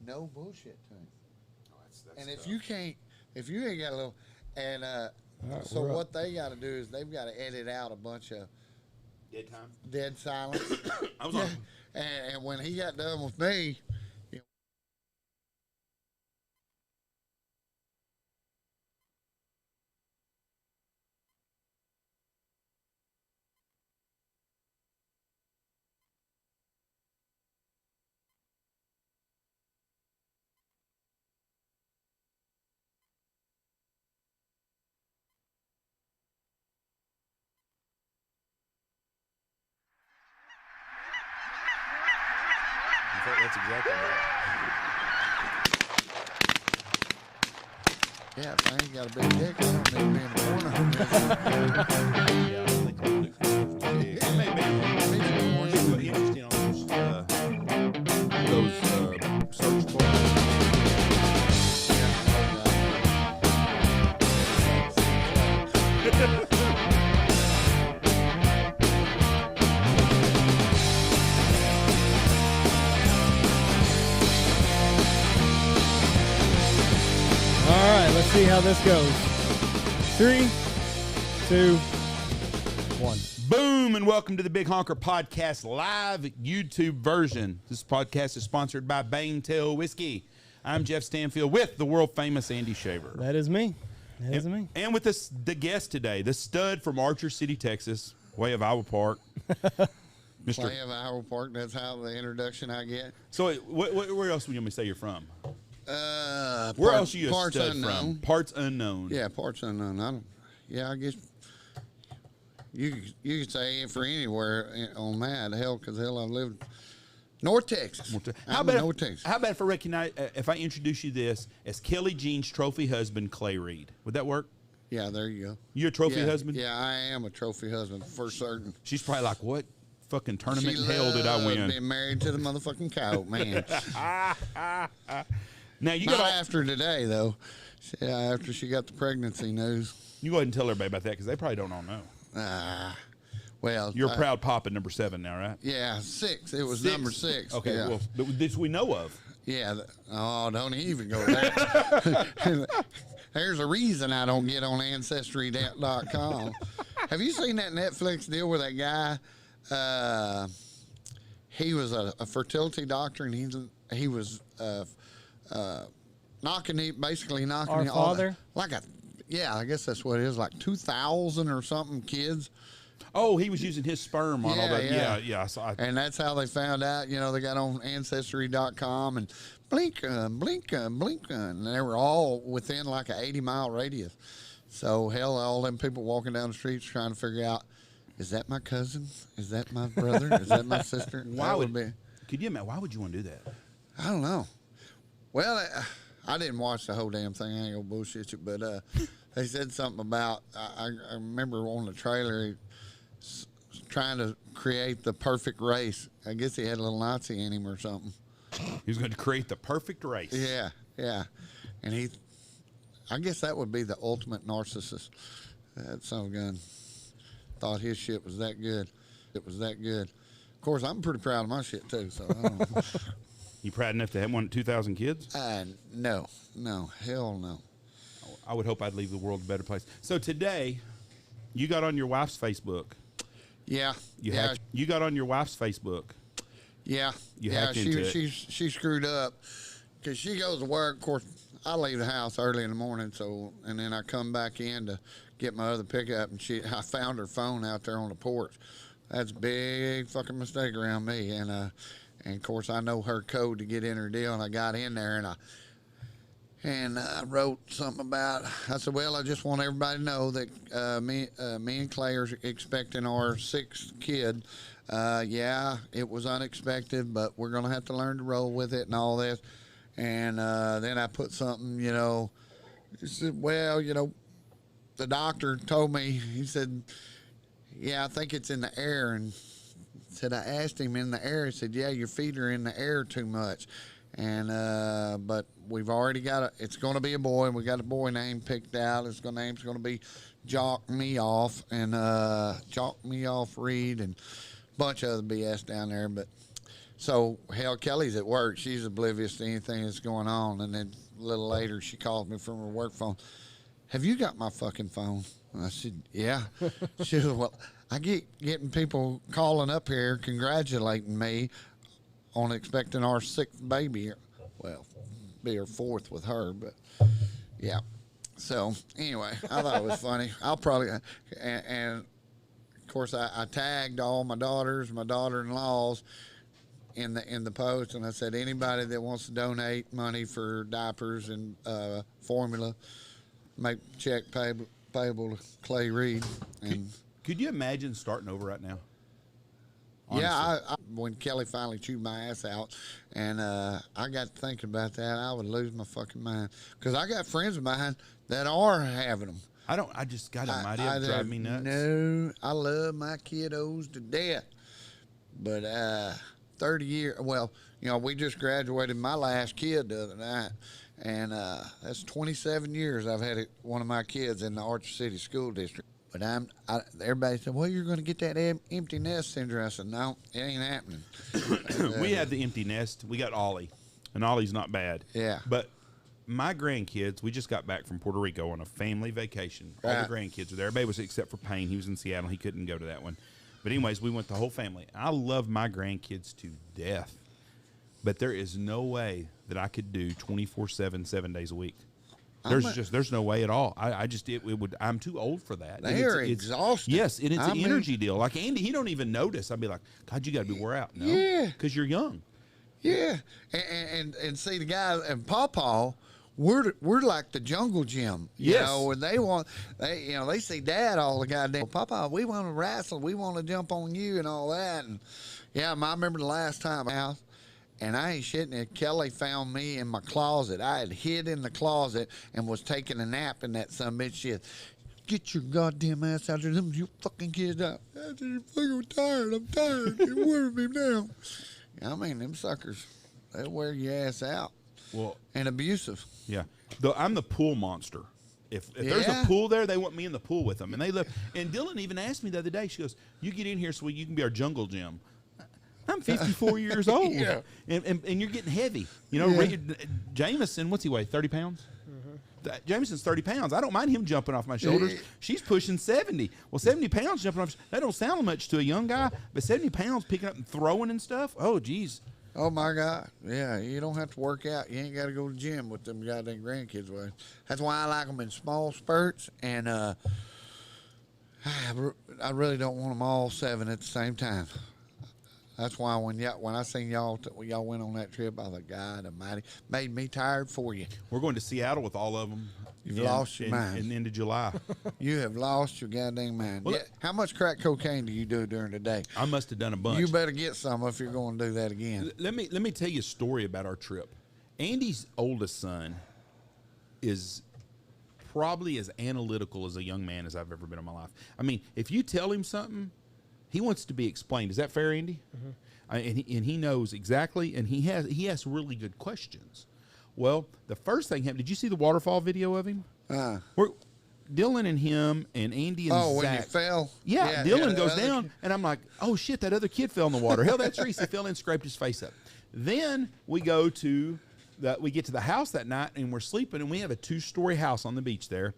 no bullshit to him. Oh, that's and tough. if you ain't got a little, and right, so what they got to do is they've got to edit out a bunch of dead silence. I was on. And when he got done with me, That's exactly right. yeah, if I ain't got a big dick, I don't need to be in the corner. Yeah, I think it may be more interesting on those search bars. All right, let's see how this goes. 3, 2, 1. Boom, and welcome to the Big Honker Podcast live YouTube version. This podcast is sponsored by Bang Tail Whiskey. I'm Jeff Stanfield with the world famous Andy Shaver. That is me. That is me. And with us, the guest today, the stud from Archer City, Texas, way of Iowa Park. Play of Iowa Park, that's how the introduction I get. So where else would you want me to say you're from? Where else are you a parts stud unknown. from? Parts unknown. Yeah, parts unknown. I guess you could say for anywhere on that. Hell, because hell, I lived North Texas. How North Texas? about if I recognize if I introduce you this as Kelly Jean's trophy husband, Clay Reid? Would that work? Yeah, there you go. You're a trophy husband? Yeah, I am a trophy husband for certain. She's probably like, what fucking tournament She in hell did I win? Being married to the motherfucking Coyote Man. Now you Not got after today though. Yeah, after she got the pregnancy news. You go ahead and tell everybody about that because they probably don't all know. Well, You're a proud papa number 7 now, right? Yeah, 6. It was 6? number 6. Okay, yeah. well, this we know of. Yeah. Oh, don't even go there. There's a reason I don't get on Ancestry.com. Have you seen that Netflix deal with that guy? He was a fertility doctor, and he was basically knocking Our all father? yeah, I guess that's what it is, like 2,000 or something kids. Oh, he was using his sperm on all that. Yeah. And that's how they found out. They got on Ancestry.com and blinka, and they were all within like an 80-mile radius. So hell, all them people walking down the streets trying to figure out, is that my cousin? Is that my brother? Is that my sister? Could you imagine? Why would you want to do that? I don't know. Well, I didn't watch the whole damn thing. I ain't gonna bullshit you, but they said something about. I remember on the trailer. Trying to create the perfect race. I guess he had a little Nazi in him or something. He was going to create the perfect race. Yeah. And I guess that would be the ultimate narcissist. That son of a gun thought his shit was that good. It was that good. Of course, I'm pretty proud of my shit too, so I don't know. You proud enough to have 2,000 kids? No, hell no. I would hope I'd leave the world a better place. So today, you got on your wife's Facebook. Yeah. You got on your wife's Facebook. Yeah. You hacked into it. She screwed up because she goes to work. Of course, I leave the house early in the morning, and then I come back in to get my other pickup, and I found her phone out there on the porch. That's a big fucking mistake around me, and of course I know her code to get in her deal, and I got in there and I wrote something about. I said, well, I just want everybody to know that me and Clay are expecting our 6th kid. Yeah, it was unexpected, but we're gonna have to learn to roll with it and all this. And then I put something, he said, well, the doctor told me, he said, yeah, I think it's in the air. And said, I asked him in the air. He said, yeah, your feet are in the air too much. And but we've already got it's going to be a boy, and we got a boy name picked out. Name's going to be Jock Me Off, and Jock Me Off Reid, and a bunch of other BS down there. But So, hell, Kelly's at work. She's oblivious to anything that's going on. And then a little later, she calls me from her work phone. Have you got my fucking phone? And I said, yeah. She said, well, I getting people calling up here congratulating me on expecting our 6th baby. Well, be her 4th with her, but yeah. So, anyway, I thought it was funny. I'll probably, and of course, I tagged all my daughters, my daughter-in-laws, in the post, and I said anybody that wants to donate money for diapers and formula, make check payable to Clay Reid. And could you imagine starting over right now? Honestly. Yeah, when Kelly finally chewed my ass out, and I got thinking about that, I would lose my fucking mind because I got friends of mine that are having them. I just got an idea of drive me nuts. No, I love my kiddos to death, but 30 years. Well, we just graduated my last kid the other night, and that's 27 years I've had one of my kids in the Archer City School District. But everybody said, well, you're going to get that empty nest syndrome. I said, no, it ain't happening. We had the empty nest. We got Ollie, and Ollie's not bad. Yeah. But my grandkids, we just got back from Puerto Rico on a family vacation. All the grandkids were there. Everybody was except for Payne. He was in Seattle. He couldn't go to that one. But anyways, we went the whole family. I love my grandkids to death. But there is no way that I could do 24/7, 7 days a week. There's no way at all. I'm too old for that. They are exhausted. Yes, and it's an energy deal. Like Andy, he don't even notice. I'd be like, God, you got to be wore out. No, yeah, because you're young. Yeah, and see the guys and Pawpaw, we're like the jungle gym. Yes. When they see Dad all the goddamn Pawpaw, we want to wrestle, we want to jump on you and all that. And yeah, I remember the last time and I ain't shitting it. Kelly found me in my closet. I had hid in the closet and was taking a nap in that sumbitch. She said, get your goddamn ass out there. Them you fucking kids out. I said, I'm tired. I'm tired. Get rid of me now. I mean, them suckers, they'll wear your ass out. Well, and abusive. Yeah. I'm the pool monster. If there's a pool there, they want me in the pool with them. And they look. And Dylan even asked me the other day, she goes, you get in here so you can be our jungle gym. I'm 54 years old, yeah. and you're getting heavy. Jameson, what's he weigh, 30 pounds? Mm-hmm. Jameson's 30 pounds. I don't mind him jumping off my shoulders. She's pushing 70. Well, 70 pounds jumping off, that don't sound much to a young guy, but 70 pounds picking up and throwing and stuff, oh, geez. Oh, my God. Yeah, you don't have to work out. You ain't got to go to the gym with them goddamn grandkids. That's why I like them in small spurts, and I really don't want them all 7 at the same time. That's why when I seen y'all went on that trip, I was like, God Almighty, made me tired for you. We're going to Seattle with all of them. You've lost your mind. In the end of July. You have lost your goddamn mind. Well, how much crack cocaine do you do during the day? I must have done a bunch. You better get some if you're going to do that again. Let me tell you a story about our trip. Andy's oldest son is probably as analytical as a young man as I've ever been in my life. I mean, if you tell him something, he wants to be explained. Is that fair, Andy? Mm-hmm. And he knows exactly, and he has really good questions. Well, the first thing happened. Did you see the waterfall video of him? Where Dylan and him and Andy and Zach. When you fell? Yeah, Dylan goes down, and I'm like, oh, shit, that other kid fell in the water. Hell, that's Reese. He fell in and scraped his face up. Then we get to the house that night, and we're sleeping, and we have a 2-story house on the beach there.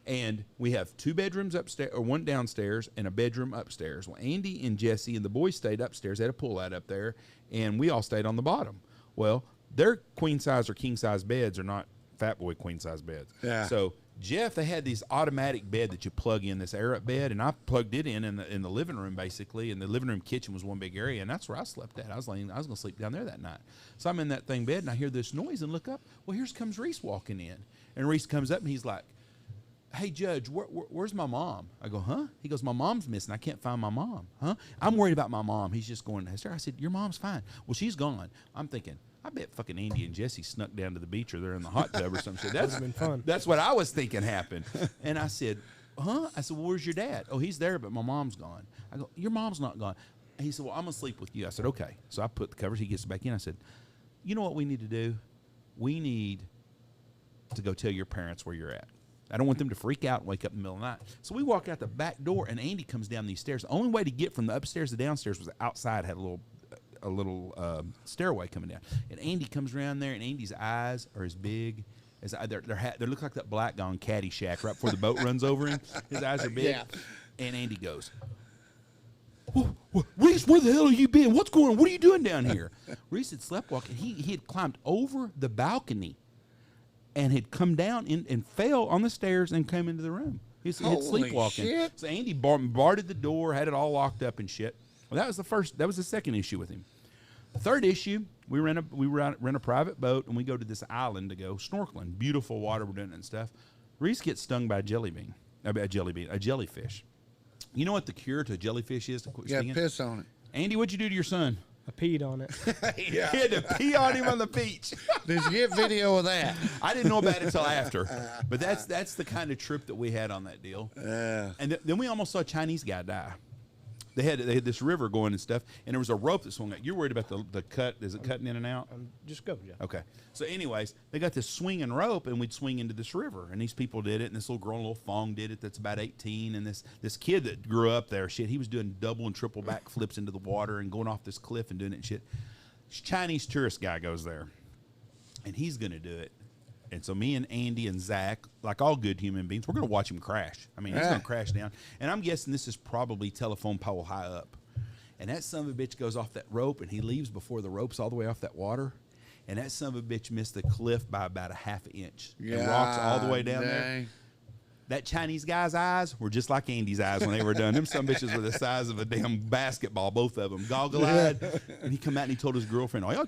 And we have 2 bedrooms upstairs, or 1 downstairs, and a bedroom upstairs. Well, Andy and Jesse and the boys stayed upstairs. They had a pull out up there, and we all stayed on the bottom. Well, their queen size or king size beds are not fat boy queen size beds. Yeah. So Jeff, they had these automatic bed that you plug in, this air up bed, and I plugged it in the living room basically, and the living room kitchen was one big area, and that's where I slept at. I was going to sleep down there that night. So I'm in that thing bed, and I hear this noise and look up. Well, here comes Reese walking in, and Reese comes up and he's like, hey, Judge, where's my mom? I go, huh? He goes, my mom's missing. I can't find my mom. Huh? I'm worried about my mom. He's just going to hysterical. I said, your mom's fine. Well, she's gone. I'm thinking, I bet fucking Andy and Jesse snuck down to the beach or they're in the hot tub or some shit. That's been fun. That's what I was thinking happened. And I said, huh? I said, well, where's your dad? Oh, he's there, but my mom's gone. I go, your mom's not gone. And he said, well, I'm going to sleep with you. I said, okay. So I put the covers. He gets back in. I said, you know what we need to do? We need to go tell your parents where you're at. I don't want them to freak out and wake up in the middle of the night. So we walk out the back door, and Andy comes down these stairs. The only way to get from the upstairs to downstairs was outside, had a little stairway coming down, and Andy comes around there, and Andy's eyes are as big as they look like that black guy on Caddyshack right before the boat runs over him. His eyes are big, Yeah. and Andy goes, Reese, where the hell have you been? What's going on? What are you doing down here? Reese had sleptwalked, and he had climbed over the balcony and had come down and fell on the stairs and came into the room. He had Holy sleepwalking. shit. So Andy boarded the door, had it all locked up and shit. Well, that was the second issue with him. The third issue, we rent a private boat, and we go to this island to go snorkeling. Beautiful water, we're doing it and stuff. Reese gets stung by a jellyfish. You know what the cure to a jellyfish is? To quit You got stinging? piss on it. Andy, what'd you do to your son? I peed on it. He had to pee on him on the beach. Did you get video of that? I didn't know about it until after. But that's the kind of trip that we had on that deal. And then we almost saw a Chinese guy die. They had this river going and stuff, and there was a rope that swung out. You're worried about the cut. Is it cutting in and out? Just go, yeah. Okay. So anyways, they got this swinging rope, and we'd swing into this river. And these people did it, and this little girl, little Fong, did it that's about 18. And this kid that grew up there, shit, he was doing double and triple back flips into the water and going off this cliff and doing it and shit. This Chinese tourist guy goes there, and he's going to do it. And so me and Andy and Zach, like all good human beings, we're going to watch him crash. I mean, he's going to crash down. And I'm guessing this is probably telephone pole high up. And that son of a bitch goes off that rope, and he leaves before the rope's all the way off that water. And that son of a bitch missed the cliff by about a half an inch. And rocks all the way down there. That Chinese guy's eyes were just like Andy's eyes when they were done. Them some bitches were the size of a damn basketball, both of them, goggle-eyed. And he come out and he told his girlfriend, and he was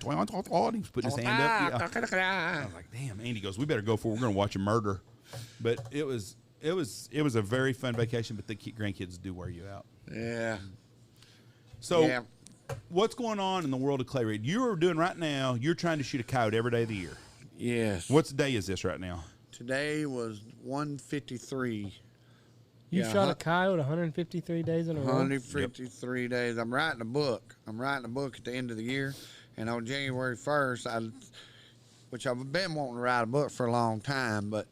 putting his hand up. I was like, damn. Andy goes, we better go for it. We're going to watch a murder. But it was a very fun vacation, but the grandkids do wear you out. Yeah. So what's going on in the world of clay, Reid? You're doing right now, you're trying to shoot a coyote every day of the year. Yes. What day is this right now? Today was 153. You shot a coyote 153 days in a row? 153 days. I'm writing a book. I'm writing a book at the end of the year. And on January 1st, which I've been wanting to write a book for a long time, but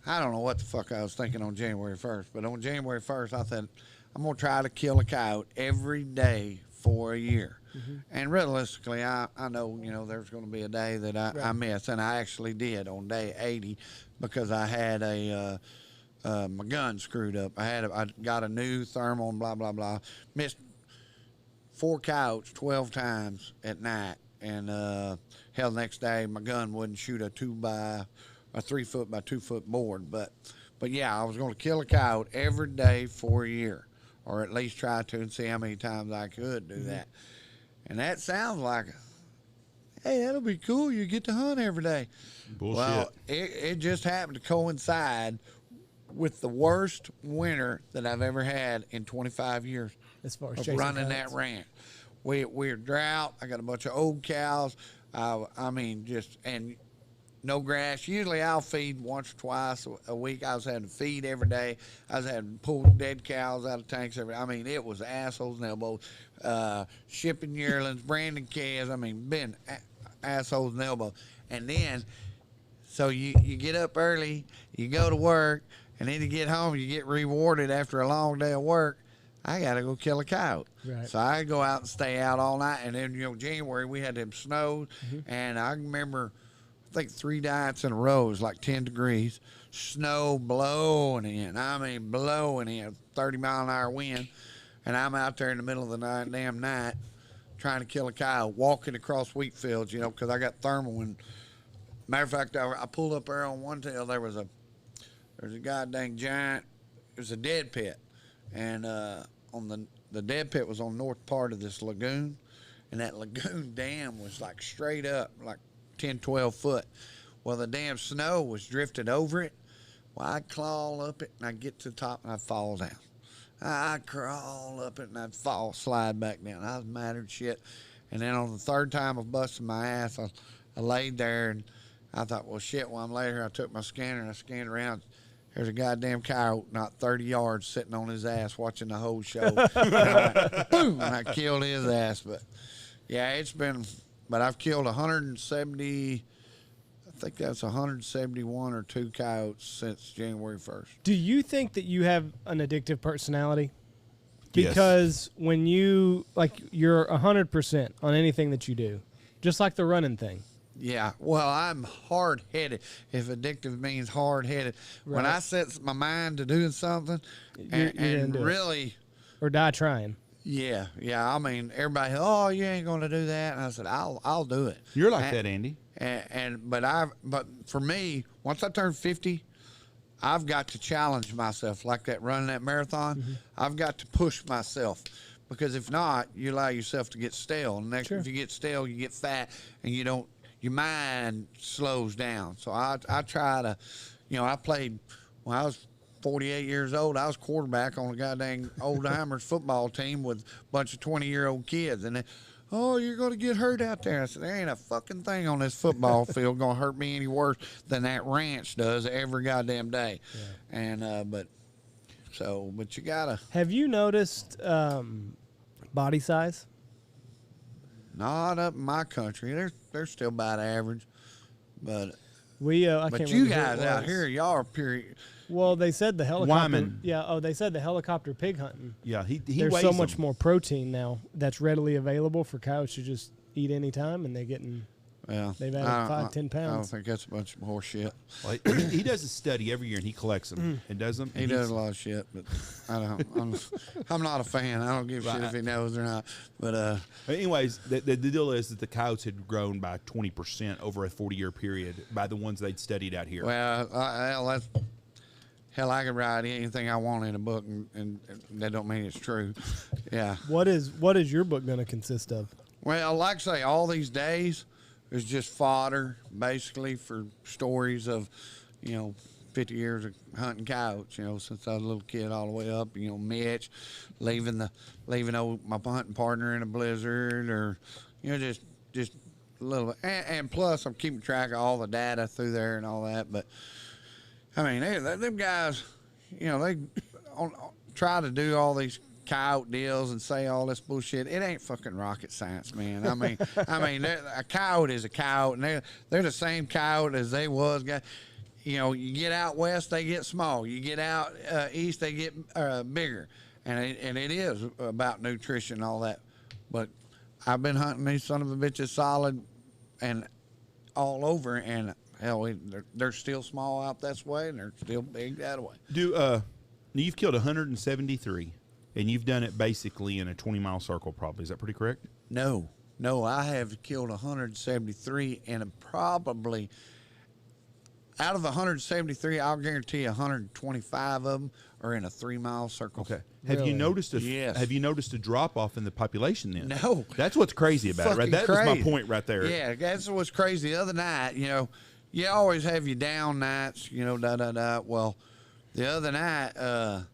I don't know what the fuck I was thinking on January 1st. But on January 1st, I said, I'm going to try to kill a coyote every day for a year. And realistically, I know, there's going to be a day that I miss, and I actually did on day 80 because I had my gun screwed up. I got a new thermal and blah, blah, blah. Missed 4 coyotes 12 times at night, and hell, the next day my gun wouldn't shoot a 3 foot by 2 foot board. But yeah, I was going to kill a coyote every day for a year, or at least try to, and see how many times I could do that. And that sounds like, hey, that'll be cool. You get to hunt every day. Bullshit. Well, it just happened to coincide with the worst winter that I've ever had in 25 years As far as of chasing running coyotes. that ranch. We're drought. I got a bunch of old cows. And no grass. Usually I'll feed once or twice a week. I was having to feed every day. I was having to pull dead cows out of tanks every day. I mean, it was assholes and elbows. Shipping yearlings, branding calves. I mean, been assholes and elbows. And then, so you get up early, you go to work, and then you get home, you get rewarded after a long day of work. I got to go kill a coyote. Right. So I go out and stay out all night. And then, January, we had them snows. And I remember, I think 3 nights in a row, it was like 10 degrees. Snow blowing in. I mean, blowing in. 30-mile-an-hour wind. And I'm out there in the middle of the damn night trying to kill a coyote, walking across wheat fields, because I got thermal. And matter of fact, I pulled up there on one tail. There's a goddamn giant, it was a dead pit. And on the dead pit was on the north part of this lagoon. And that lagoon dam was like straight up, like 10, 12 foot. Well, the damn snow was drifted over it. Well, I'd claw up it, and I'd get to the top, and I'd fall down. I'd crawl up it, and I'd slide back down. I was mad as shit. And then on the 3rd time of busting my ass, I laid there, and I thought, well, shit, while I'm laying here, I took my scanner, and I scanned around. There's a goddamn coyote not 30 yards sitting on his ass watching the whole show. Boom! And I killed his ass. But, yeah, but I've killed 170, I think that's 171 or 2 coyotes since January 1st. Do you think that you have an addictive personality? Because when you're 100% on anything that you do, just like the running thing. Yeah, well, I'm hard-headed. If addictive means hard-headed, when I set my mind to doing something, You're and do really, or die trying. yeah. I mean, everybody, oh, you ain't gonna do that, and I said, I'll do it. You're like that, Andy. But for me, once I turn 50, I've got to challenge myself, like that running that marathon. Mm-hmm. I've got to push myself. Because if not, you allow yourself to get stale. And Sure. if you get stale, you get fat, and your mind slows down. So I try to, I played when I was 48 years old. I was quarterback on a goddamn Oldtimers football team with a bunch of 20-year-old kids. And oh, you're going to get hurt out there. I said, there ain't a fucking thing on this football field going to hurt me any worse than that ranch does every goddamn day. Yeah. And, but you got to. Have you noticed body size? Not up in my country. They're still about average. But I can't you remember guys out here, y'all are period. Well, they said the helicopter. Wyman. Yeah. Oh, they said the helicopter pig hunting. Yeah, he There's weighs so much them. more protein now that's readily available for cows to just eat any time, and they've added 5-10 pounds. I don't think that's a bunch of horse shit. Well, he does a study every year and he collects them and does them. He does a lot of shit, but I don't. I'm not a fan. I don't give a shit if he knows or not. But anyways, the deal is that the coyotes had grown by 20% over a 40-year period by the ones they'd studied out here. well, hell, I could write anything I want in a book, and that don't mean it's true. Yeah. What is your book going to consist of? Well, like I say, all these days is just fodder, basically, for stories of, 50 years of hunting coyotes. Since I was a little kid, all the way up. Mitch, leaving my hunting partner in a blizzard, or just a little. And plus, I'm keeping track of all the data through there and all that. But I mean, them guys, they try to do all these coyote deals and say all this bullshit. It ain't fucking rocket science, man. I mean, a coyote is a coyote, and they're the same coyote as they was. You get out west, they get small. You get out east, they get bigger, and it is about nutrition and all that. But I've been hunting these son of a bitches solid and all over, and hell, they're still small out this way, and they're still big that way. You've killed 173, and you've done it basically in a 20-mile circle, probably. Is that pretty correct? No, I have killed 173, and probably out of the 173, I'll guarantee 125 of them are in a 3-mile circle. Okay. Have you noticed Yes. Have you noticed a drop off in the population then? No. That's what's crazy about it, right? That was my point right there. Yeah, that's what's crazy. The other night, you always have your down nights, Well, the other night,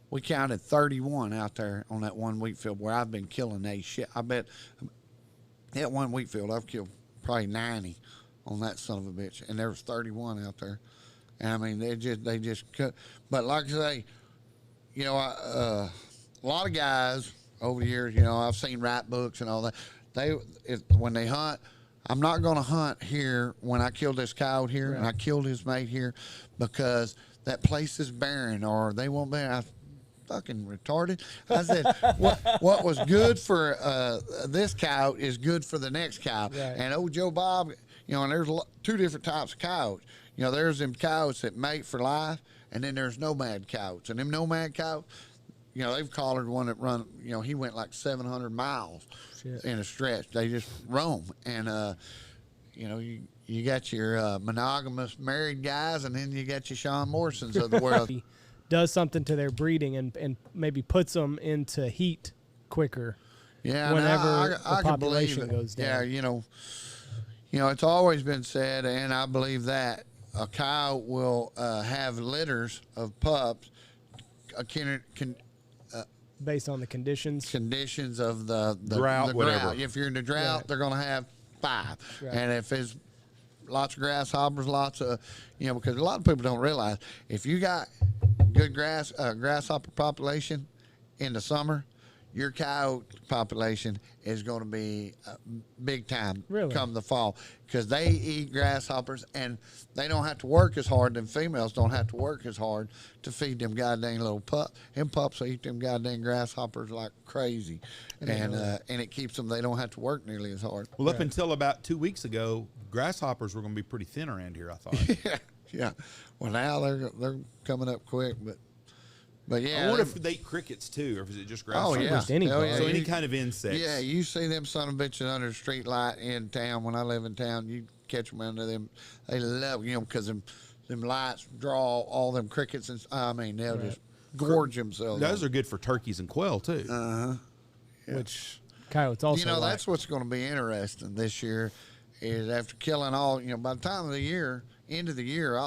we counted 31 out there on that one wheat field where I've been killing a shit. I bet that one wheat field I've killed probably 90 on that son of a bitch, and there was 31 out there. And I mean, they just cut. But like I say, a lot of guys over the years, I've seen rap books and all that. When they hunt, I'm not going to hunt here when I killed this coyote here, right, and I killed his mate here, because that place is barren, or they won't be. I fucking retarded. I said, what was good for this coyote is good for the next coyote. Right. And old Joe Bob, and there's two different types of coyotes. There's them coyotes that mate for life, and then there's nomad coyotes. And them nomad coyotes, they've collared one that run, he went like 700 miles in a stretch. They just roam. And, you got your monogamous married guys, and then you got your Sean Morrisons of the world. Does something to their breeding and maybe puts them into heat quicker. Yeah, whenever I the population goes down. Yeah, it's always been said, and I believe that a coyote will have litters of pups, based on the conditions of the drought, whatever. If you're in the drought, right, they're going to have 5, right, and if it's lots of grasshoppers, lots of, because a lot of people don't realize if you got good grasshopper population in the summer, your coyote population is going to be big time come the fall, because they eat grasshoppers and they don't have to work as hard. Them females don't have to work as hard to feed them goddamn little pups. Them pups will eat them goddamn grasshoppers like crazy, and it keeps them. They don't have to work nearly as hard. Well, up until about 2 weeks ago, grasshoppers were going to be pretty thin around here, I thought. Yeah. Well, now they're coming up quick, but yeah. I wonder if they eat crickets too, or is it just grasshoppers? Oh yeah. So any kind of insects. Yeah, you see them son of bitches under the street light in town. When I live in town, you catch them under them. They love because them lights draw all them crickets, and they'll just gorge themselves. Those are good for turkeys and quail too. Yeah. Which coyotes also. That's what's going to be interesting this year. Is after killing all, by the time of the year, end of the year,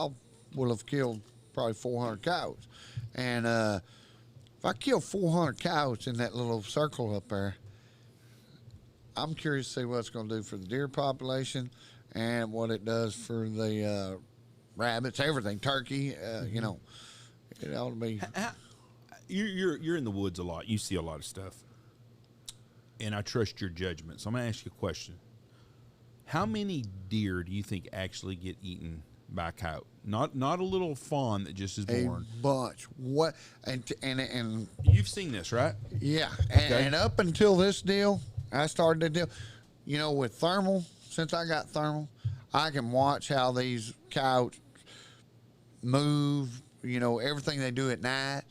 will have killed probably 400 coyotes. And if I kill 400 coyotes in that little circle up there, I'm curious to see what it's going to do for the deer population and what it does for the rabbits, everything, turkey. It ought to be. You're in the woods a lot. You see a lot of stuff, and I trust your judgment. So I'm going to ask you a question. How many deer do you think actually get eaten by a coyote? Not a little fawn that just is born. A bunch. What? And you've seen this, right? Yeah. And up until this deal, I started the deal. With thermal. Since I got thermal, I can watch how these coyotes move. Everything they do at night.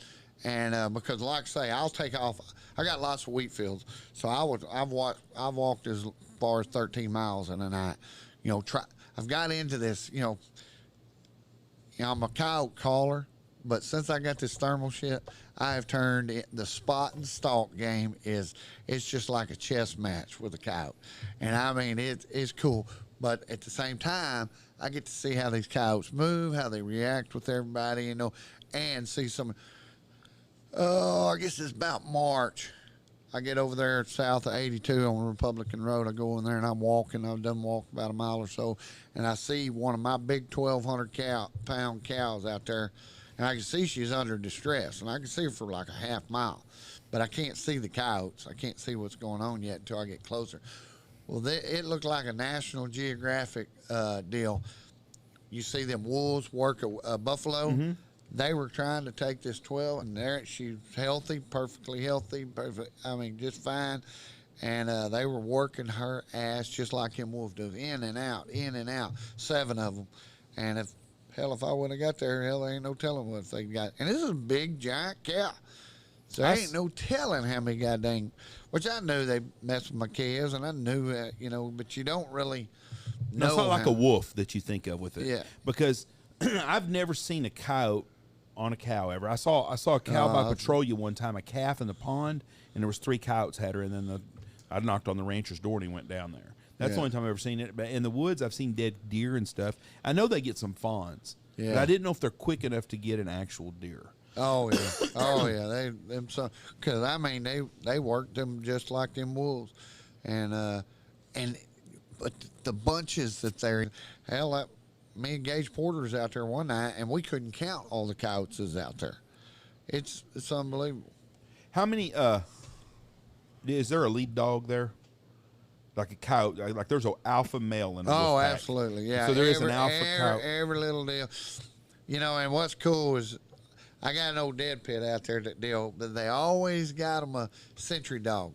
And because, like I say, I'll take off. I got lots of wheat fields, so I've walked as far as 13 miles in a night. I've got into this. I'm a coyote caller, but since I got this thermal shit, I have turned it, the spot and stalk game it's just like a chess match with a coyote, and it's cool. But at the same time, I get to see how these coyotes move, how they react with everybody, and see some. I guess it's about March. I get over there south of 82 on Republican Road. I go in there and I'm walking. I've done walk about a mile or so, and I see one of my big 1,200-pound cows out there, and I can see she's under distress, and I can see her for like a half mile, but I can't see the coyotes. I can't see what's going on yet until I get closer. Well, it looked like a National Geographic deal. You see them wolves work a buffalo. Mm-hmm. They were trying to take this 12, and there she's healthy, perfectly healthy, just fine. And they were working her ass just like him wolf does, in and out, 7 of them. And if I would have got there, there ain't no telling what they got. And this is a big, giant cow. So there ain't no telling how many goddamn, which I knew they messed with my calves, and I knew that, but you don't really know. It's not like a wolf that you think of with it. Yeah. Because I've never seen a coyote on a cow ever. I saw a cow by Petrolia one time, a calf in the pond, and there was 3 coyotes had her, and then I knocked on the rancher's door and he went down there. That's the only time I've ever seen it. But in the woods, I've seen dead deer and stuff. I know they get some fawns, but I didn't know if they're quick enough to get an actual deer. Oh yeah, because they worked them just like them wolves, but the bunches that they're me and Gage Porter was out there one night, and we couldn't count all the coyotes out there. It's unbelievable. How many? Is there a lead dog there? Like a coyote? Like there's an alpha male in the wolf pack. Absolutely, yeah. So there is an alpha coyote. Every little deal. And what's cool is I got an old dead pit out there that deal, but they always got them a sentry dog.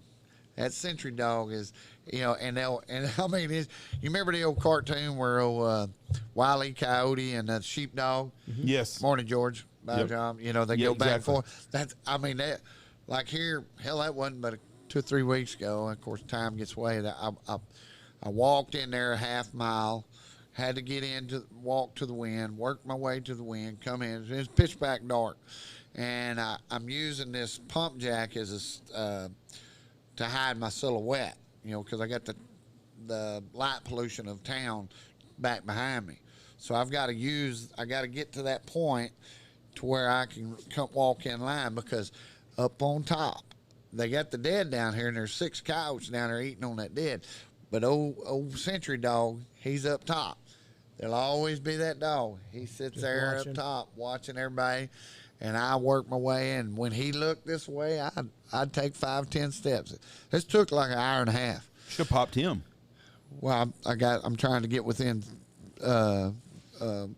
That sentry dog is, you remember the old cartoon where Wile E. Coyote and the sheepdog? Mm-hmm. Yes. Morning, George. Bye, John. They go back and forth. That like here, that wasn't but 2 or 3 weeks ago. Of course, time gets away. I walked in there a half mile, had to get in to walk to the wind, work my way to the wind, come in. It's pitch black dark, and I'm using this pump jack as to hide my silhouette, because I got the light pollution of town back behind me. So I got to get to that point to where I can come walk in line, because up on top, they got the dead down here, and there's 6 coyotes down there eating on that dead. But old sentry dog, he's up top. There'll always be that dog. He sits just there watching up top watching everybody. and I worked my way in. When he looked this way, I'd take 5-10 steps. This took like an hour and a half. Should have popped him. Well, I'm trying to get within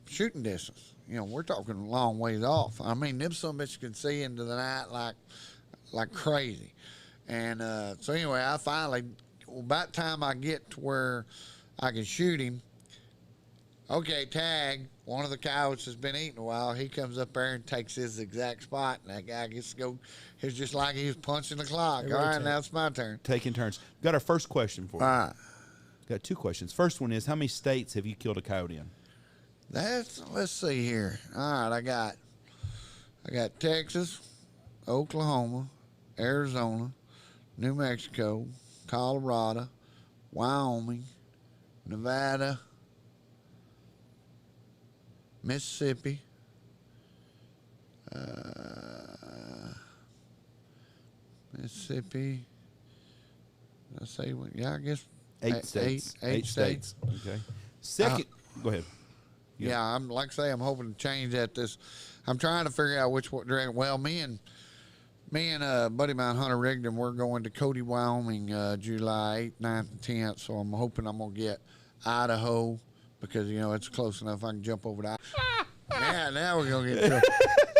shooting distance. You know, we're talking a long ways off. I mean, them some bitches can see into the night like crazy. And so anyway, I finally, about the time I get to where I can shoot him, okay, tag. One of the coyotes has been eating a while. He comes up there and takes his exact spot, and that guy gets to go. It's just like he was punching the clock. All right, now it's my turn. Taking turns. Got our first question for you. All right. Got 2 questions. First one is, how many states have you killed a coyote in? Let's see here. All right, I got Texas, Oklahoma, Arizona, New Mexico, Colorado, Wyoming, Nevada, Mississippi, Mississippi. Let's say, yeah, I guess 8 states. 8 states. Okay. Second, go ahead. Yeah, I'm like I say, I'm hoping to change that. I'm trying to figure out which direction. Well, me and a buddy of mine, Hunter Rigdon, we're going to Cody, Wyoming, July 8th, 9th, and 10th. So I'm hoping I'm gonna get Idaho because it's close enough. I can jump over to. Yeah, now we're gonna get to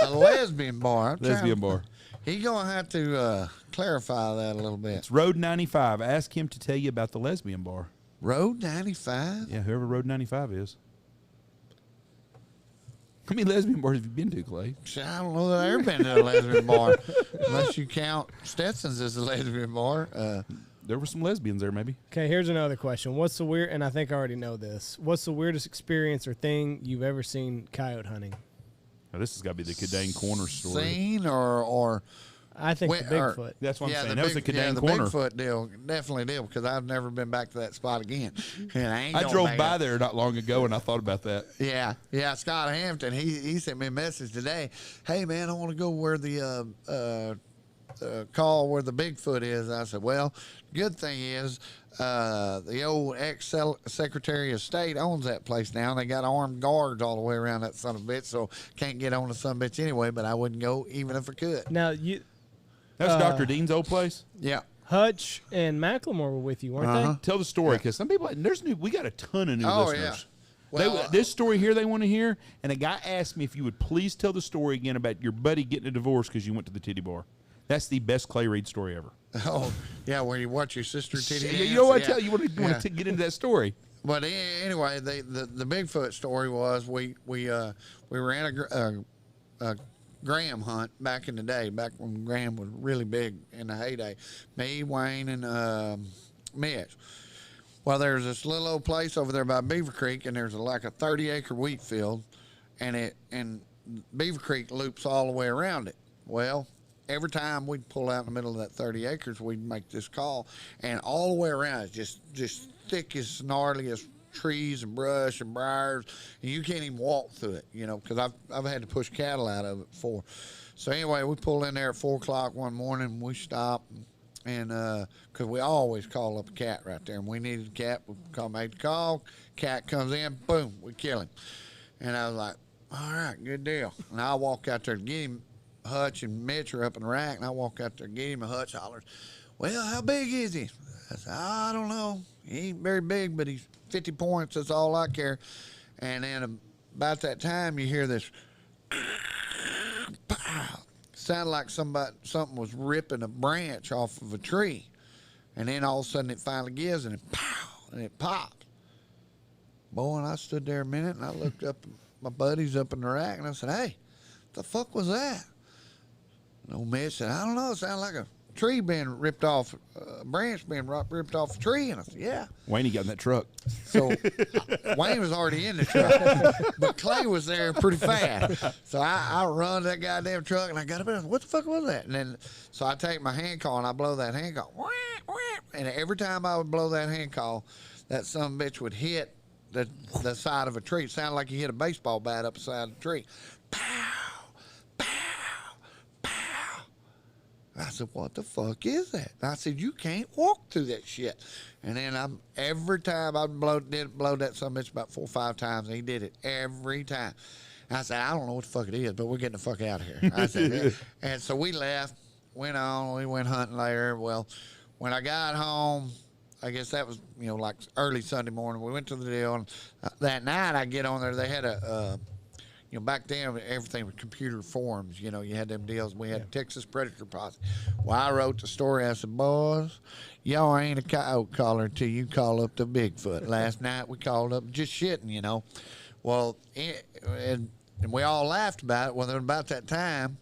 a lesbian bar. Lesbian bar. He's gonna have to clarify that a little bit. It's Road 95. Ask him to tell you about the lesbian bar. Road 95. Yeah, whoever Road 95 is. How many lesbian bars have you been to, Clay? I don't know that I've ever been to a lesbian bar, unless you count Stetson's as a lesbian bar. There were some lesbians there, maybe. Okay, here's another question. What's the weird? And I think I already know this. What's the weirdest experience or thing you've ever seen coyote hunting? Now, this has got to be the Cadane Corner story. Seen or I think the Bigfoot. That's what I'm saying. That was the Cadane Cadane Corner. The Bigfoot deal definitely did because I've never been back to that spot again. And I drove by there not long ago and I thought about that. Yeah. Scott Hampton, he sent me a message today. Hey man, I want to go where the call where the Bigfoot is. I said, well, good thing is the old ex-Secretary of State owns that place now, and they got armed guards all the way around that son of a bitch, so can't get on the son of a bitch anyway, but I wouldn't go even if I could. Now, That's Dr. Dean's old place? Yeah. Hutch and Macklemore were with you, weren't they? Tell the story, because some people, we got a ton of new listeners. Yeah. Well, this story here they want to hear, and a guy asked me if you would please tell the story again about your buddy getting a divorce because you went to the titty bar. That's the best Clay Reid story ever. Oh, yeah, where you watch your sister titty dance. You know what? Yeah. You want to get into that story. But anyway, the Bigfoot story was we were in a Graham hunt back in the day, back when Graham was really big in the heyday. Me, Wayne, and Mitch. Well, there's this little old place over there by Beaver Creek, and there's like a 30-acre wheat field, and Beaver Creek loops all the way around it. Well, every time we'd pull out in the middle of that 30 acres, we'd make this call, and all the way around it's just thick as gnarly as trees and brush and briars, and you can't even walk through it, because I've had to push cattle out of it before. So anyway, we pulled in there at 4 o'clock one morning. We stopped, and because we always call up a cat right there, and we needed a cat. We made the call. Cat comes in, boom, we kill him. And I was like, all right, good deal. And I walk out there to get him. Hutch and Mitch are up in the rack, and I walk out there, get him, and Hutch hollers, well, how big is he? I said, I don't know. He ain't very big, but he's 50 points. That's all I care. And then about that time, you hear this pow. Sounded like something was ripping a branch off of a tree. And then all of a sudden, it finally gives, and it pow, and it popped. Boy, and I stood there a minute, and I looked up, my buddies up in the rack, and I said, hey, what the fuck was that? And old Mitch said, I don't know. It sounded like a tree being ripped off, a branch being ripped off a tree. And I said, yeah. Wayne got in that truck. So Wayne was already in the truck, but Clay was there pretty fast. So I run that goddamn truck, and I got up and I said, what the fuck was that? And then, so I take my hand call, and I blow that hand call. And every time I would blow that hand call, that son of a bitch would hit the side of a tree. It sounded like he hit a baseball bat up the side of the tree. Pow! I said, what the fuck is that? And I said, you can't walk through that shit. And then every time I did blow that son of a bitch about 4 or 5 times, and he did it every time. I said, I don't know what the fuck it is, but we're getting the fuck out of here. I said, and so we left, went on, we went hunting later. Well, when I got home, I guess that was, like early Sunday morning, we went to the deal, and that night I get on there, they had back then everything was computer forms. You had them deals. We had Texas Predator Posse. Well, I wrote the story. I said, boys, y'all ain't a coyote caller until you call up the Bigfoot. Last night we called up just shitting, Well, and we all laughed about it. Well, then about that time,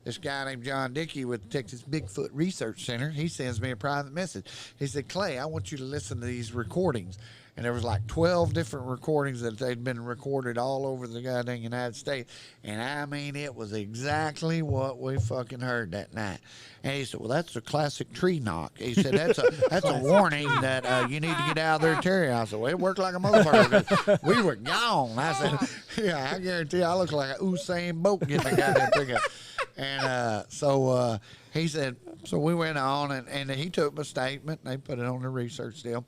this guy named John Dickey with the Texas Bigfoot Research Center, he sends me a private message. He said, Clay, I want you to listen to these recordings. And there was like 12 different recordings that they'd been recorded all over the goddamn United States. And I mean, it was exactly what we fucking heard that night. And he said, well, that's a classic tree knock. He said, that's a warning that you need to get out of there, Terry. I said, well, it worked like a motherfucker. We were gone. I said, yeah, I guarantee you, I look like a Usain Bolt getting a goddamn pickup. And so he said, so we went on, and he took my statement, and they put it on the research deal.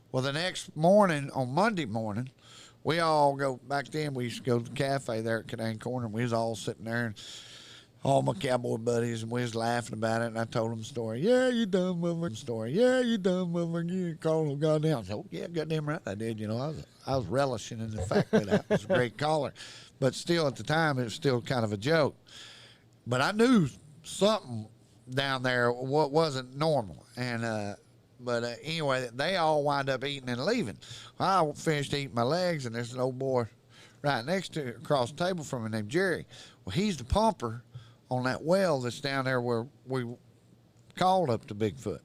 Well, the next morning, on Monday morning, we all go, back then we used to go to the cafe there at Canaan Corner, and we was all sitting there, and all my cowboy buddies, and we was laughing about it, and I told them the story. Yeah, you dumb motherfucker. Story. Yeah, you dumb motherfucker. You called them goddamn. I said, oh, yeah, goddamn right I did. I was relishing in the fact that I was a great caller. But still, at the time, it was still kind of a joke. But I knew something down there what wasn't normal, and But anyway, they all wind up eating and leaving. Well, I finished eating my legs, and there's an old boy right next to across the table from me named Jerry. Well, he's the pumper on that well that's down there where we called up the Bigfoot.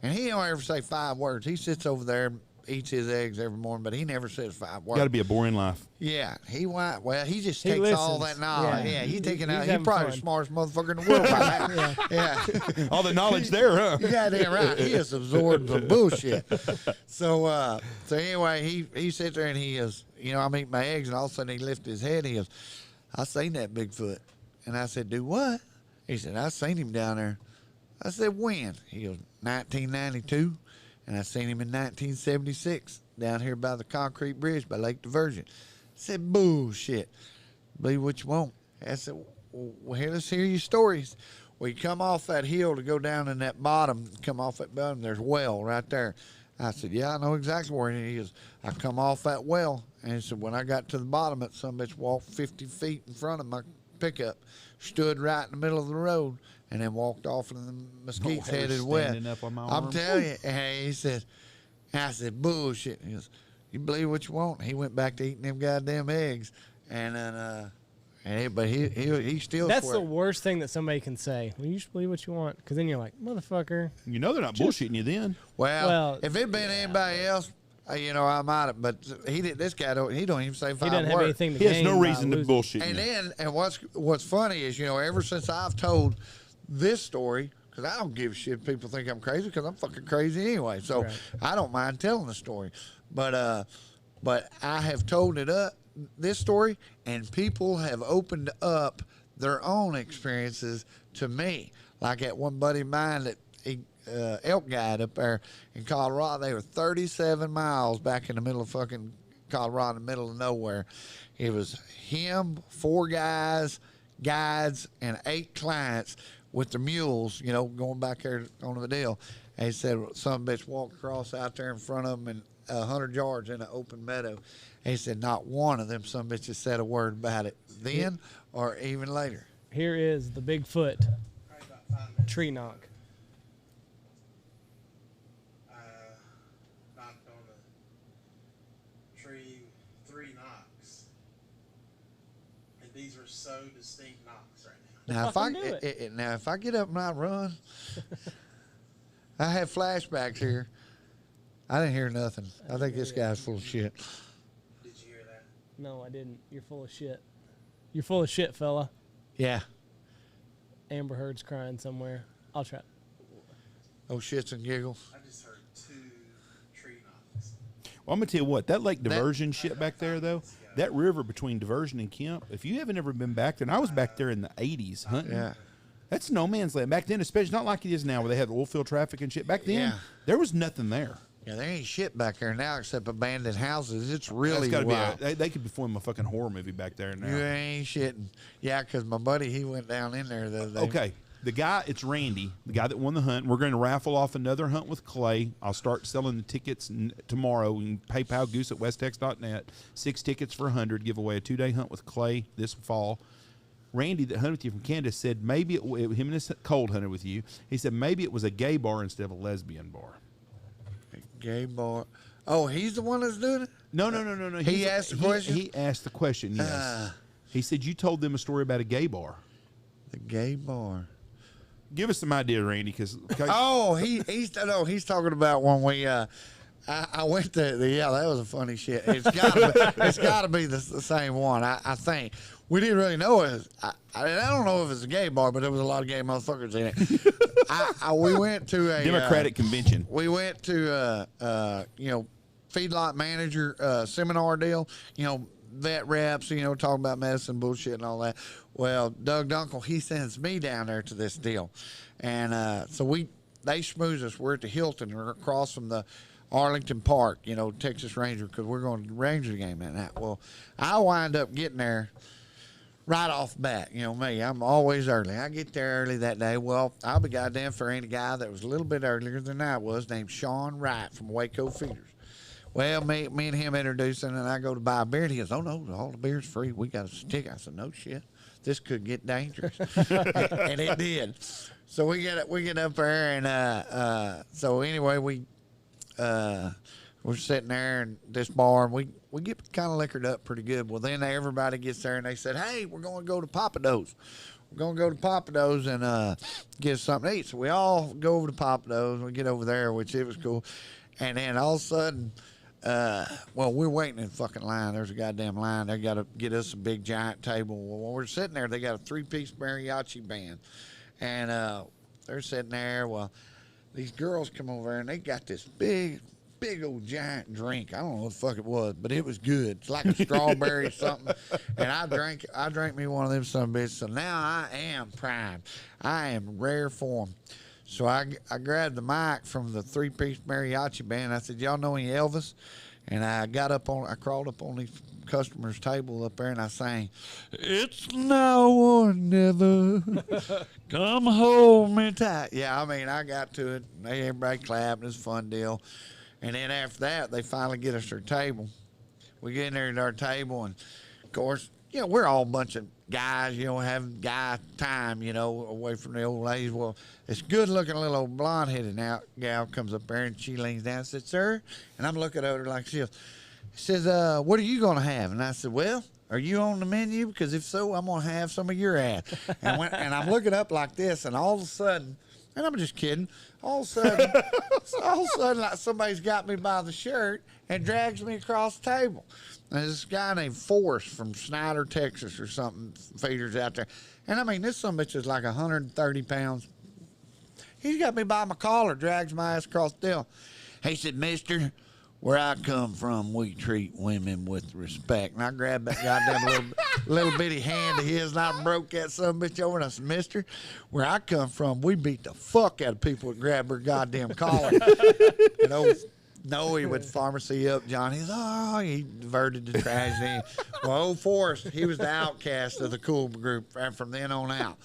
And he don't ever say 5 words. He sits over there and eats his eggs every morning, but he never says 5 words. Got to be a boring life. Yeah, he just takes all that knowledge. Yeah, he's taking out. He's probably the smartest motherfucker in the world by now. Yeah. All the knowledge there, huh? Yeah, damn right. He is absorbing some bullshit. So anyway, he sits there and he is, I'm eating my eggs, and all of a sudden he lifts his head. He goes, I seen that Bigfoot. And I said, do what? He said, I seen him down there. I said, when? He goes, 1992. And I seen him in 1976 down here by the concrete bridge by Lake Diversion. I said, bullshit. Believe what you want. I said, well, here, let's hear your stories. Well, you come off that hill to go down in that bottom, come off that bottom, there's a well right there. I said, yeah, I know exactly where it is. I come off that well. And he said, when I got to the bottom, that some bitch walked 50 feet in front of my pickup, stood right in the middle of the road, and then walked off into the mesquites headed west. I'm telling you, and he said, I said, bullshit. He goes, you believe what you want. He went back to eating them goddamn eggs, and then, but he still. That's the worst thing that somebody can say. Well, you should believe what you want, because then you're like, motherfucker. They're not bullshitting you then. Well, if it been anybody else, I might have, but he did. This guy he don't even say 5 words. He doesn't have anything to gain. He has no reason to bullshit. And what's funny is, ever since I've told this story, because I don't give a shit if people think I'm crazy, because I'm fucking crazy anyway. So I don't mind telling the story. But I have told this story, and people have opened up their own experiences to me. Like that one buddy of mine that he elk guide up there in Colorado. They were 37 miles back in the middle of fucking Colorado, in the middle of nowhere. It was him, 4 guides, and 8 clients with the mules, going back there on the deal. And he said some bitch walked across out there in front of them in 100 yards in an open meadow. And he said not one of them some bitches said a word about it then or even later. Here is the Bigfoot tree knock. Knocked on a tree 3 knocks. And these are so distinct knocks right now. Now, if I get up and I run, I have flashbacks here. I didn't hear nothing. I think this guy's full of shit. Did you hear that? No, I didn't. You're full of shit. You're full of shit, fella. Yeah. Amber Heard's crying somewhere. I'll try. Oh, shits and giggles. I just heard 2 tree knocks. Well, I'm going to tell you what, that Lake Diversion shit back there, though, that river between Diversion and Kemp, if you haven't ever been back there, and I was back there in the 80s hunting. Yeah. That's no man's land. Back then, especially not like it is now where they have oil field traffic and shit. Back then, there was nothing there. Yeah, there ain't shit back there now except abandoned houses. It's really wild. They could be filming a fucking horror movie back there now. You ain't shitting. Yeah, because my buddy, he went down in there the other day. Okay. The guy, it's Randy, the guy that won the hunt. We're going to raffle off another hunt with Clay. I'll start selling the tickets tomorrow. You can PayPal Goose at westex.net. 6 tickets for $100. Give away a 2-day hunt with Clay this fall. Randy that hunted with you from Canada said maybe him and his cold hunted with you. He said maybe it was a gay bar instead of a lesbian bar. A gay bar. Oh, he's the one that's doing it? No. He asked the question? He asked the question, yes. He said you told them a story about a gay bar. The gay bar. Give us some idea, Randy, because he's talking about when we I went to that was a funny shit. It's gotta be the same one. I think we didn't really know it. I don't know if it's a gay bar, but there was a lot of gay motherfuckers in it. We went to a Democratic convention. We went to feedlot manager seminar deal. Vet reps, talking about medicine bullshit and all that. Well, Doug Dunkel, he sends me down there to this deal. And so they schmooze us. We're at the Hilton. We're across from the Arlington Park, Texas Ranger, because we're going to the Ranger game that night. Well, I wind up getting there right off the bat. Me, I'm always early. I get there early that day. Well, I'll be goddamn for any guy that was a little bit earlier than I was, named Sean Wright from Waco Feeders. Well, me and him introducing, and I go to buy a beer, and he goes, "Oh no, all the beer's free. We got a stick." I said, "No shit, this could get dangerous," and it did. So we get up there, and so anyway, we're sitting there in this bar, and we get kind of liquored up pretty good. Well, then everybody gets there, and they said, "Hey, we're going to go to Papado's. We're going to go to Papado's and get something to eat." So we all go over to Papado's. We get over there, which it was cool, and then all of a sudden. We're waiting in fucking line. There's a goddamn line. They got to get us a big giant table. Well, when we're sitting there, they got a 3-piece mariachi band, and they're sitting there. Well, these girls come over and they got this big old giant drink. I don't know what the fuck it was, but it was good. It's like a strawberry or something. And I drank me one of them son of a bitch. So now I am primed. I am rare form. So I grabbed the mic from the 3-piece mariachi band. I said, "Y'all know any Elvis?" And I crawled up on these customers' table up there, and I sang, "It's now or never, come hold me tight." Yeah, I got to it. Everybody clapped. It was a fun deal. And then after that, they finally get us our table. We get in there at our table, and of course, we're all a bunch of guys, having guy time, away from the old ladies. Well, this good-looking little old blonde-headed gal comes up there, and she leans down and said, "Sir," and I'm looking at her like she says, "What are you going to have?" And I said, "Well, are you on the menu? Because if so, I'm going to have some of your ass." And I'm looking up like this, and all of a sudden, and I'm just kidding, all of a sudden, like somebody's got me by the shirt and drags me across the table. And this guy named Forrest from Snyder, Texas or something, feeders out there. And this son of a bitch is like 130 pounds. He's got me by my collar, drags my ass across the deal. He said, "Mister, where I come from, we treat women with respect." And I grabbed that goddamn little bitty hand of his, and I broke that son of a bitch over, and I said, "Mister, where I come from, we beat the fuck out of people that grab their goddamn collar." No, he went pharmacy up, John. He diverted the tragedy. Well, old Forrest, he was the outcast of the cool group from then on out.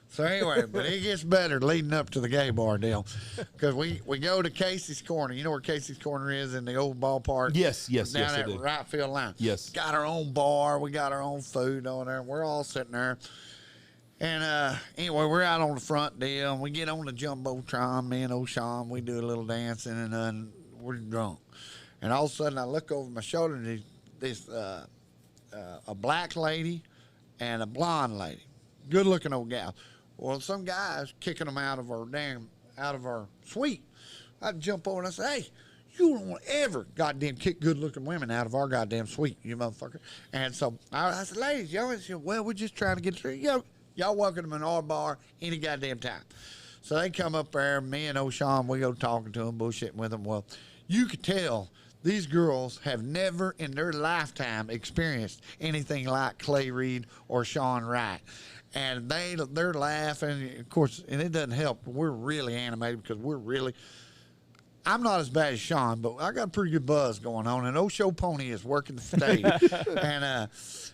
So anyway, but it gets better leading up to the gay bar deal, because we go to Casey's Corner. You know where Casey's Corner is in the old ballpark? Yes, down that right field line. Yes. Got our own bar. We got our own food on there. We're all sitting there. And anyway, we're out on the front deal, and we get on the Jumbotron. Me and O'Shawn, we do a little dancing, and we're drunk. And all of a sudden, I look over my shoulder, and there's a black lady and a blonde lady, good-looking old gal. Well, some guys kicking them out of our suite. I'd jump over and I say, "Hey, you don't want to ever goddamn kick good-looking women out of our goddamn suite, you motherfucker." And so I said, "Ladies, y'all," said, "Well, we're just trying to get through. Y'all welcome them in our bar any goddamn time." So they come up there, me and O'Shawn, we go talking to them, bullshitting with them. Well, you could tell these girls have never in their lifetime experienced anything like Clay Reid or Sean Wright. And they're laughing, of course, and it doesn't help. We're really animated because we're really I'm not as bad as Sean, but I got a pretty good buzz going on, and old Show Pony is working the stage. And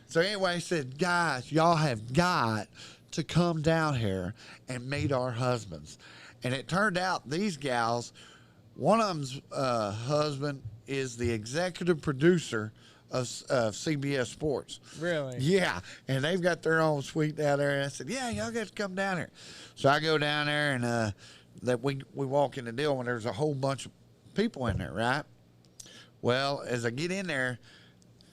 so anyway, he said, guys, y'all have got to come down here and meet our husbands. And it turned out these gals, one of them's husband is the executive producer of CBS Sports. Really? Yeah, and they've got their own suite down there. And I said, yeah, y'all got to come down here. So I go down there, and that we walk in the deal, and there's a whole bunch of people in there, right? Well, as I get in there,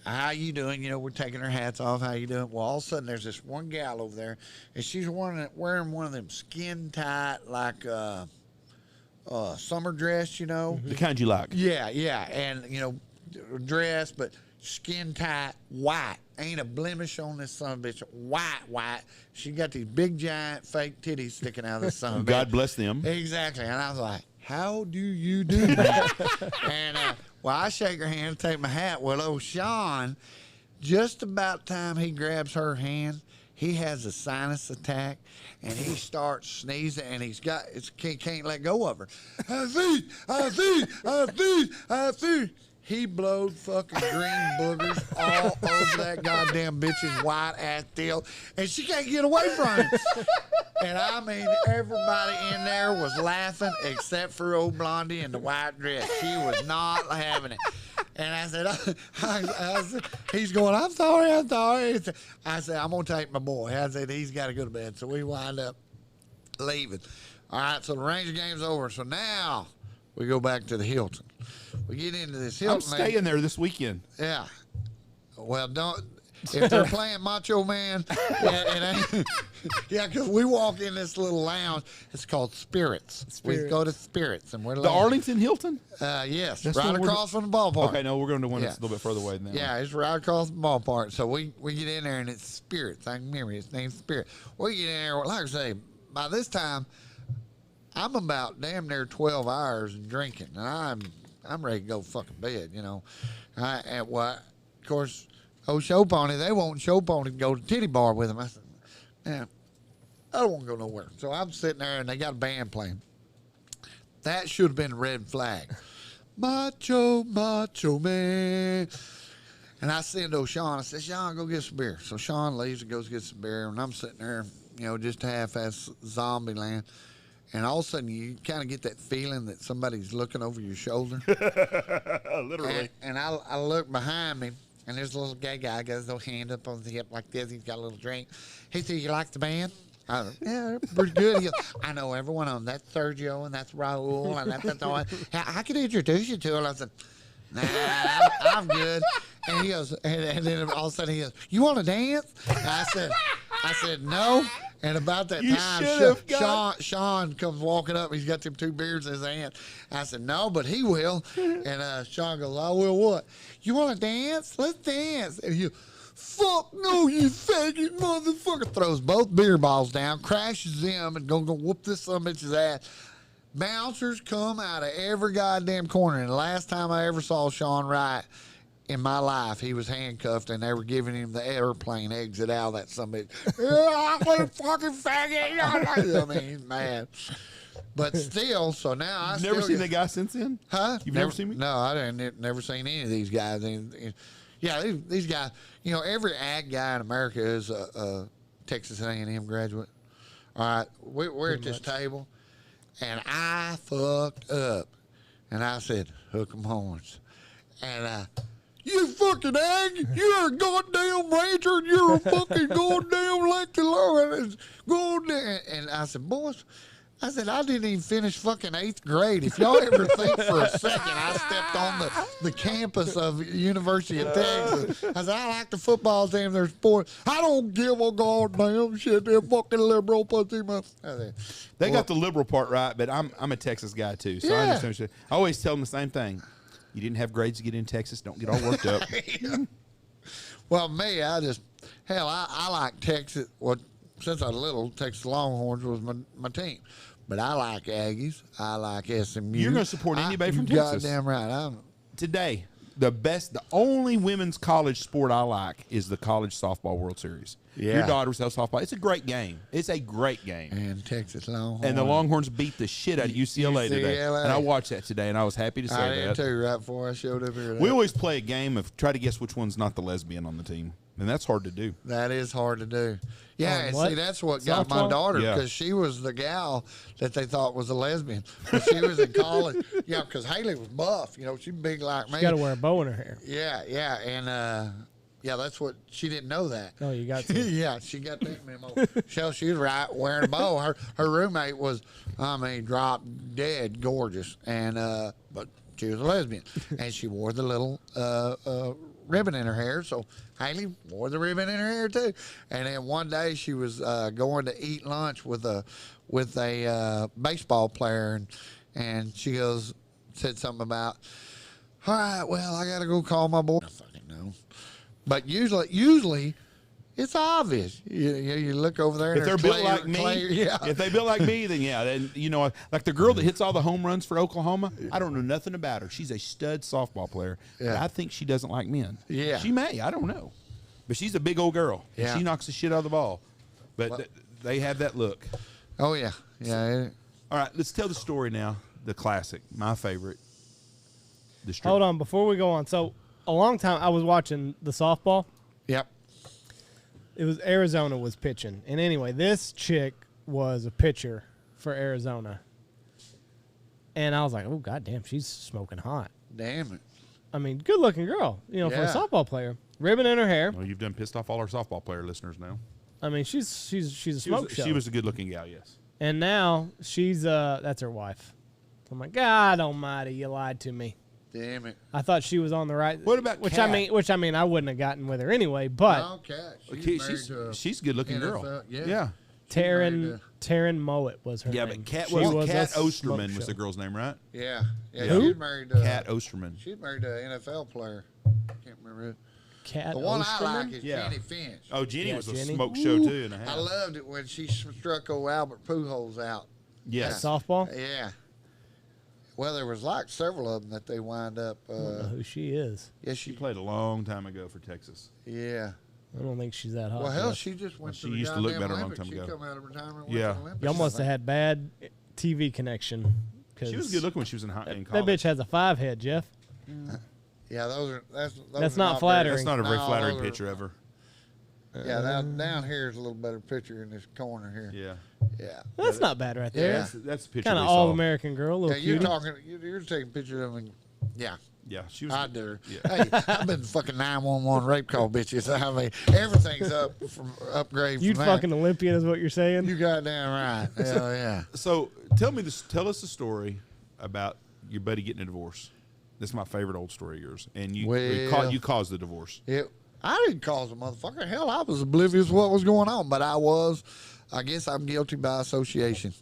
how you doing? You know, we're taking our hats off. How you doing? Well, all of a sudden, there's this one gal over there, and she's wearing one of them skin tight, like summer dress, you know? The kind you like. Yeah, and, you know, dress, but skin tight, white. Ain't a blemish on this son of a bitch. White. She got these big, giant, fake titties sticking out of this son of a bitch. God bless them. Exactly. And I was like, how do you do that? And, well, I shake her hand and take my hat. Well, old Sean, just about time he grabs her hand, he has a sinus attack, and he starts sneezing, and can't let go of her. I see. He blowed fucking green boogers all over that goddamn bitch's white ass deal, and she can't get away from him. And I mean, everybody in there was laughing except for old Blondie in the white dress. She was not having it. And I said, I said, he's going, I'm sorry. I said, I'm going to take my boy. I said, he's got to go to bed. So we wind up leaving. All right, so the Ranger game's over. So now we go back to the Hilton. We get into this Hilton. I'm staying there this weekend. Yeah. Well, don't. If they're playing Macho Man, because we walk in this little lounge. It's called Spirits. We go to Spirits, and we're the Arlington Hilton. Yes, That's right across from the ballpark. Okay, no, we're going to one that's a little bit further away than that. Yeah, it's right across the ballpark. So we get in there, and it's Spirits. I can remember its name's Spirit. We get in there, like I say, by this time, I'm about damn near 12 hours drinking, and I'm ready to go fucking bed. You know, of course. Oh, Show Pony, they want Show Pony to go to Titty Bar with them. I said, man, I don't want to go nowhere. So I'm sitting there, and they got a band playing. That should have been a red flag. Macho Man. And I send old Sean. I said, Sean, go get some beer. So Sean leaves and goes get some beer, and I'm sitting there, you know, just half-ass zombie land. And all of a sudden, you kind of get that feeling that somebody's looking over your shoulder. Literally. And I look behind me. And there's a little gay guy, got his little hand up on his hip like this. He's got a little drink. He said, you like the band? I said, yeah, pretty good. He goes, I know every one of them. That's Sergio, and that's Raul, and that's all. I could introduce you to him. I said, nah, I'm good. And he goes, and then all of a sudden he goes, you want to dance? And I said, no. And about that time, Sean comes walking up. He's got them 2 beers in his hand. I said, no, but he will. And Sean goes, I will what? You want to dance? Let's dance. And he, fuck no, you faggot motherfucker. Throws both beer balls down, crashes them, and go whoop this son of a bitch's ass. Bouncers come out of every goddamn corner. And the last time I ever saw Sean Wright in my life, he was handcuffed, and they were giving him the airplane exit out of that somebody. I'm a fucking faggot. I mean, he's mad. But still, so now I never seen that guy since then? Huh? You've never seen me? No, I didn't. Never seen any of these guys. Yeah, these guys. You know, every ag guy in America is a Texas A&M graduate. All right, we're at this table, and I fucked up, and I said, "Hook 'em horns," and you fucking ag, you're a goddamn rancher, and you're a fucking goddamn lecturer, and I said, boys, I said, I didn't even finish fucking 8th grade. If y'all ever think for a second I stepped on the campus of University of Texas, I said, I like the football team, there's sports. I don't give a goddamn shit, they're fucking liberal pussy. They got the liberal part right, but I'm a Texas guy too, so I understand. I always tell them the same thing. You didn't have grades to get in Texas. Don't get all worked up. Well, me, I like Texas. Well, since I was little, Texas Longhorns was my team. But I like Aggies. I like SMU. You're going to support anybody from Texas. Goddamn right. Today, the only women's college sport I like is the college softball World Series. Yeah. Your daughters have softball. It's a great game. It's a great game. And Texas Longhorns. And the Longhorns beat the shit out of UCLA today. And I watched that today, and I was happy to say I that. did too, right before I showed up here. We always play a game of try to guess which one's not the lesbian on the team. And that's hard to do. That is hard to do. Yeah, and what? see, that's what got my Softball? daughter, Yeah. because she was the gal that they thought was a lesbian. But she was in college. Yeah, because Haley was buff. You know, she's big like me. She got to wear a bow in her hair. Yeah, yeah. And, yeah, that's what, she didn't know that. Oh, you got to. Yeah, she got that memo. So she was right wearing a bow. Her roommate was, drop dead gorgeous. And, but she was a lesbian. And she wore the little, ribbon in her hair, so Haley wore the ribbon in her hair too. And then one day she was going to eat lunch with a baseball player, and she said something about, all right, well, I gotta go call my boy. I fucking know, but usually it's obvious. You look over there, and If they're built like me, yeah. if they built like me, then yeah, then like the girl that hits all the home runs for Oklahoma. I don't know nothing about her. She's a stud softball player, but Yeah. I think she doesn't like men. Yeah. She may. I don't know, but she's a big old girl. Yeah. She knocks the shit out of the ball, but they have that look. Oh yeah, yeah. All right, let's tell the story now. The classic, my favorite. The strip. Hold on, before we go on. So, a long time I was watching the softball. Yep. It was Arizona was pitching. And anyway, this chick was a pitcher for Arizona. And I was like, oh, goddamn, she's smoking hot. Damn it. I mean, good-looking girl, for a Yeah. softball player. Ribbon in her hair. Well, you've done pissed off all our softball player listeners now. I mean, she's a smoke show. She was a good-looking gal, yes. And now she's that's her wife. I'm like, God Almighty, you lied to me. Damn it. I thought she was on the right. What about which Kat? I mean, I wouldn't have gotten with her anyway. But Okay. Okay, she's a good-looking girl. NFL, yeah. Yeah. Taryn Mowat was her Yeah, name. but Kat She was a Kat smoke Osterman was show. the girl's name, right? Yeah. Yeah. Who? She's married to Kat Osterman. She's married to an NFL player. Can't remember it. Kat The one I Osterman? like is Yeah. Jenny Finch. Oh, Jenny Yeah, was Jenny. a smoke show too and a half. I loved it when she struck old Albert Pujols out. Yes. Softball? Yeah. Well, there was like several of them that they wind up. I don't know who she is. Yeah, She she. played a long time ago for Texas. Yeah. I don't think she's that hot. Well, hell, yet. she just went She to the used to look goddamn better a long Olympics. time She ago. come out of retirement. and Yeah. went to the Olympics. Y'all must have had bad TV connection. She was good looking when she was in college. That bitch has a 5 head, Jeff. Yeah, those That's are not flattering. That's not a very No, flattering those are- picture ever. Yeah, down here is a little better picture in this corner here. Yeah. Yeah. That's not bad right there. Yeah. That's the picture Kind of we saw. all American girl, little Yeah, you're cutie. talking. You're taking pictures of me. Yeah. Yeah, she was. I do. Yeah. Hey, I've been fucking 911 rape call bitches. I mean, everything's up from upgrade. You'd from that. fucking Olympian is what you're saying? You goddamn right. Hell yeah. So tell us a story about your buddy getting a divorce. This is my favorite old story of yours, and you caused the divorce. I didn't cause a motherfucker. Hell, I was oblivious to what was going on, but I guess I'm guilty by association.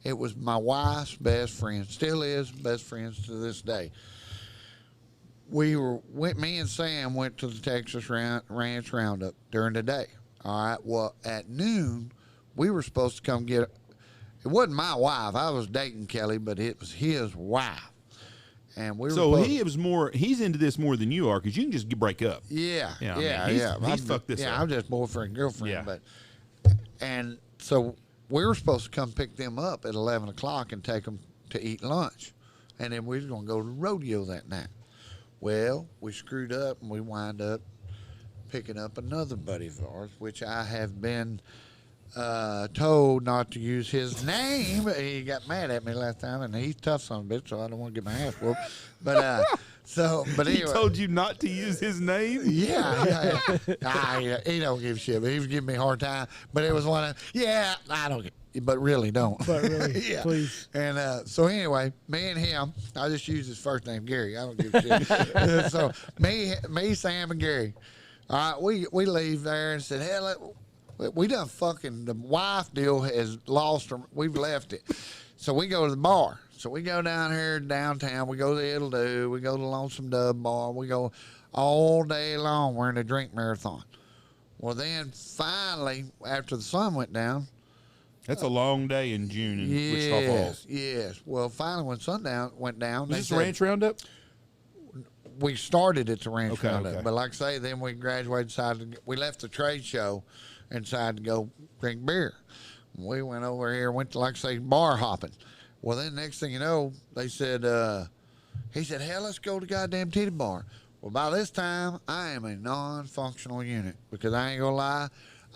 It was my wife's best friend, still is best friends to this day. Me and Sam went to the Texas Ranch Roundup during the day. All right. Well, at noon, we were supposed to come get. It wasn't my wife. I was dating Kelly, but it was his wife. And we were. So he's into this more than you are, because you can just break up. Yeah, Yeah, yeah, I mean, yeah. he's fucked this yeah, up. I'm just boyfriend, girlfriend. Yeah. And so we were supposed to come pick them up at 11 o'clock and take them to eat lunch. And then we was going to go to the rodeo that night. Well, we screwed up and we wind up picking up another buddy of ours, which I have been told not to use his name. He got mad at me last time, and he's tough son of a bitch, so I don't want to get my ass whooped. But but He anyway. told you not to use his name. Yeah. He don't give a shit, but he was giving me a hard time. But it was one of, I don't get, but really don't. But really, Yeah. please. And so anyway, me and him, I just use his first name, Gary. I don't give a shit. So me, Sam, and Gary. All right, we leave there and said, hell, we done fucking, the wife deal has lost her. We've left it. So we go to the bar. So we go down here downtown. We go to It'll Do. We go to Lonesome Dove Bar. We go all day long. We're in a drink marathon. Well, then finally, after the sun went down. That's a long day in June in Wichita Falls. Yes. Well, finally, when sundown went down. Was this Ranch Roundup? we started at the ranch Okay, roundup, okay. but like I say, then we graduated. We left the trade show and decided to go drink beer. We went over here, went to like I say bar hopping. Well, then next thing you know, they said, he said, hell, let's go to goddamn titty bar. Well, by this time, I am a non-functional unit because I ain't gonna lie,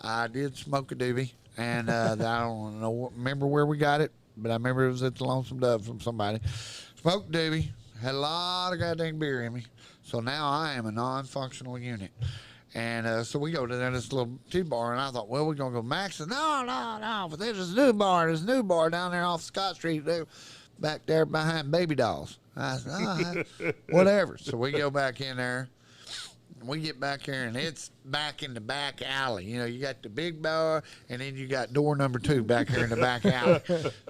I did smoke a doobie, and I don't remember where we got it, but I remember it was at the Lonesome Dove from somebody. Smoked a doobie, had a lot of goddamn beer in me, so now I am a non-functional unit. And so we go to this little tea bar, and I thought, well, we're going to go Max. And no, but there's a new bar. There's a new bar down there off Scott Street, back there behind Baby Dolls. I said, all right, whatever. So we go back in there. We get back here, and it's back in the back alley. You know, you got the big bar, and then you got door number 2 back here in the back alley.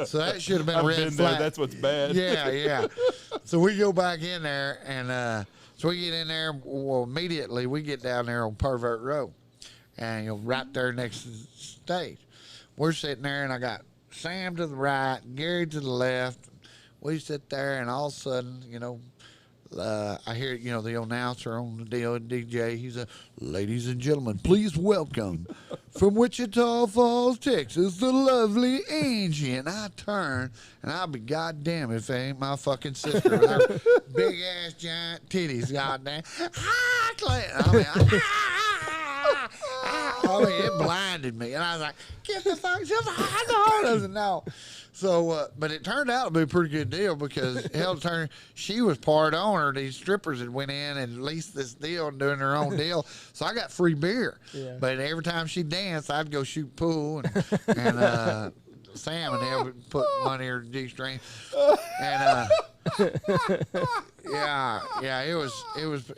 So that should have been a I've red been flag. there. That's what's bad. Yeah. So we go back in there, and so we get in there. Well, immediately we get down there on Pervert Road, and you're right there next to the stage. We're sitting there, and I got Sam to the right, Gary to the left. We sit there, and all of a sudden, you know, I hear, you know, the announcer on the deal, DJ. He's a, ladies and gentlemen, please welcome from Wichita Falls, Texas, the lovely Angie. And I turn, and I'll be goddamn if it ain't my fucking sister with her big ass giant titties, goddamn. I mean, it blinded me, and I was like, "Get the fuck!" She was like, "I doesn't know." So, but it turned out to be a pretty good deal because hell, she was part owner. These strippers had went in and leased this deal and doing their own deal. So I got free beer. Yeah. But every time she danced, I'd go shoot pool and Sam and they would put money in her G-string. And yeah, it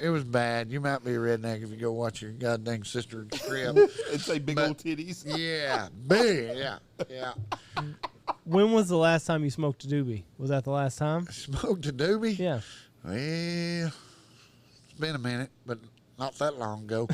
was bad. You might be a redneck if you go watch your goddamn sister strip. And say big old titties. Yeah, big. Yeah. When was the last time you smoked a doobie? Was that the last time? Smoked a doobie? Yeah. Well, it's been a minute, but not that long ago.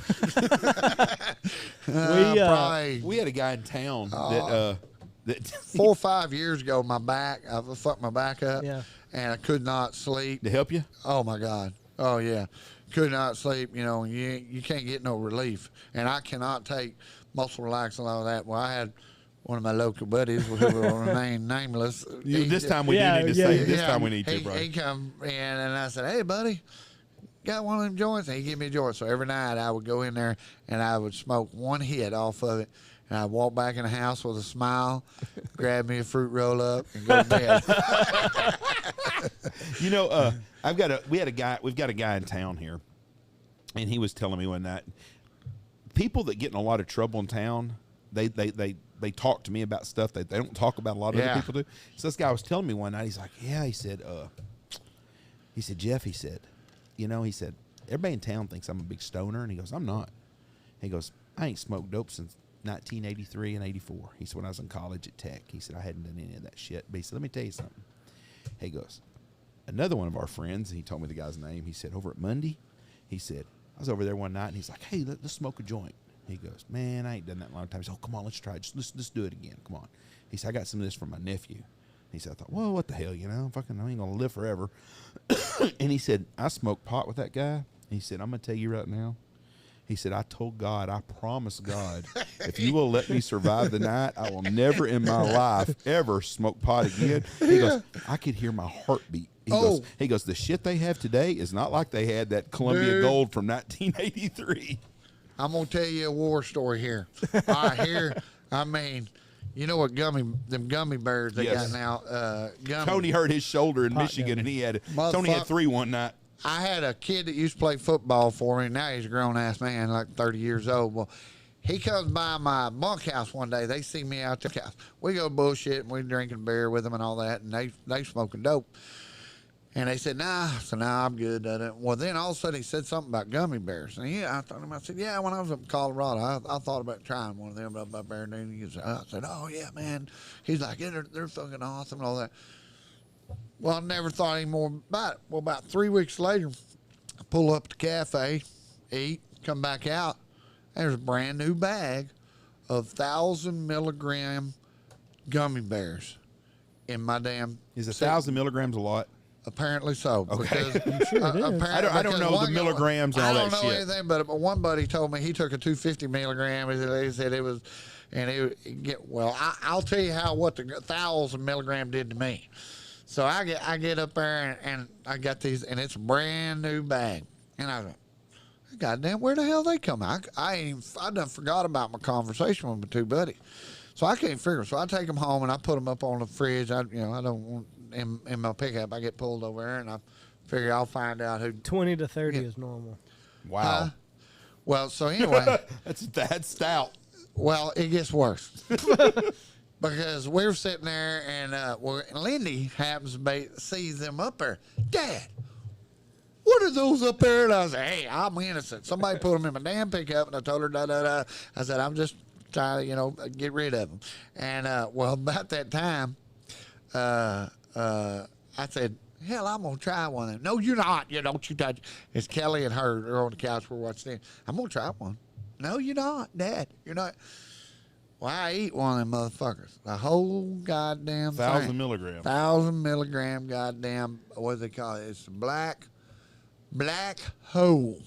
We had a guy in town that 4 or 5 years ago, I fucked my back up, and I could not sleep. to help you. Oh my God! Oh yeah, could not sleep. You know, you can't get no relief, and I cannot take muscle relaxant and all that. Well, I had one of my local buddies who will remain nameless. This time we do need to say. This time we need to, bro. He come in, and I said, "Hey, buddy, got one of them joints?" And he gave me a joint. So every night I would go in there and I would smoke one hit off of it. And I'd walk back in the house with a smile, grab me a fruit roll up, and go to bed. You know, we've got a guy in town here, and he was telling me one night, people that get in a lot of trouble in town, they talk to me about stuff that they don't talk about a lot of other people do. So this guy was telling me one night, he's like, yeah, he said, Jeff, he said, you know, he said, everybody in town thinks I'm a big stoner, and he goes, I'm not. He goes, I ain't smoked dope since 1983 and 84. He said, when I was in college at Tech, he said, I hadn't done any of that shit. But he said, let me tell you something. He goes, another one of our friends, he told me the guy's name, he said, over at Monday, he said, I was over there one night, and he's like, hey, let's smoke a joint. He goes, man, I ain't done that in a long time. He said, oh, come on, let's try it. Let's do it again. Come on. He said, I got some of this from my nephew. He said, I thought, well, what the hell, you know? Fucking, I ain't going to live forever. And he said, I smoked pot with that guy. He said, I'm going to tell you right now. He said, I told God, I promise God, if you will let me survive the night, I will never in my life ever smoke pot again. He goes, I could hear my heartbeat. He goes, the shit they have today is not like they had that Columbia Gold from 1983. I'm going to tell you a war story here. I mean, you know what them gummy bears they got now? Tony hurt his shoulder in Michigan, and Tony had 3 one night. I had a kid that used to play football for me. Now he's a grown-ass man, like 30 years old. Well, he comes by my bunkhouse one day. They see me out there. We go bullshit, and we drinking beer with them and all that, and they smoking dope. And they said, nah. So now I'm good. Well, then all of a sudden he said something about gummy bears. And I said, yeah, when I was up in Colorado, I thought about trying one of them up there. And I said, oh, yeah, man. He's like, yeah, they're fucking awesome and all that. Well, I never thought any more about it. Well, about 3 weeks later, I pull up at the cafe, eat, come back out. There's a brand new bag of 1,000 milligram gummy bears in my damn. Is 1,000 milligrams a lot? Apparently so. Okay. Because, I'm sure it is. I don't know the milligrams and all that I don't know shit. anything, but one buddy told me he took a 250 milligram. He said it was, and it get well. I'll tell you what the 1,000 milligram did to me. So I get up there and I got these, and it's a brand new bag, and I was like, goddamn, where the hell they come out? I done forgot about my conversation with my two buddies. So I can't figure. So I take them home and I put them up on the fridge. I don't want in my pickup. I get pulled over there and I figure I'll find out who. 20 to 30 is normal. Wow. Well, so anyway, That's stout. well, it gets worse because we're sitting there and Lindy happens to sees them up there. Dad, what are those up there? And I was like, hey, I'm innocent. Somebody put them in my damn pickup, and I told her da da da. I said, I'm just trying to get rid of them. And well, about that time, I said, hell, I'm gonna try one of them. No, you're not. You don't you touch. It's Kelly and her. They're on the couch. We're watching it. I'm gonna try one. No, you're not, Dad. You're not. Well, I eat one of them motherfuckers. The whole goddamn 1,000 thing. milligrams. 1,000 milligram goddamn. What do they call it? It's black hole.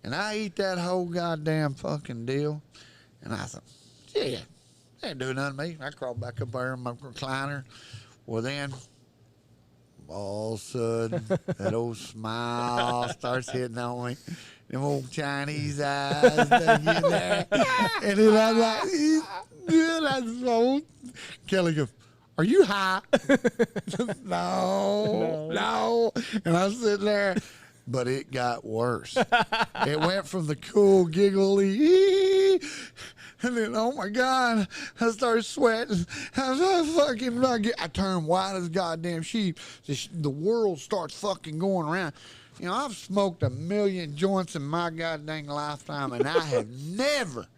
And I eat that whole goddamn fucking deal. And I thought, yeah, that ain't doing nothing to me. I crawled back up there in my recliner. Well, then, all of a sudden, that old smile starts hitting on me. Them old Chinese eyes, they get there. And then I'm like, that's so. Kelly goes, are you high? No. And I'm sitting there. But it got worse. It went from the cool, giggly, and then, oh my God, I started sweating. I turned white as a goddamn sheep. The world starts fucking going around. You know, I've smoked 1 million joints in my goddamn lifetime, and I have never,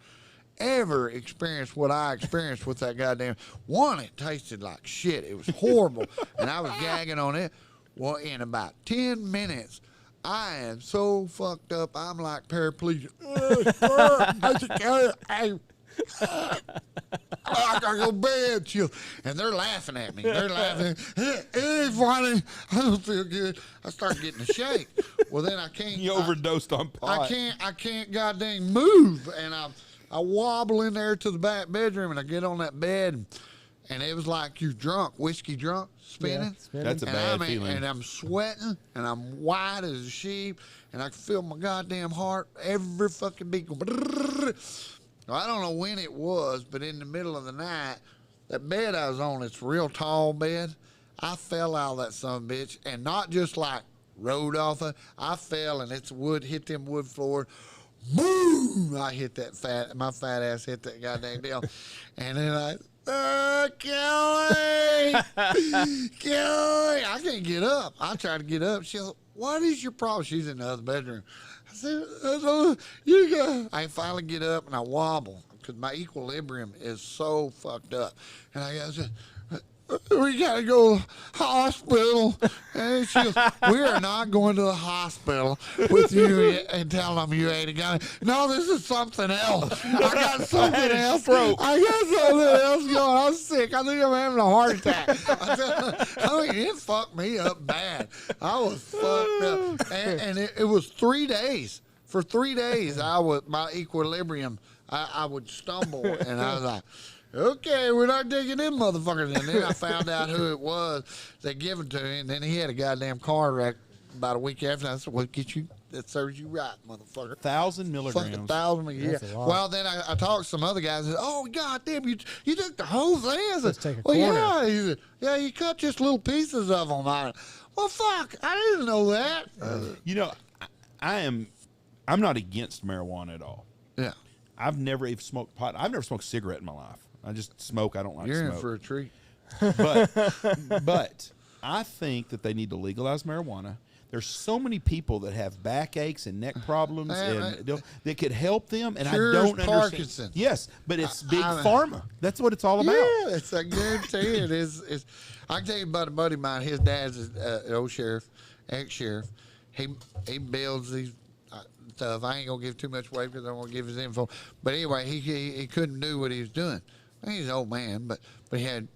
ever experienced what I experienced with that goddamn one. It tasted like shit. It was horrible, and I was gagging on it. Well, in about 10 minutes, I am so fucked up. I'm like paraplegic. I gotta go to bed, chill. And they're laughing at me. They're laughing. Hey, funny. I don't feel good. I start getting a shake. Well, then I can't. You overdosed on pot. I can't goddamn move. And I wobble in there to the back bedroom, and I get on that bed, and it was like you drunk, whiskey drunk, spinning. Yeah, spinning. That's a bad feeling. And I'm sweating, and I'm white as a sheep, and I can feel my goddamn heart every fucking beat go. I don't know when it was, but in the middle of the night, that bed I was on, it's a real tall bed. I fell out of that son of a bitch, and not just like rode off of. I fell, and it's wood hit them wood floor. Boom! I hit my fat ass hit that goddamn deal, and then Kelly! Kelly! I can't get up. I try to get up. She's like, what is your problem? She's in the other bedroom. I said, you go. I finally get up and I wobble because my equilibrium is so fucked up. And I go, we got to go to the hospital. And she goes, we are not going to the hospital with you and telling them you ain't got it. No, this is something else. I got something else. I got something else going. I'm sick. I think I'm having a heart attack. It fucked me up bad. I was fucked up. And it was 3 days. For 3 days, my equilibrium, I would stumble. And I was like, okay, we're not taking them motherfuckers. And then I found out who it was that gave it to me, and then he had a goddamn car wreck about a week after. I said, well, that serves you right, motherfucker. 1,000 milligrams. Fucking 1,000 a year. Well, then I talked to some other guys and said, oh, goddamn, you took the whole thing. I said, Let's take a well, corner. yeah. He said, yeah, you cut just little pieces of them. Well, fuck, I didn't know that. You know, I'm not against marijuana at all. Yeah. I've never even smoked pot. I've never smoked a cigarette in my life. I just smoke. I don't like You're smoke. in for a treat. But I think that they need to legalize marijuana. There's so many people that have backaches and neck problems that could help them, and I don't understand. Parkinson. Yes, but it's big pharma. That's what it's all about. Yeah, I guarantee it is. I can tell you about a buddy of mine. His dad's an old sheriff, ex-sheriff. He builds these stuff. I ain't gonna give too much away because I don't want to give his info. But anyway, he couldn't do what he was doing. He's an old man, but he had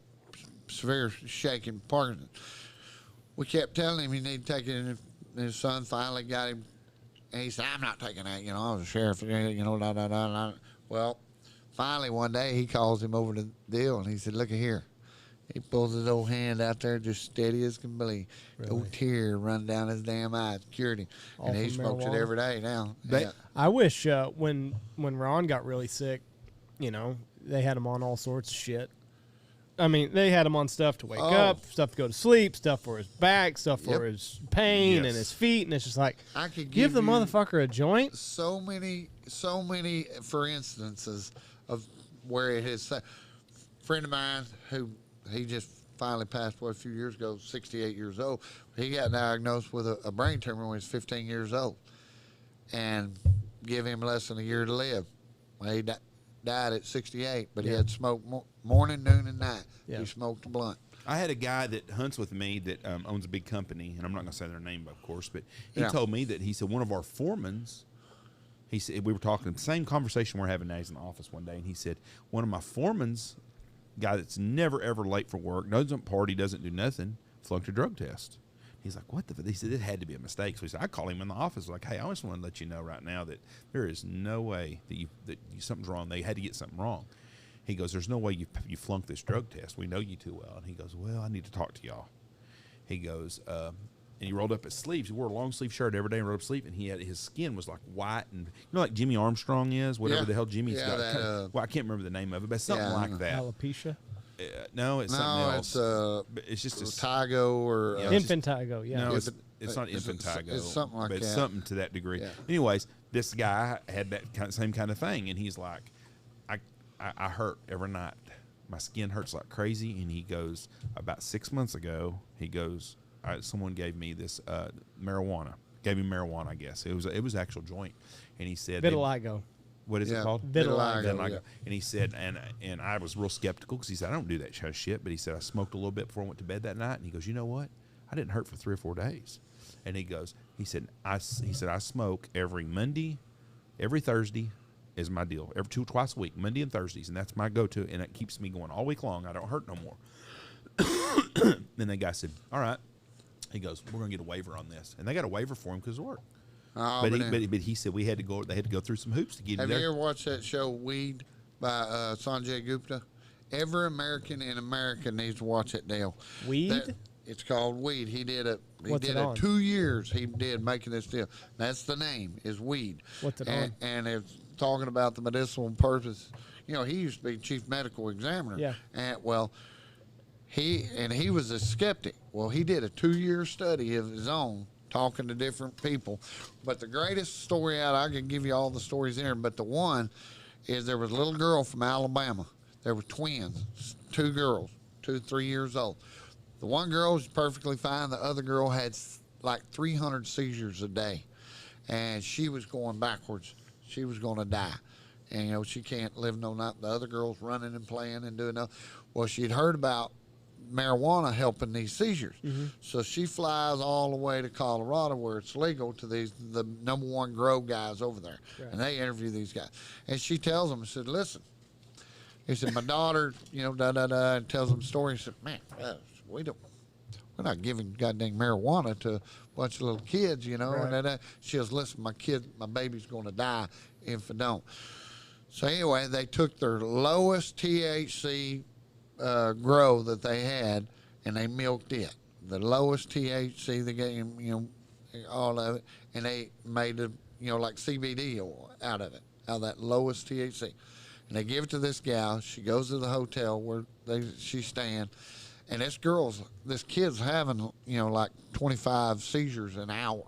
severe shaking Parkinson. we kept telling him he needed to take it, and his son finally got him. And he said, I'm not taking that. You know, I was a sheriff. You know, da, da, da, da. Well, finally one day he calls him over to the deal, and he said, look at here. He pulls his old hand out there just steady as can be. Really? No tear run down his damn eyes. Cured him. All And he from smokes it marijuana? every day now. They- Yeah. I wish when Ron got really sick, you know, they had him on all sorts of shit. I mean, they had him on stuff to wake up, stuff to go to sleep, stuff for his back, stuff for Yep. his pain Yes. and his feet, and it's just like, I could give the you motherfucker a joint. so many, for instances of where it has. Friend of mine who he just finally passed away a few years ago, 68 years old. He got diagnosed with a brain tumor when he was 15 years old, and give him less than a year to live. Well, he died at 68, but he had smoked morning, noon, and night. Yeah. He smoked a blunt. I had a guy that hunts with me that owns a big company, and I'm not going to say their name, of course, but he Yeah. told me that he said one of our foremans. He said we were talking the same conversation we're having now. He's in the office one day, and he said one of my foremans, guy that's never ever late for work, doesn't party, doesn't do nothing, flunked a drug test. He's like, what the? He said it had to be a mistake. So he said I call him in the office like, hey, I just want to let you know right now that there is no way that something's wrong. They had to get something wrong. He goes, there's no way you flunked this drug test. We know you too well. And he goes, well, I need to talk to y'all. He goes, and he rolled up his sleeves. He wore a long sleeve shirt every day and rolled up his sleeve, and his skin was like white and like Jimmy Armstrong is, whatever Yeah. the hell Jimmy's Yeah, got. that, Well, I can't remember the name of it, but something Yeah, like that. Alopecia. No, it's something No, else. it's But it's just a Tygo or Yeah, it's just- Infantigo, yeah. No, Is it's not it's- infantigo. it's something like but it's that. something to that degree. Yeah. Anyways, this guy had that same kind of thing, and he's like, I hurt every night. My skin hurts like crazy. And he goes, about 6 months ago, he goes, someone gave me this marijuana. Gave me marijuana, I guess. It was actual joint. And he said, Vitiligo. what is it Yeah. called? Vitiligo, Vitiligo. yeah. And he said, and I was real skeptical because he said, I don't do that kind of shit. But he said, I smoked a little bit before I went to bed that night. And he goes, you know what? I didn't hurt for 3 or 4 days. And he said, I smoke every Monday, every Thursday is my deal. Twice a week, Monday and Thursdays. And that's my go-to. And it keeps me going all week long. I don't hurt no more. Then the guy said, all right. He goes, we're going to get a waiver on this. And they got a waiver for him because of work. Oh, But he said they had to go through some hoops to get him have there. you ever watched that show Weed by Sanjay Gupta? Every American in America needs to watch it, Dale. Weed? It's called Weed. He did it. He What's did it it on? 2 years. He did making this deal. That's the name is Weed. What's it and, on? And it's talking about the medicinal purpose. You know, he used to be chief medical examiner. Yeah. And he was a skeptic. Well, he did a 2-year study of his own, talking to different people. But the greatest story out, I can give you all the stories there, but the one is there was a little girl from Alabama. There were twins, 2 girls, 2 to 3 years old. The one girl was perfectly fine. The other girl had like 300 seizures a day, and she was going backwards. She was going to die. And, you know, she can't live no night. The other girl's running and playing and doing nothing. Well, she'd heard about marijuana helping these seizures. So she flies all the way to Colorado where it's legal to the number 1 grow guys over there. Right. And they interview these guys. And she tells them, said, listen, he said, my daughter, you know, and tells them stories. He said, man, we're not giving goddamn marijuana to a bunch of little kids, you know. Right. And she goes, listen, my baby's going to die if I don't. So anyway, they took their lowest THC grow that they had, and they milked it. The lowest THC they gave, you know, all of it, and they made a, you know, like CBD oil out of it, out of that lowest THC. And they give it to this gal. She goes to the hotel where she's staying, and this kid's having, you know, like 25 seizures an hour.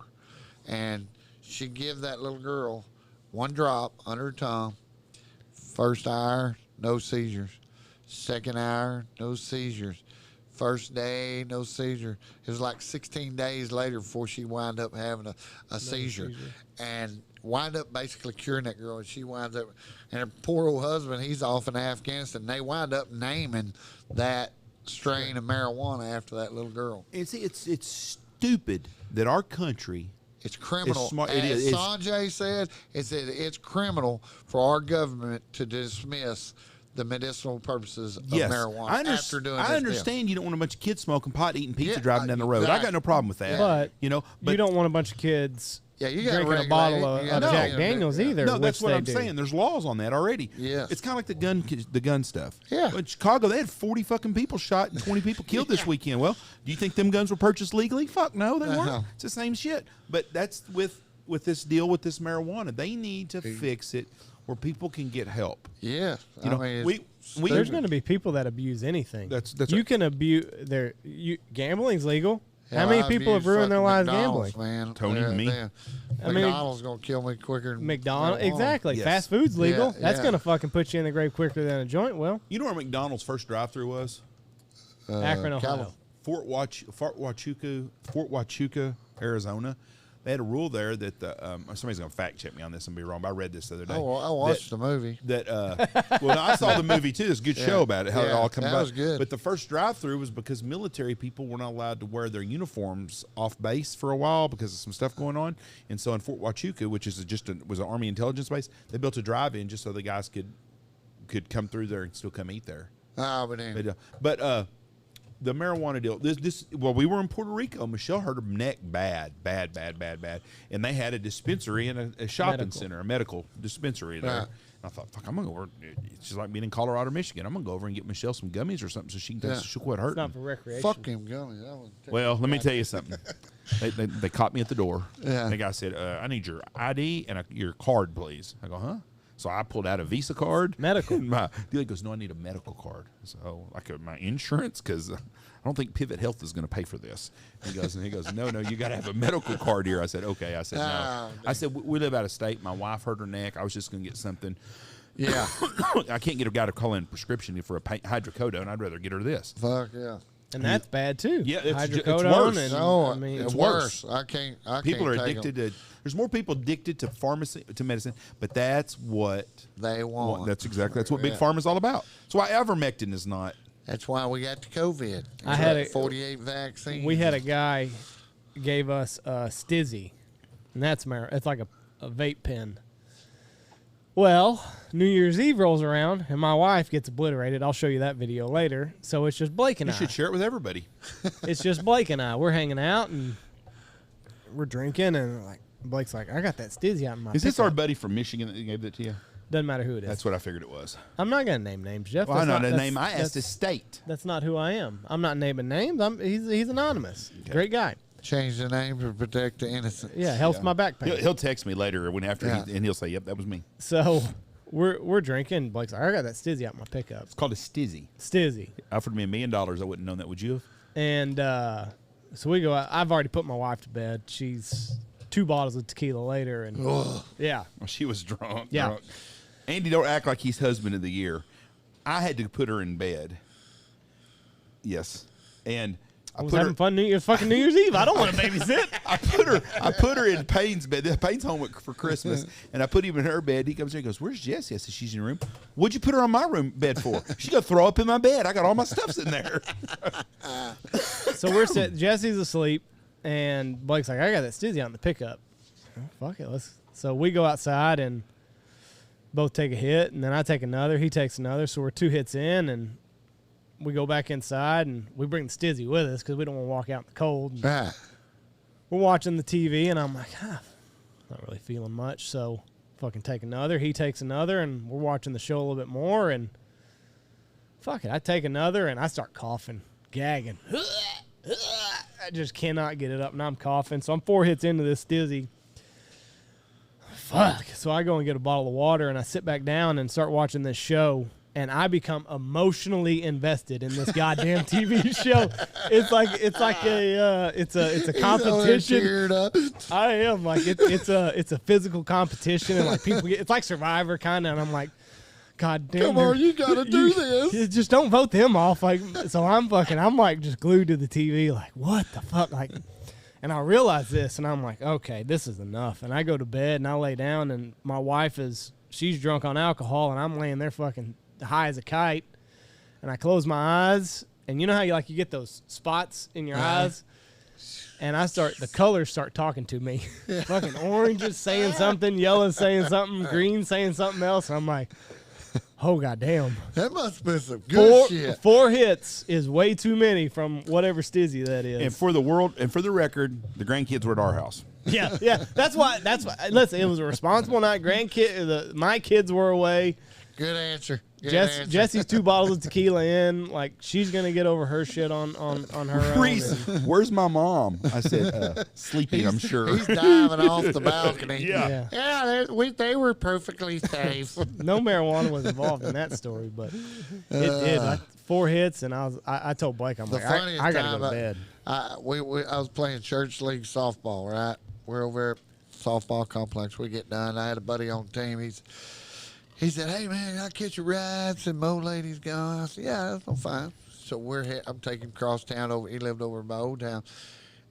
And she give that little girl 1 drop under her tongue. First hour, no seizures. Second hour, no seizures. First day, no seizure. It was like 16 days later before she wound up having a seizure. And wind up basically curing that girl. And she winds up, and her poor old husband, he's off in Afghanistan. They wind up naming that strain of marijuana after that little girl. And see, it's stupid that our country. It's criminal. It's smart. As It is. Sanjay said, it's criminal for our government to dismiss the medicinal purposes of Yes, marijuana after doing I this understand you don't want a bunch of kids smoking pot, eating pizza, Yeah, driving down the road. I got no problem with that. But you know, you don't want a bunch of kids Yeah, you got drinking a bottle of Jack Daniels either. No, that's which what they I'm do. saying. There's laws on that already. Yes. It's kind of like the gun stuff. Yeah. But in Chicago, they had 40 fucking people shot and 20 people killed this weekend. Well, do you think them guns were purchased legally? Fuck no, they weren't. It's the same shit. But that's with this deal with this marijuana. They need to fix it where people can get help. Yeah, You know, mean, There's going to be people that abuse anything. That's you right. can abuse gambling's legal. hell, How many I've people have used ruined their fucking lives McDonald's, gambling? Man. Tony and me. I mean, McDonald's gonna kill me quicker. Than McDonald's, marijuana. exactly. Yes. Fast food's legal. Yeah, That's yeah. going to fucking put you in the grave quicker than a joint will. You know where McDonald's first drive-through was? Akron, Ohio. Cali- Fort Huachuca, Arizona. They had a rule there that somebody's going to fact check me on this and be wrong, but I read this the other day. Oh, I watched the movie. That well, no, I saw the movie too. It's a good show about it, how it Yeah, all comes that about. was good. But the first drive-through was because military people were not allowed to wear their uniforms off base for a while because of some stuff going on. And so in Fort Huachuca, which is was an Army intelligence base, they built a drive-in just so the guys could come through there and still come eat there. Oh, but anyway. But the marijuana deal. Well, we were in Puerto Rico. Michelle hurt her neck bad, and they had a dispensary and a shopping Medical. center, a medical dispensary there. Right. And I thought, fuck, I'm gonna go over. It's just like being in Colorado or Michigan. I'm gonna go over and get Michelle some gummies or something so she can she'll quit It's hurting. not for recreation. Fuck him, gummy. That was Well, let me tell you something. They caught me at the door. Yeah. The guy said, I need your ID and your card, please. I go, huh? So I pulled out a Visa card. Medical. And my dealer goes, no, I need a medical card. So like my insurance, because I don't think Pivot Health is going to pay for this. He goes, no, you got to have a medical card here. I said, okay. I said, no. Oh, I said, we live out of state. My wife hurt her neck. I was just going to get something. Yeah. I can't get a guy to call in a prescription for a hydrocodone. I'd rather get her this. Fuck yeah. And that's bad too. Yeah, it's hydrocodone worse. and No, I mean, it's worse. worse. I can't. People are take addicted 'em. to. There's more people addicted to medicine, but that's what They want. That's what Big Pharma's all about. That's why ivermectin is not. That's why we got the COVID. I had a 48 vaccines. we had a guy gave us a Stizzy, and that's it's like a vape pen. Well, New Year's Eve rolls around, and my wife gets obliterated. I'll show you that video later. So it's just Blake and You I. should share it with everybody. It's just Blake and I. We're hanging out, and we're drinking, and like Blake's like, I got that Stizzy out in my Is this our pickup." buddy from Michigan that gave that to you? Doesn't matter who it is. That's what I figured it was. I'm not going to name names, Jeff. Well, I That's know not- the that's- name. I asked that's- his state. That's not who I am. I'm not naming names. He's anonymous. Great guy. Change the name to protect the innocent. Yeah, helps my back pain. He'll text me later Yeah. and he'll say, "Yep, that was me." So we're drinking. Blake's like, I got that Stizzy out in my pickup. It's called a stizzy. Stizzy. Offered me $1 million. I wouldn't have known that. Would you have? And so we go out. I've already put my wife to bed. She's 2 bottles of tequila later. And yeah. Well, she was drunk. Yeah. Drunk. Andy, don't act like he's husband of the year. I had to put her in bed. Yes, and I was having fun New Year's Eve. I don't want to babysit. I put her in Payne's bed. Payne's home for Christmas, and I put him in her bed. He comes in and goes, "Where's Jessie?" I said, "She's in your room." "What'd you put her on my room bed for?" "She's gonna throw up in my bed. I got all my stuffs in there." So we're sitting. Jesse's asleep, and Blake's like, I got that Stizzy out in the pickup. Oh, fuck it. So we go outside and both take a hit, and then I take another. He takes another. So we're 2 hits in, and we go back inside, and we bring the Stizzy with us because we don't want to walk out in the cold. And Ah, we're watching the TV, and I'm like, not really feeling much. So fucking take another. He takes another, and we're watching the show a little bit more, and fuck it. I take another, and I start coughing, gagging. I just cannot get it up, and I'm coughing. So I'm 4 hits into this Stizzy. Fuck. So I go and get a bottle of water, and I sit back down and start watching this show, and I become emotionally invested in this goddamn TV show. It's like a competition. Cheered up. I am like it's a physical competition, and like people get, it's like Survivor kind of, and I'm like, God damn, Come on, you gotta do this. you just don't vote them off. Like, so I'm like just glued to the TV, like, what the fuck, like. And I realize this, and I'm like, okay, this is enough. And I go to bed, and I lay down, and my wife she's drunk on alcohol, and I'm laying there fucking high as a kite. And I close my eyes, and you know how you get those spots in your eyes? And the colors start talking to me. Fucking orange is saying something, yellow is saying something, green saying something else. And I'm like, Oh, goddamn. That must have been some good shit. 4 hits is way too many from whatever stizzy that is. And for the record, the grandkids were at our house. Yeah. That's why. Listen, it was a responsible night. My kids were away. Good answer. Jesse's 2 bottles of tequila in. Like, she's going to get over her shit on her own. Reese, where's my mom? I said, sleeping, I'm sure. He's diving off the balcony. Yeah. They were perfectly safe. No marijuana was involved in that story, but it did. 4 hits, and I told Blake, I'm like, I got to go to bed. I was playing church league softball, right? We're over at softball complex. We get done. I had a buddy on the team. He said, "Hey man, I catch a ride?" Said, "Mo lady's gone." I said, "Yeah, that's no fine." So I'm taking him across town over. He lived over in my old town,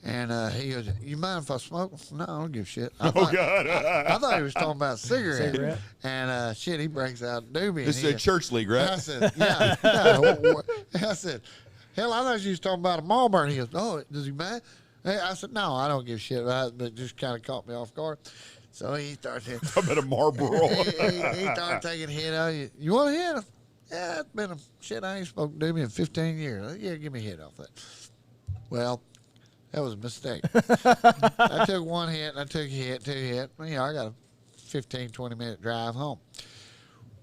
and he goes, "You mind if I smoke?" No, I don't give a shit. God! I thought he was talking about a cigarette. And he breaks out doobie. This is a church league, right? I said, "Yeah." I said, "Hell, I thought you was talking about a Marlboro." And he goes, "Oh, does he mind?" I said, "No, I don't give a shit about it," but it just kind of caught me off guard. So he started hitting. I'm at a Marlboro. he started taking a hit on you. You want to hit him? Yeah, it's been a shit. I ain't smoked doobie in 15 years. Yeah, give me a hit off that. Well, that was a mistake. I took 1 hit, and I took a hit, 2 hits. I got a 15, 20-minute drive home.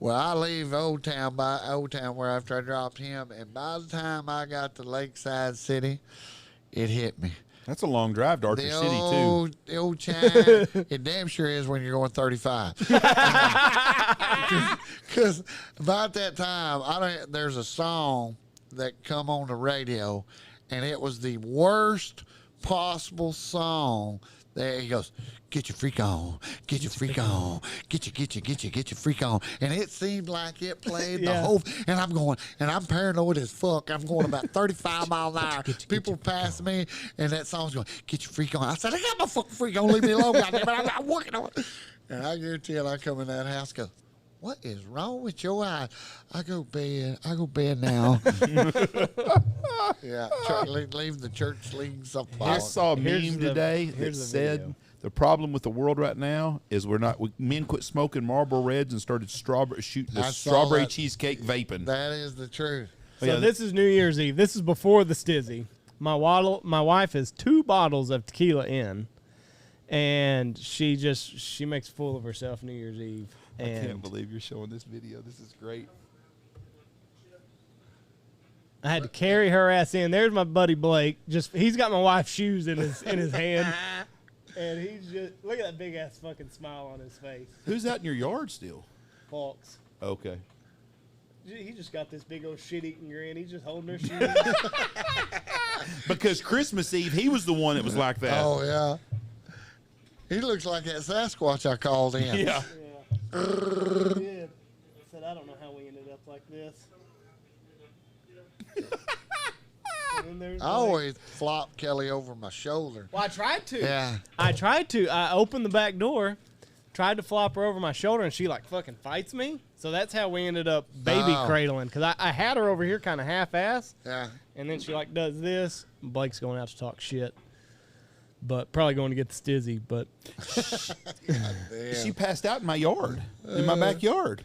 Well, I leave Old Town where after I dropped him, and by the time I got to Lakeside City, it hit me. That's a long drive to Archer City, too. The old chime, it damn sure is when you're going 35. Because about that time, there's a song that come on the radio, and it was the worst possible song. There he goes, "Get your freak on, get your freak on, get your freak on." And it seemed like it played the whole, and I'm going, and I'm paranoid as fuck. I'm going about 35 miles an hour. People pass me, and that song's going, "Get your freak on." I said, "I got my fucking freak on, leave me alone, goddamn it, I'm working on it." And I guarantee you, I come in that house, go, "What is wrong with your eye?" I go bed now. Yeah, leave the church league softball. I saw a meme today that said the problem with the world right now is men quit smoking Marlboro Reds and started shooting the strawberry cheesecake vaping. That is the truth. So this is New Year's Eve. This is before the stizzy. My wife has 2 bottles of tequila in, and she makes a fool of herself New Year's Eve. And I can't believe you're showing this video. This is great. I had to carry her ass in. There's my buddy Blake. He's got my wife's shoes in his hand, and he's just look at that big ass fucking smile on his face. Who's out in your yard still? Fox. Okay. He just got this big old shit-eating grin. He's just holding her shoes. Because Christmas Eve, he was the one that was like that. Oh yeah. He looks like that Sasquatch I called in. Yeah. I said, I don't know how we ended up like this. I always flop Kelly over my shoulder. Well, I tried to. Yeah. I tried to. I opened the back door, tried to flop her over my shoulder, and she like fucking fights me. So that's how we ended up baby cradling. Because I had her over here kind of half-ass. Yeah. And then she like does this. Blake's going out to talk shit. But probably going to get the stizzy. But she passed out in my yard, in my backyard.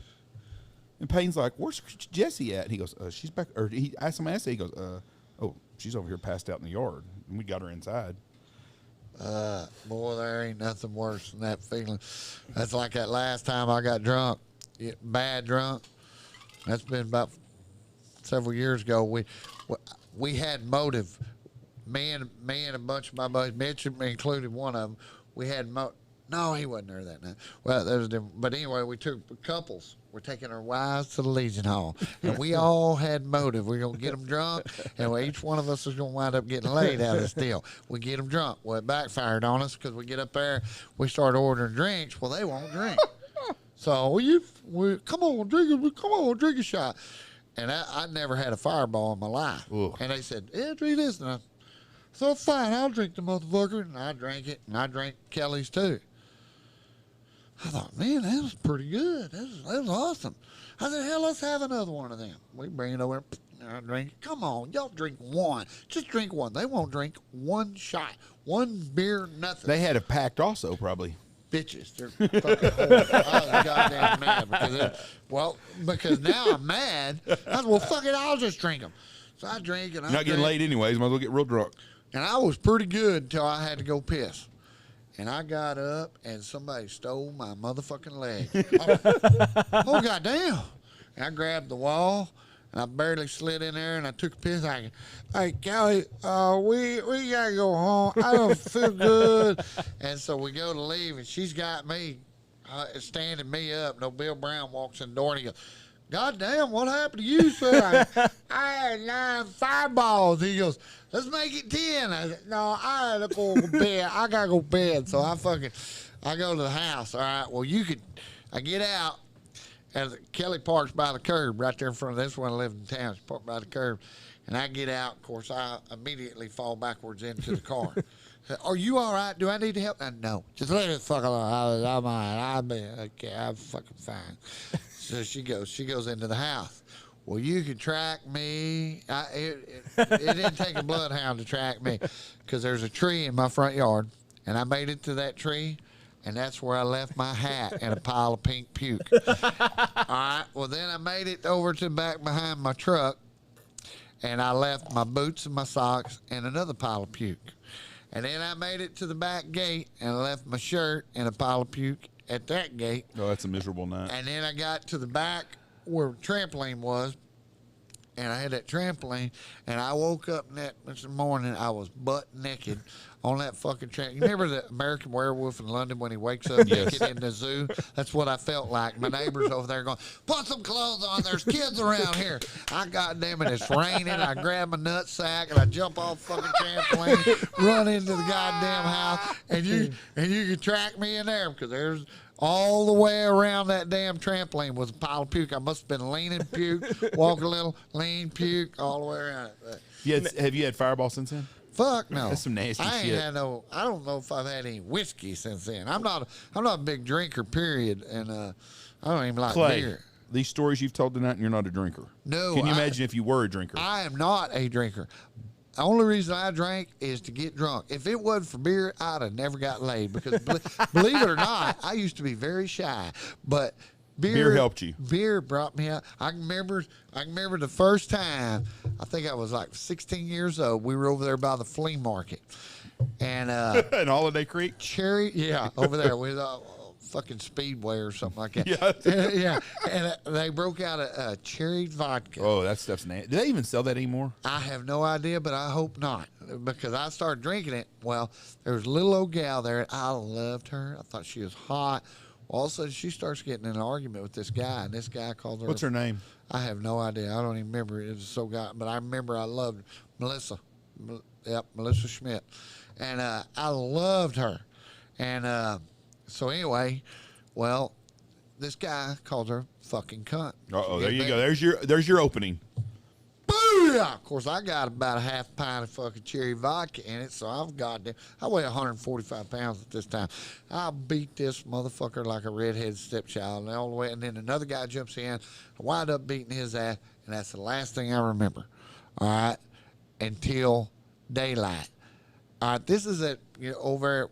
And Payne's like, "Where's Jesse at?" And he goes, "She's back." Or he asked him, he goes, "Oh, she's over here passed out in the yard." And we got her inside. Boy, there ain't nothing worse than that feeling. That's like that last time I got drunk, bad drunk. That's been about several years ago. We had motive. Me and a bunch of my buddies, Mitch included one of them. We had No, he wasn't there that night. Well, that was different. But anyway, we took couples. We're taking our wives to the Legion Hall. And we all had motive. We're going to get them drunk, and each one of us is going to wind up getting laid out of this deal. We get them drunk. Well, it backfired on us because we get up there, we start ordering drinks. Well, they won't drink. So, come on, drink a shot. And I never had a Fireball in my life. Ooh. And they said, "Yeah, drink this." And so, fine, I'll drink the motherfucker. And I drank it, and I drank Kelly's too. I thought, man, that was pretty good. That was awesome. I said, hell, let's have another one of them. We bring it over, and I drink it. Come on, y'all drink one. Just drink one. They won't drink one shot, one beer, nothing. They had it packed also, probably. bitches. They're fucking horrible. I was goddamn mad because now I'm mad. I said, well, fuck it, I'll just drink them. So I drink and I Not getting laid anyways. Might as well get real drunk. And I was pretty good until I had to go piss. And I got up and somebody stole my motherfucking leg. Oh, goddamn. And I grabbed the wall and I barely slid in there and I took a piss. Hey, Kelly, we got to go home. I don't feel good. And so we go to leave and she's got me standing me up. No, Bill Brown walks in the door and he goes, God damn, what happened to you, sir? I had 9 fireballs. He goes, let's make it 10. I said, no, I had to go to bed. I got to go to bed. So I go to the house. All right, well, I get out. And Kelly parks by the curb right there in front of this one. I live in town. She parked by the curb. And I get out. Of course, I immediately fall backwards into the car. Are you all right? Do I need to help? No. Just let it fuck alone. I'm all right. Okay, I'm fucking fine. So she goes into the house. Well, you can track me. It didn't take a bloodhound to track me because there's a tree in my front yard, and I made it to that tree, and that's where I left my hat and a pile of pink puke. All right. Well, then I made it over to the back behind my truck, and I left my boots and my socks and another pile of puke. And then I made it to the back gate, and I left my shirt and a pile of puke at that gate. Oh, that's a miserable night. And then I got to the back where trampoline was, and I had that trampoline, and I woke up this morning, I was butt naked on that fucking trampoline. You remember the American Werewolf in London when he wakes up naked in the zoo? That's what I felt like. My neighbor's over there going, put some clothes on, there's kids around here. I goddamn it, it's raining. I grab my nut sack, and I jump off fucking trampoline, run into the goddamn house, and you can track me in there because there's all the way around that damn trampoline was a pile of puke. I must have been leaning puke, walk a little, lean puke, all the way around it. Have you had Fireball since then? Fuck no. That's some nasty I ain't shit. had no. I don't know if I've had any whiskey since then. I'm not a big drinker. Period. And I don't even like Clay, beer. these stories you've told tonight, and you're not a drinker. No. Can you imagine if you were a drinker? I am not a drinker. The only reason I drank is to get drunk. If it wasn't for beer, I'd have never got laid. Because believe it or not, I used to be very shy. But beer helped you. Beer brought me out. I can remember the first time. I think I was like 16 years old. We were over there by the flea market, and in Holiday Creek, over there with fucking Speedway or something like that. Yeah. And they broke out a cherry vodka. Oh, that stuff's nasty. Do they even sell that anymore? I have no idea, but I hope not, because I started drinking it. Well, there was a little old gal there. I loved her. I thought she was hot. All of a sudden, she starts getting in an argument with this guy, and this guy called her. What's her name? I have no idea. I don't even remember. It was so guy, but I remember I loved Melissa. Yep, Melissa Schmidt, and I loved her, and so anyway, well, this guy called her fucking cunt. Uh-oh, there you go. There's your opening. Booyah! Of course, I got about a half pint of fucking cherry vodka in it, so I weigh 145 pounds at this time. I beat this motherfucker like a redheaded stepchild, and all the way, and then another guy jumps in. I wind up beating his ass, and that's the last thing I remember. All right, until daylight. All right, this is over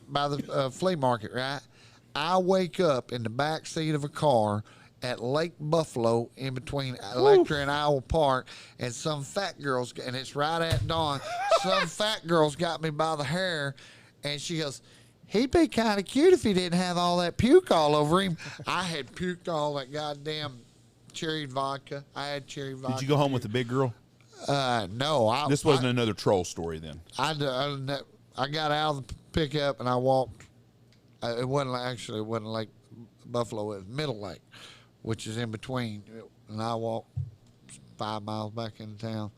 by the flea market, right? I wake up in the back seat of a car at Lake Buffalo in between Electra and Iowa Park, and some fat girls, and it's right at dawn, some fat girls got me by the hair, and she goes, he'd be kind of cute if he didn't have all that puke all over him. I had puked all that goddamn cherry vodka. I had cherry vodka. Did you go home with the big girl? No. This wasn't another troll story then. I got out of the pickup and I walked. It wasn't Lake Buffalo. It was Middle Lake, which is in between. And I walked 5 miles back into town.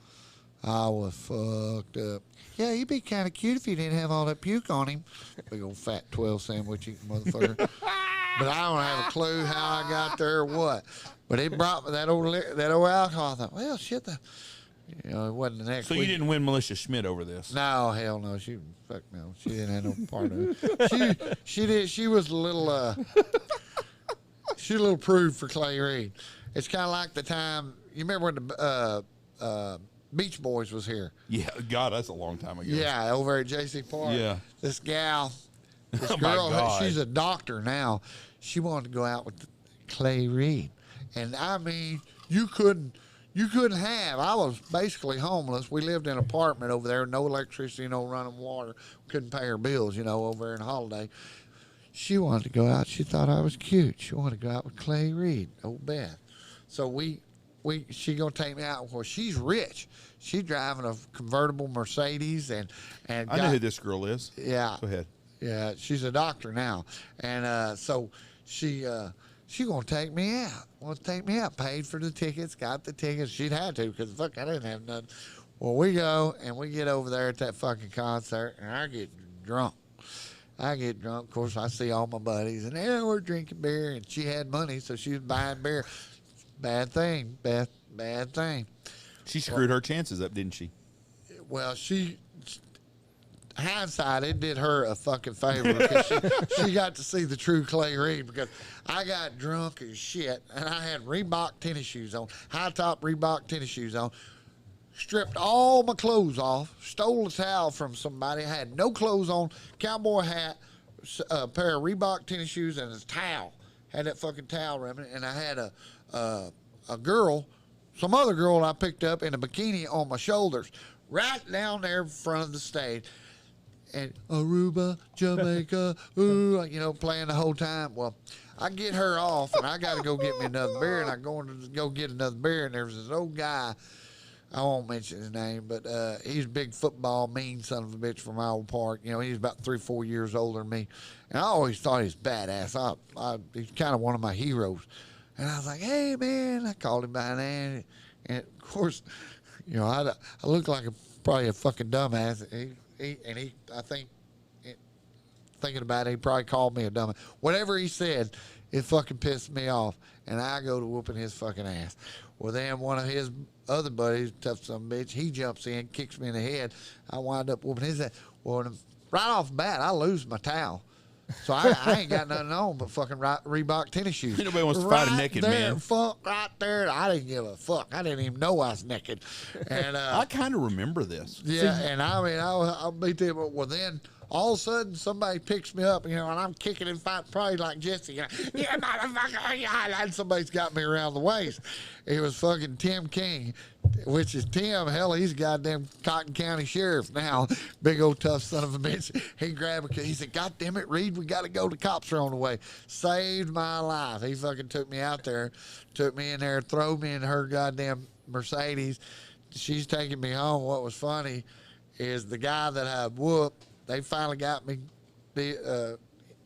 I was fucked up. Yeah, he'd be kind of cute if he didn't have all that puke on him. Big old fat 12 sandwich eating motherfucker. But I don't have a clue how I got there or what. But it brought me that old alcohol. I thought, well, shit, it wasn't the next So week. you didn't win Melissa Schmidt over this? No, hell no. She didn't have no part of it. She was a little she was a little prude for Clay Reid. It's kind of like the time, you remember when the Beach Boys was here? Yeah, God, that's a long time ago. Yeah, over at J.C. Park. Yeah. This gal This Oh, my girl, God. she's a doctor now. She wanted to go out with Clay Reid, and I mean, you couldn't have. I was basically homeless. We lived in an apartment over there, no electricity, no running water. Couldn't pay her bills, over there in Holiday. She wanted to go out. She thought I was cute. She wanted to go out with Clay Reid, old Beth. So she gonna take me out. Well, she's rich. She's driving a convertible Mercedes and I know who this girl is. Yeah. Go ahead. Yeah, she's a doctor now, and so she gonna take me out. Want to take me out? Paid for the tickets, got the tickets. She'd had to because fuck, I didn't have nothing. Well, we go and we get over there at that fucking concert, and I get drunk. Of course, I see all my buddies, and we're drinking beer, and she had money, so she was buying beer. Bad thing, Beth. Bad thing. She screwed her chances up, didn't she? Well, hindsight, it did her a fucking favor because she got to see the true Clay Reid, because I got drunk as shit and I had Reebok tennis shoes on, high top Reebok tennis shoes on, stripped all my clothes off, stole a towel from somebody, I had no clothes on, cowboy hat, a pair of Reebok tennis shoes, and a towel. Had that fucking towel remnant, and I had a girl, some other girl I picked up in a bikini on my shoulders, right down there in front of the stage. And Aruba, Jamaica, ooh, playing the whole time. Well, I get her off, and I got to go get me another beer, and I go to go get another beer, and there was this old guy, I won't mention his name, but he's a big football, mean son of a bitch from Iowa Park. He's about 3 or 4 years older than me, and I always thought he was badass. He's kind of one of my heroes. And I was like, hey, man, I called him by name, and of course, I look like probably a fucking dumbass. I think, thinking about it, he probably called me a dumbass. Whatever he said, it fucking pissed me off, and I go to whooping his fucking ass. Well, then one of his other buddies, tough son of a bitch, he jumps in, kicks me in the head. I wind up whooping his ass. Well, right off the bat, I lose my towel. So I ain't got nothing on but fucking Reebok tennis shoes. Nobody wants to fight a naked man. Fuck, right there. I didn't give a fuck. I didn't even know I was naked. And I kind of remember this. yeah, and I mean, I'll beat them. Well, then all of a sudden somebody picks me up, and I'm kicking and fighting, probably like Jesse. Yeah, motherfucker, yeah. And somebody's got me around the waist. It was fucking Tim King, which is Tim. Hell, he's a goddamn Cotton County sheriff now. Big old tough son of a bitch. He grabbed me. He said, God damn it, Reid, we got to go. The cops are on the way. Saved my life. He fucking took me out there, took me in there, threw me in her goddamn Mercedes. She's taking me home. What was funny is the guy that I whooped, they finally got me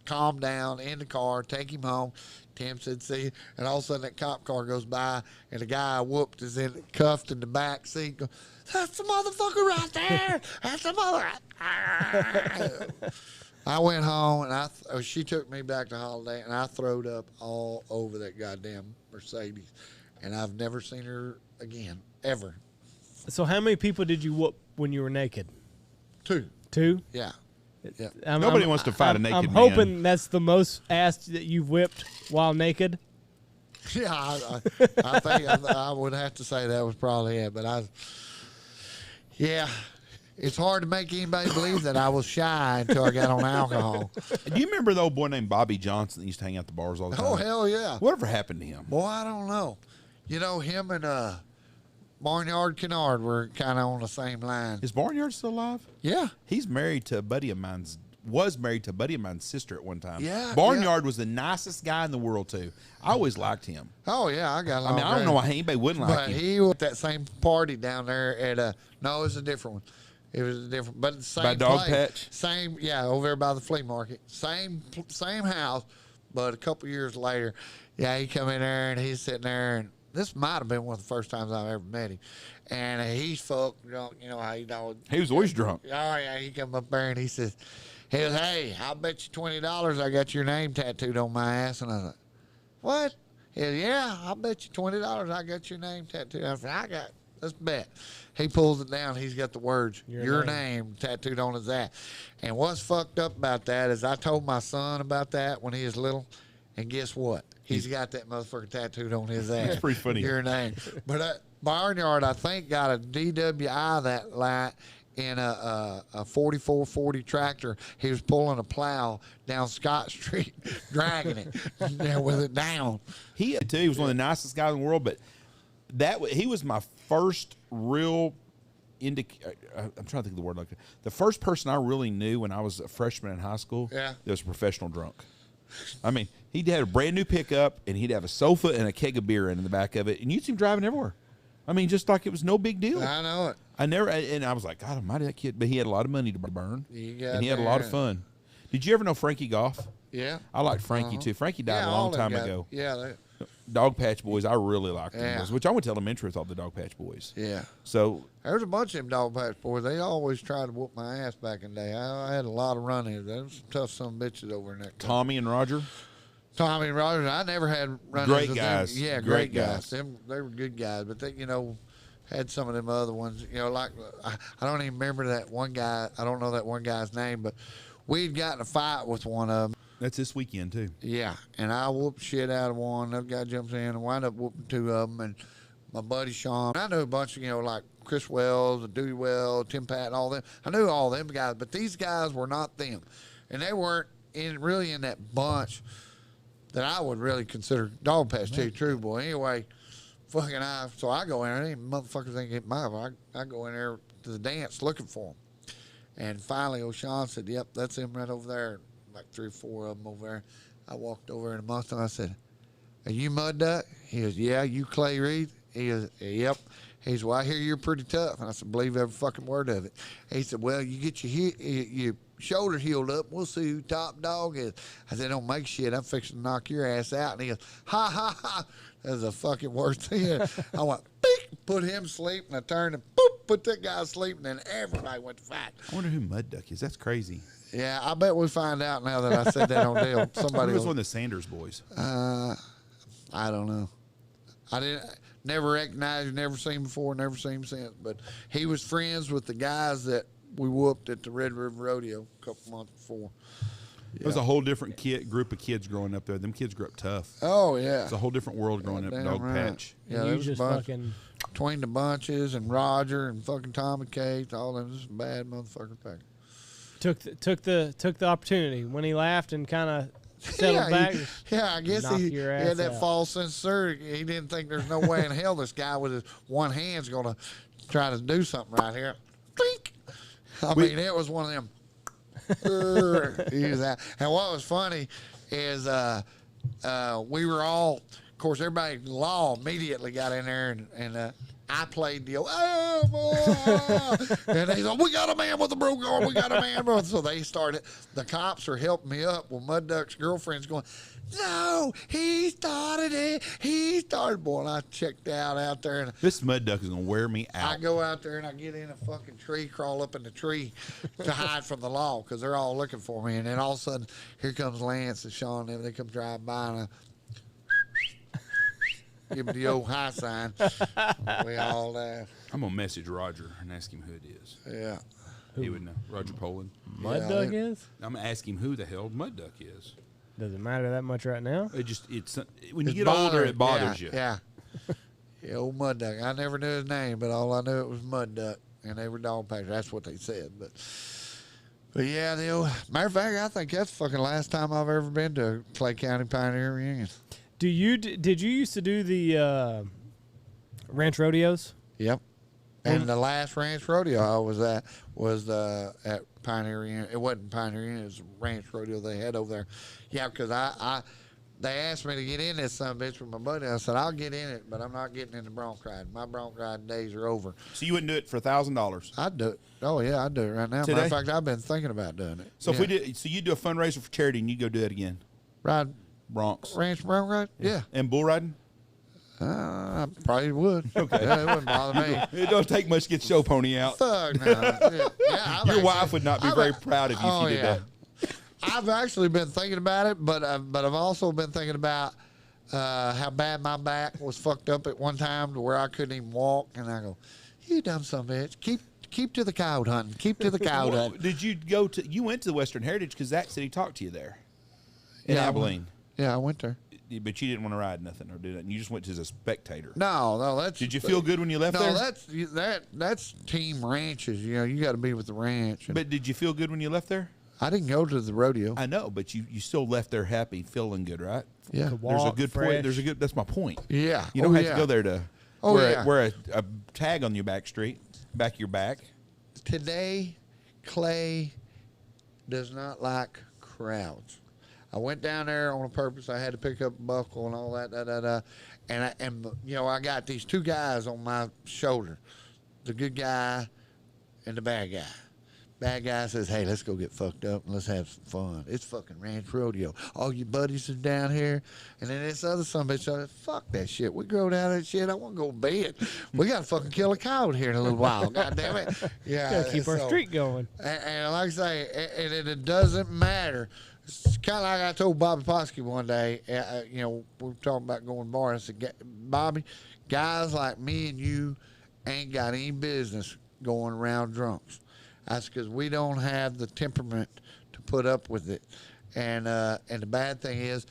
calmed down in the car, take him home. Tim said, see, and all of a sudden that cop car goes by, and the guy I whooped is cuffed in the back seat. Go, that's the motherfucker right there. That's the mother. I went home, and she took me back to Holiday, and I throwed up all over that goddamn Mercedes, and I've never seen her again, ever. So how many people did you whoop when you were naked? 2. 2? Yeah. Yeah. Nobody wants to fight a naked I'm man. hoping that's the most ass that you've whipped while naked. Yeah, I think I would have to say that was probably it. But it's hard to make anybody believe that I was shy until I got on alcohol. Do you remember the old boy named Bobby Johnson that used to hang out at the bars all the time? Oh, hell yeah. Whatever happened to him? Boy, I don't know. Him and Barnyard Kennard were kind of on the same line. Is Barnyard still alive? Yeah. He's married to a buddy of mine's. Was married to a buddy of mine's sister at one time. Yeah. Barnyard was the nicest guy in the world too. I always liked him. Oh yeah, I got. I don't know why anybody wouldn't like but him. he was at that same party down there at no, it was a different one. It was a different, but the same By Dog place. Patch? Same, yeah, over there by the flea market. Same house, but a couple years later, yeah, he come in there and he's sitting there, and this might have been one of the first times I've ever met him. And he's fucked drunk, how you know. He was always drunk. Oh yeah, he come up there and he says, hey, I'll bet you $20 I got your name tattooed on my ass. And I was like, what? He said, yeah, I'll bet you $20 I got your name tattooed. I said, let's bet. He pulls it down. He's got the words, your name tattooed on his ass. And what's fucked up about that is I told my son about that when he was little, and guess what? He's got that motherfucker tattooed on his ass. That's pretty funny. Your name. But Barnyard, I think, got a DWI that night, in a 4440 tractor. He was pulling a plow down Scott Street, dragging it with it down. He too. He was one of the nicest guys in the world. But he was my first real. I'm trying to think of the word. Like the first person I really knew when I was a freshman in high school. Yeah. That was a professional drunk. I mean, he'd had a brand new pickup and he'd have a sofa and a keg of beer in the back of it, and you'd see him driving everywhere. I mean, just like it was no big deal. I know it. And I was like, God almighty, that kid. But he had a lot of money to burn, and he had a lot of there. fun. Did you ever know Frankie Goff? Yeah. I liked Frankie too. Frankie died a long time ago. Yeah. Dog Patch Boys, I really liked them. Yeah. Which I went to elementary with all the Dog Patch Boys. Yeah. So There's a bunch of them Dog Patch Boys. They always tried to whoop my ass back in the day. I had a lot of run-ins. There was some tough son of bitches over in that. Tommy and Roger. Tommy and Roger. I never had run-ins Great with guys. them. Yeah, Great great guys. guys. They were good guys, but they, had some of them other ones. Like I don't even remember that one guy. I don't know that one guy's name, but we'd gotten a fight with one of them. That's this weekend too. Yeah, and I whooped shit out of one. That guy jumps in and wind up whooping two of them. And my buddy Sean, I knew a bunch of, like Chris Wells, and Dewey Wells, Tim Patton, all them. I knew all them guys, but these guys were not them. And they weren't really in that bunch that I would really consider Dog Patch too, true boy. Anyway, so I go in there, and motherfuckers ain't get my, I go in there to the dance looking for them. And finally, O'Shawn said, yep, that's him right over there. Like 3 or 4 of them over there. I walked over in amongst them. I said, are you Mud Duck? He goes, yeah. You Clay Reid? He goes, yep. He said, well, I hear you're pretty tough. And I said, believe every fucking word of it. He said, well, you get your shoulders healed up. We'll see who top dog is. I said, don't make shit. I'm fixing to knock your ass out. And he goes, ha, ha, ha. That's the fucking worst thing. I went, beep, put him to sleep. And I turned and boop, put that guy to sleep. And then everybody went to fight. I wonder who Mud Duck is. That's crazy. Yeah, I bet we find out now that I said that on deal. Somebody was one of the Sanders boys. I don't know. I never recognized, never seen before, never seen him since. But he was friends with the guys that we whooped at the Red River Rodeo a couple months before. Yeah. It was a whole different group of kids growing up there. Them kids grew up tough. Oh yeah, it's a whole different world growing up in Dog Patch. Yeah, you there was just a bunch fucking between the bunches and Roger and fucking Tommy Cates, all them just bad motherfuckers back. took the opportunity when he laughed and kind of settled back. I guess knock he your had ass that out. false sincerity. He didn't think there's no way in hell this guy with his one hand's going to try to do something right here. Blink. I mean, it was one of them. And what was funny is we were all, of course, everybody in law immediately got in there and I played the oh boy, and they said, we got a man with a broke arm, we got a man. So they started. The cops are helping me up. Well, Mud Duck's girlfriend's going, no, he started it. He started. Boy, and I checked out there, and This Mud Duck is gonna wear me out. I go out there and I get in a fucking tree, crawl up in the tree to hide from the law because they're all looking for me. And then all of a sudden, here comes Lance and Sean, and they come driving by, and I give me the old high sign. We all laugh. I'm gonna message Roger and ask him who it is. Yeah. He would know. Roger Poland. Mud Yeah, Duck they- is? I'm gonna ask him who the hell Mud Duck is. Does it matter that much right now? It's when you It's get older, it bothering- bothers you. Yeah. Yeah, old Mud Duck. I never knew his name, but all I knew it was Mud Duck, and they were dog packers. That's what they said. But yeah, the old, matter of fact, I think that's the fucking last time I've ever been to a Clay County Pioneer reunion. Did you used to do the ranch rodeos? Yep. And the last ranch rodeo I was at was at Pioneer Reunion. It wasn't Pioneer Reunion, it was a ranch rodeo they had over there. Yeah, because they asked me to get in this son of a bitch with my buddy. I said, I'll get in it, but I'm not getting in the bronc ride. My bronc ride days are over. So you wouldn't do it for $1,000. I'd do it. Oh, yeah, I'd do it right now. Today? Matter of fact, I've been thinking about doing it. So yeah. if we did, so you do a fundraiser for charity and you go do that again. Ride Bronx. ranch bronc ride? Yeah. And bull riding? I probably would. Okay. Yeah, it wouldn't bother me. It don't take much to get show pony out. Fuck no. Yeah, Your wife would not be very proud of you if you did that. I've actually been thinking about it, but I've also been thinking about how bad my back was fucked up at one time to where I couldn't even walk. And I go, you dumb son of a bitch. Keep to the coyote hunting. Keep to the coyote Well, hunting. did you you went to the Western Heritage because Zach said he talked to you there in Yeah, I Abilene. Yeah, I went there. But you didn't want to ride nothing or do that. You just went as a spectator. No, that's. Did you feel good when you left there? No, that's team ranches. You know, you got to be with the ranch. But did you feel good when you left there? I didn't go to the rodeo. I know, but you still left there happy, feeling good, right? Yeah. Could There's a walk good fresh. point. There's a good. That's my point. Yeah. You don't have to go there to wear a tag on your back of your back. Today, Clay does not like crowds. I went down there on purpose. I had to pick up a buckle and all that, and I got these two guys on my shoulder, the good guy and the bad guy. Bad guy says, "Hey, let's go get fucked up and let's have some fun. It's fucking ranch rodeo. All your buddies are down here." And then this other son of a bitch said, "Fuck that shit. We go down that shit. I want to go to bed. We got to fucking kill a cow here in a little while. God damn it." Yeah. Gotta keep our streak going. And like I say, and it doesn't matter. It's kind of like I told Bobby Posky one day. We were talking about going to bar. I said, "Bobby, guys like me and you ain't got any business going around drunks. That's because we don't have the temperament to put up with it. And the bad thing is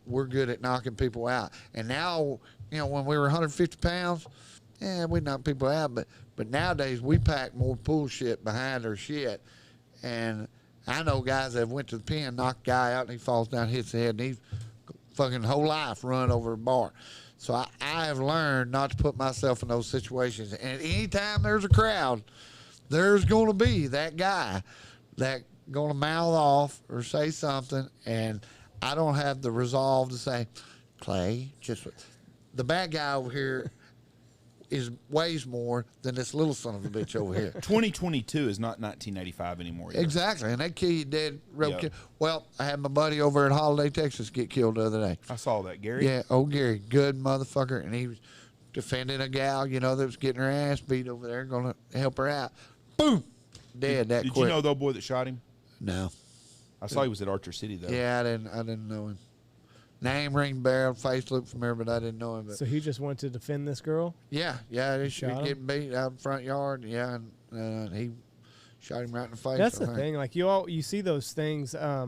we're good at knocking people out. And now, when we were 150 pounds, we knock people out. But nowadays we pack more bullshit behind our shit. And I know guys that went to the pen, knock a guy out, and he falls down, hits the head, and he's fucking whole life run over a bar. So I have learned not to put myself in those situations. And anytime there's a crowd, there's going to be that guy that going to mouth off or say something, and I don't have the resolve to say, "Clay, just the bad guy over here weighs more than this little son of a bitch over here." 2022 is not 1985 anymore. Either. Exactly, and that kid dead. Yep. Well, I had my buddy over in Holiday, Texas, get killed the other day. I saw that, Gary. Yeah, Gary, good motherfucker, and he was defending a gal, that was getting her ass beat over there, going to help her out. Boom, dead that quick. Did you know the old boy that shot him? No. I saw he was at Archer City though. Yeah, I didn't know him. Name, ring, barrel, face looked familiar, but I didn't know him. But So he just went to defend this girl? yeah, he should Shot be him? getting beat out in the front yard. Yeah, and he shot him right in the face. That's I the think. thing. Like you see those things. I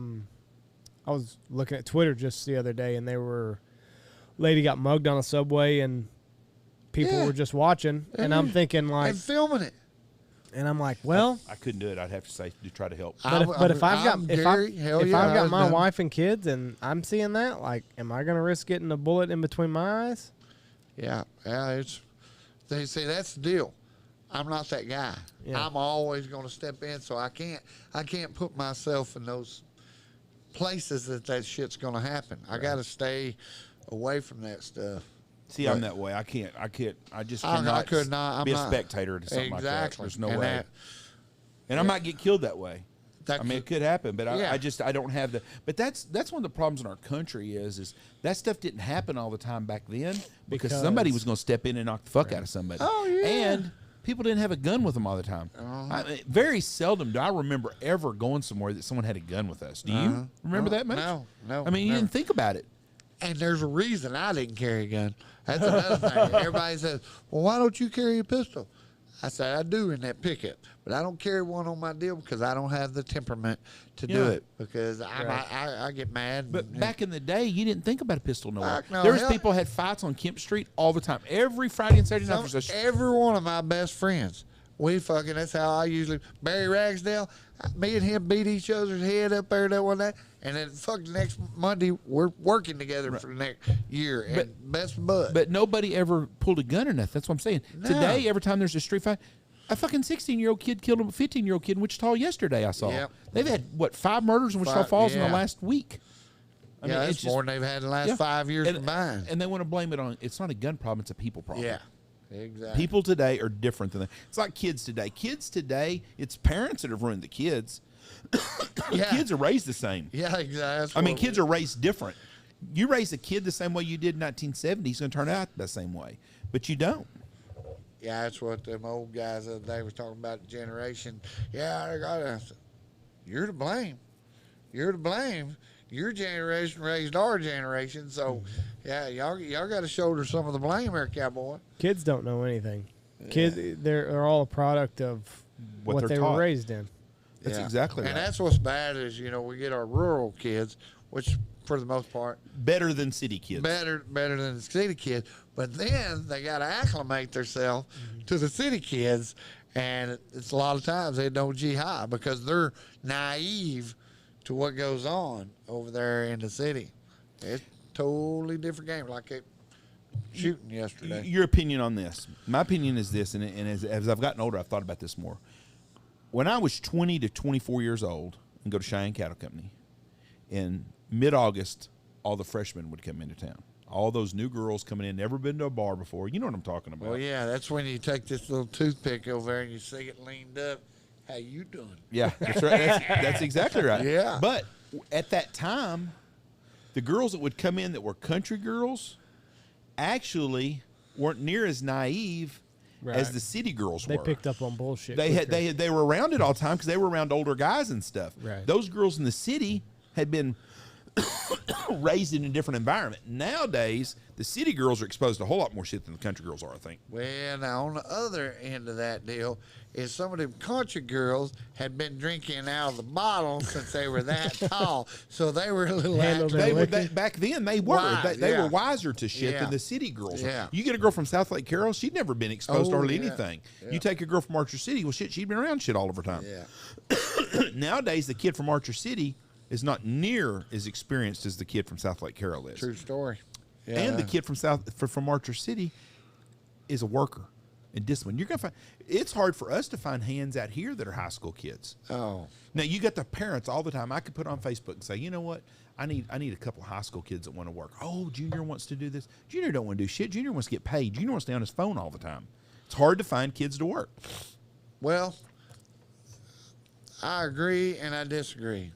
was looking at Twitter just the other day, and lady got mugged on a subway, and people Yeah. were just watching, and I'm thinking like, And filming it. and I'm like, well, I couldn't do it. I'd have to say to try to help. but if I've got Gary, I've got my wife and kids, and I'm seeing that, like, am I gonna risk getting a bullet in between my eyes? Yeah, they say that's the deal. I'm not that guy. Yeah. I'm always going to step in, so I can't put myself in those places that shit's going to happen. I got to stay away from that stuff. See, I'm that way. I can't. I just cannot I could not. be a spectator to something exactly. like that. There's no And way. And I might get killed that way. It could happen, but Yeah. I don't have the. But that's one of the problems in our country is that stuff didn't happen all the time back then because somebody was going to step in and knock the fuck out of somebody. Oh, yeah. And people didn't have a gun with them all the time. Very seldom do I remember ever going somewhere that someone had a gun with us. Do you remember that much? No. I mean, you never. didn't think about it. And there's a reason I didn't carry a gun. That's another thing. Everybody says, "Well, why don't you carry a pistol?" I said, "I do in that pickup, but I don't carry one on my deal because I don't have the temperament to do Yeah. it because I get mad." But back in the day, you didn't think about a pistol nowhere. Fuck no, There was hell- people had fights on Kemp Street all the time. Every Friday and Saturday night. There's a Every one of my best friends, that's how I usually, Barry Ragsdale, me and him beat each other's head up there that one day. And then the next Monday, we're working together for the next year. And best bud. But nobody ever pulled a gun or nothing. That's what I'm saying. No. Today, every time there's a street fight, a fucking 16-year-old kid killed a 15-year-old kid in Wichita yesterday, I saw. Yep. They've had, 5 murders in Wichita Falls in the yeah. last week. I mean, that's it's just, more than they've had in the last 5 years combined. And they want to blame it on, it's not a gun problem, it's a people problem. Yeah, exactly. People today are different than that. It's like kids today. Kids today, it's parents that have ruined the kids. Yeah. Kids are raised the same. Yeah, exactly. I mean, kids are raised different. You raise a kid the same way you did in 1970, he's going to turn out the same way. But you don't. Yeah, that's what them old guys the other day was talking about the generation. Yeah, I got it. You're to blame. You're to blame. Your generation raised our generation, so yeah, y'all got to shoulder some of the blame there, cowboy. Kids don't know anything. Kids, they're all a product of what they're they taught. were raised in. That's exactly right. And that's what's bad is, we get our rural kids, which for the most part. Better than city kids. Better than the city kids. But then they got to acclimate themselves to the city kids, and it's a lot of times they don't G-high because they're naive to what goes on over there in the city. It's totally different game, like it shooting yesterday. Your opinion on this? My opinion is this, and as I've gotten older, I've thought about this more. When I was 20 to 24 years old and go to Cheyenne Cattle Company, in mid-August, all the freshmen would come into town. All those new girls coming in, never been to a bar before. You know what I'm talking about. Well, yeah, that's when you take this little toothpick over there and you see it leaned up. How you doing? Yeah, that's right. That's exactly right. Yeah. But at that time, the girls that would come in that were country girls actually weren't near as naive as the city girls They were. picked up on bullshit. They were around it all the time because they were around older guys and stuff. Right. Those girls in the city had been raised in a different environment. Nowadays, the city girls are exposed to a whole lot more shit than the country girls are, I think. Well, now on the other end of that deal is some of them country girls had been drinking out of the bottle since they were that tall, so they were a little Handled active. They were, liquor. back then, they were. Wise, They yeah. were wiser to shit Yeah. than the city girls were. Yeah. You get a girl from South Lake Carroll, she'd never been exposed to Oh, hardly yeah. anything. Yeah. You take a girl from Archer City, well, shit, she'd been around shit all of her time. Yeah. Nowadays, the kid from Archer City is not near as experienced as the kid from South Lake Carroll is. True story. Yeah. And the kid from Archer City is a worker and disciplined. You're gonna find it's hard for us to find hands out here that are high school kids. Oh. Now you got the parents all the time. I could put on Facebook and say, you know what? I need a couple of high school kids that want to work. Oh, Junior wants to do this. Junior don't want to do shit. Junior wants to get paid. Junior wants to stay on his phone all the time. It's hard to find kids to work. Well, I agree and I disagree.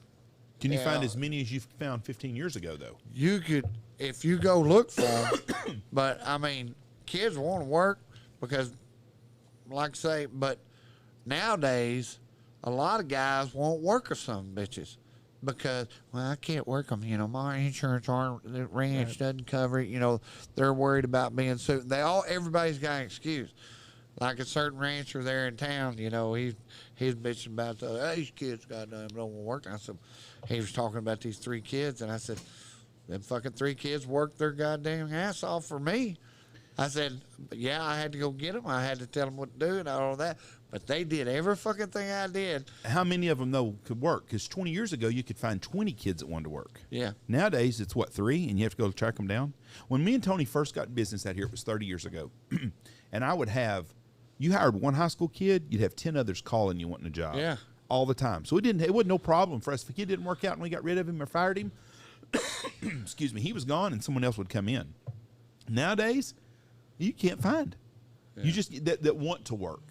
Can you Yeah. find as many as you found 15 years ago, though? You could, if you go look for them, but I mean, kids want to work because, like I say, but nowadays, a lot of guys won't work with some bitches because, well, I can't work them. You know, my insurance the ranch doesn't cover it. You know, they're worried about being sued. Everybody's got an excuse. Like a certain rancher there in town, you know, he's bitching about these kids goddamn don't want to work. I said, he was talking about these 3 kids, and I said, them fucking 3 kids worked their goddamn ass off for me. I said, yeah, I had to go get them. I had to tell them what to do and all that. But they did every fucking thing I did. How many of them, though, could work? Because 20 years ago, you could find 20 kids that wanted to work. Yeah. Nowadays, it's, 3, and you have to go track them down? When me and Tony first got in business out here, it was 30 years ago. And I would have, you hired one high school kid, you'd have 10 others calling you wanting a job. Yeah. All the time. So it wasn't no problem for us. If a kid didn't work out and we got rid of him or fired him, excuse me, he was gone and someone else would come in. Nowadays, you can't find. Yeah. You just that want to work.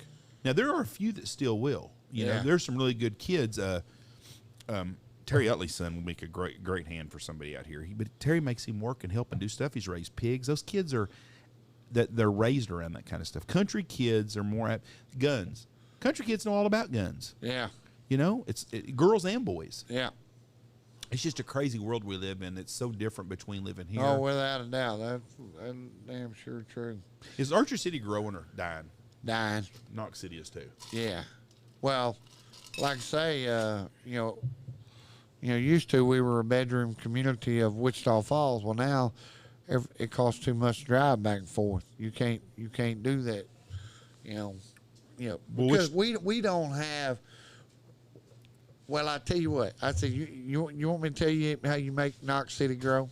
Now there are a few that still will. You know, there's some really good kids. Terry Utley's son would make a great hand for somebody out here. But Terry makes him work and help and do stuff. He's raised pigs. Those kids they're raised around that kind of stuff. Country kids are more at guns. Country kids know all about guns. Yeah. You know, it's girls and boys. Yeah. It's just a crazy world we live in. It's so different between living here. Oh, without a doubt. That's damn sure true. Is Archer City growing or dying? Dying. Knox City is too. Yeah. Well, like I say, used to we were a bedroom community of Wichita Falls. Well, now it costs too much to drive back and forth. You can't do that. Because we don't have. Well, I tell you what. I said, you want me to tell you how you make Knox City grow?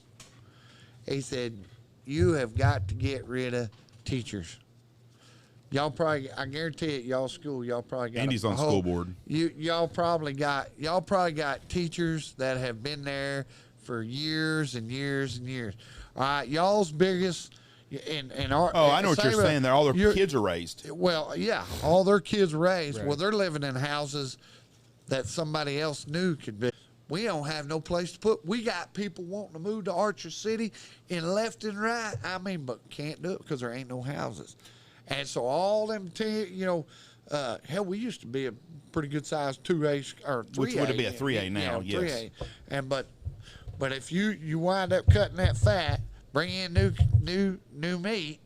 He said, you have got to get rid of teachers. Y'all probably, I guarantee it, y'all probably got Andy's on school board. Y'all probably got teachers that have been there for years and years and years. All right, y'all's biggest in our. Oh, I know what you're saying there. All their kids are raised. Well, yeah, all their kids are raised. Right. Well, they're living in houses that somebody else knew could be. We don't have no place to put. We got people wanting to move to Archer City and left and right. I mean, but can't do it because there ain't no houses. And so all them, hell, we used to be a pretty good sized 2A or 3A. Which would be a 3A now, yeah, yes. 3A. And but if you wind up cutting that fat, bring in new meat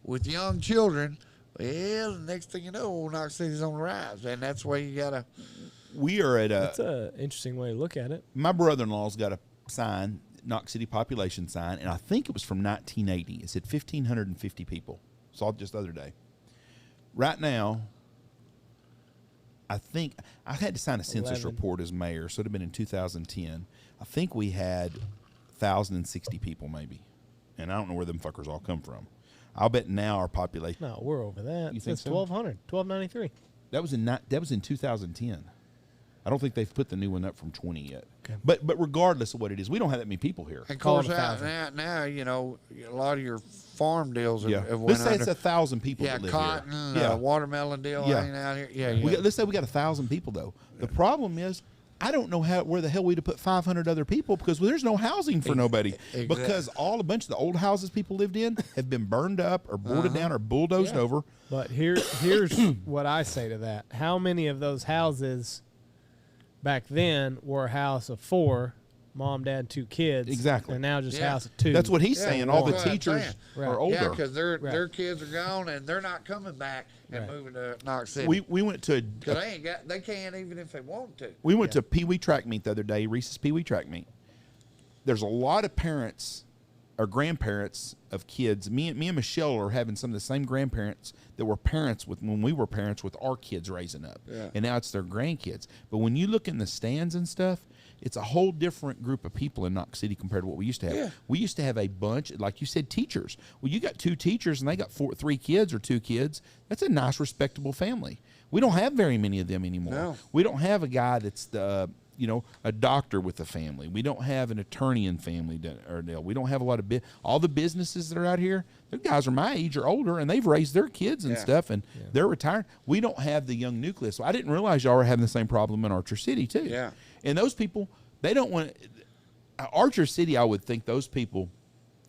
with young children, well, the next thing you know, Knox City's on the rise, and that's where you gotta. We are at That's an interesting way to look at it. My brother-in-law's got a sign. Knox City population sign, and I think it was from 1980. It said 1,550 people. Saw it just the other day. Right now, I think I had to sign a census 11. report as mayor, so it would have been in 2010. I think we had 1,060 people maybe, and I don't know where them fuckers all come from. I'll bet now our population. No, we're over that. You think It's so? 1,200, 1,293. That was in 2010. I don't think they've put the new one up from 20 yet. Okay. But regardless of what it is, we don't have that many people here. Of Call it course, 1,000. now you know a lot of your farm deals have, Yeah, have let's went say under. it's 1,000 people Yeah, that live cotton, here. Yeah, watermelon deal Yeah. ain't out here. Yeah. let's say we got 1,000 people though. The problem is, I don't know where the hell we'd have put 500 other people because there's no housing for nobody. Exactly. Because a bunch of the old houses people lived in have been burned up or boarded down or bulldozed Yeah. over. But here's what I say to that. How many of those houses back then were a house of 4, mom, dad, 2 kids? Exactly. And now just Yeah. house of 2. That's what he's Yeah, saying. well, All the that's what I'm teachers saying. Right. are older. Yeah, because their Right. kids are gone and they're not coming back and Right. moving to Knox City. we went to Because they can't even if they want to. We went to Pee Wee track meet the other day, Reese's Pee Wee track meet. There's a lot of parents or grandparents of kids. Me and Michelle are having some of the same grandparents that were parents when we were parents with our kids raising up. Yeah. And now it's their grandkids. But when you look in the stands and stuff, it's a whole different group of people in Knox City compared to what we used to have. Yeah. We used to have a bunch, like you said, teachers. Well, you got 2 teachers and they got 3 kids or 2 kids. That's a nice, respectable family. We don't have very many of them anymore. No. We don't have a guy that's a doctor with a family. We don't have an attorney in family. We don't have a lot of all the businesses that are out here. The guys are my age or older, and they've raised their kids and Yeah. stuff, and they're retired. We don't have the young nucleus. So I didn't realize y'all were having the same problem in Archer City too. Yeah. And those people, they don't want Archer City. I would think those people,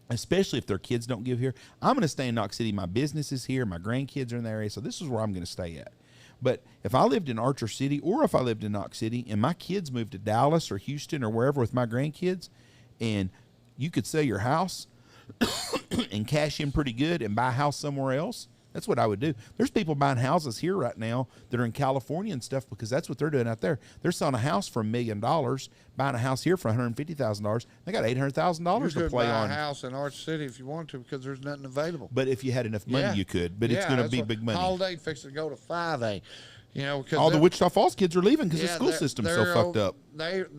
especially if their kids don't give here. I'm going to stay in Knox City. My business is here. My grandkids are in the area, so this is where I'm going to stay at. But if I lived in Archer City or if I lived in Knox City and my kids moved to Dallas or Houston or wherever with my grandkids, and you could sell your house and cash in pretty good and buy a house somewhere else, that's what I would do. There's people buying houses here right now that are in California and stuff because that's what they're doing out there. They're selling a house for $1 million, buying a house here for $150,000. They got $800,000 You to could play buy on. a house in Arch City if you want to because there's nothing available. But if you had enough money, Yeah. you could. But it's Yeah, going to that's be what- big money. Holiday fixing to go to 5A. You know, because All the Wichita Falls kids are leaving because the school they're- system's so they're fucked up. They're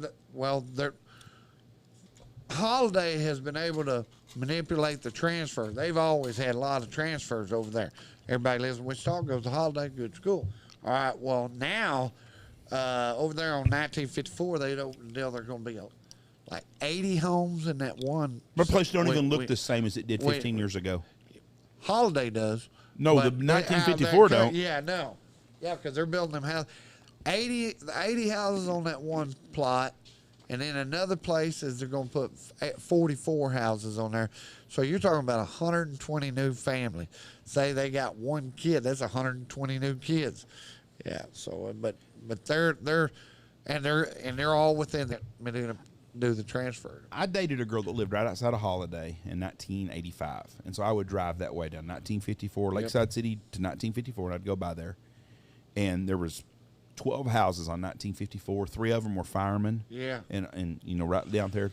Holiday has been able to manipulate the transfer. They've always had a lot of transfers over there. Everybody lives in Wichita, goes to Holiday, good school. All right, well, now, over there on 1954, they'd opened the deal. There's going to be like 80 homes in that one. My place don't even look we- the same as it did 15 years ago. Holiday does. No, but the they- 1954 how that- don't. Yeah, no. Yeah, because they're building them houses. 80 houses on that one plot, and then another place is they're going to put 44 houses on there. So you're talking about 120 new families. Say they got 1 kid, that's 120 new kids. Yeah. So, but they're all within that. Do the transfer. I dated a girl that lived right outside of Holiday in 1985, and so I would drive that way down 1954, Lakeside City to 1954, and I'd go by there. And there was 12 houses on 1954. 3 of them were firemen. Yeah. And right down there.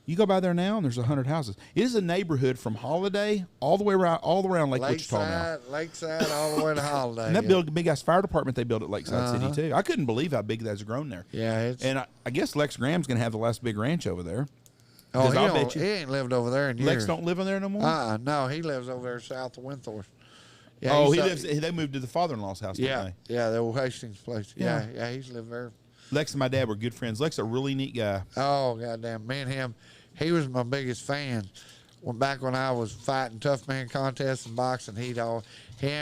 You go by there now, and there's 100 houses. It is a neighborhood from Holiday all the way around Lake Wichita now. Lakeside, all the way to Holiday. And that big ass fire department they built at Lakeside City too. I couldn't believe how big that's grown there. Yeah, it's. And I guess Lex Graham's gonna have the last big ranch over there. Oh, 'Cause I'll bet he you ain't lived over there in years. Lex don't live in there no more. No, he lives over there south of Winthorpe. Yeah, Oh, he's they moved to the father-in-law's house. Yeah, Didn't yeah, the old Hastings place. Yeah. Yeah, he's lived there. they? Lex and my dad were good friends. Lex a really neat guy. Oh, goddamn, me and him, he was my biggest fan. Back when I was fighting tough man contests and boxing, him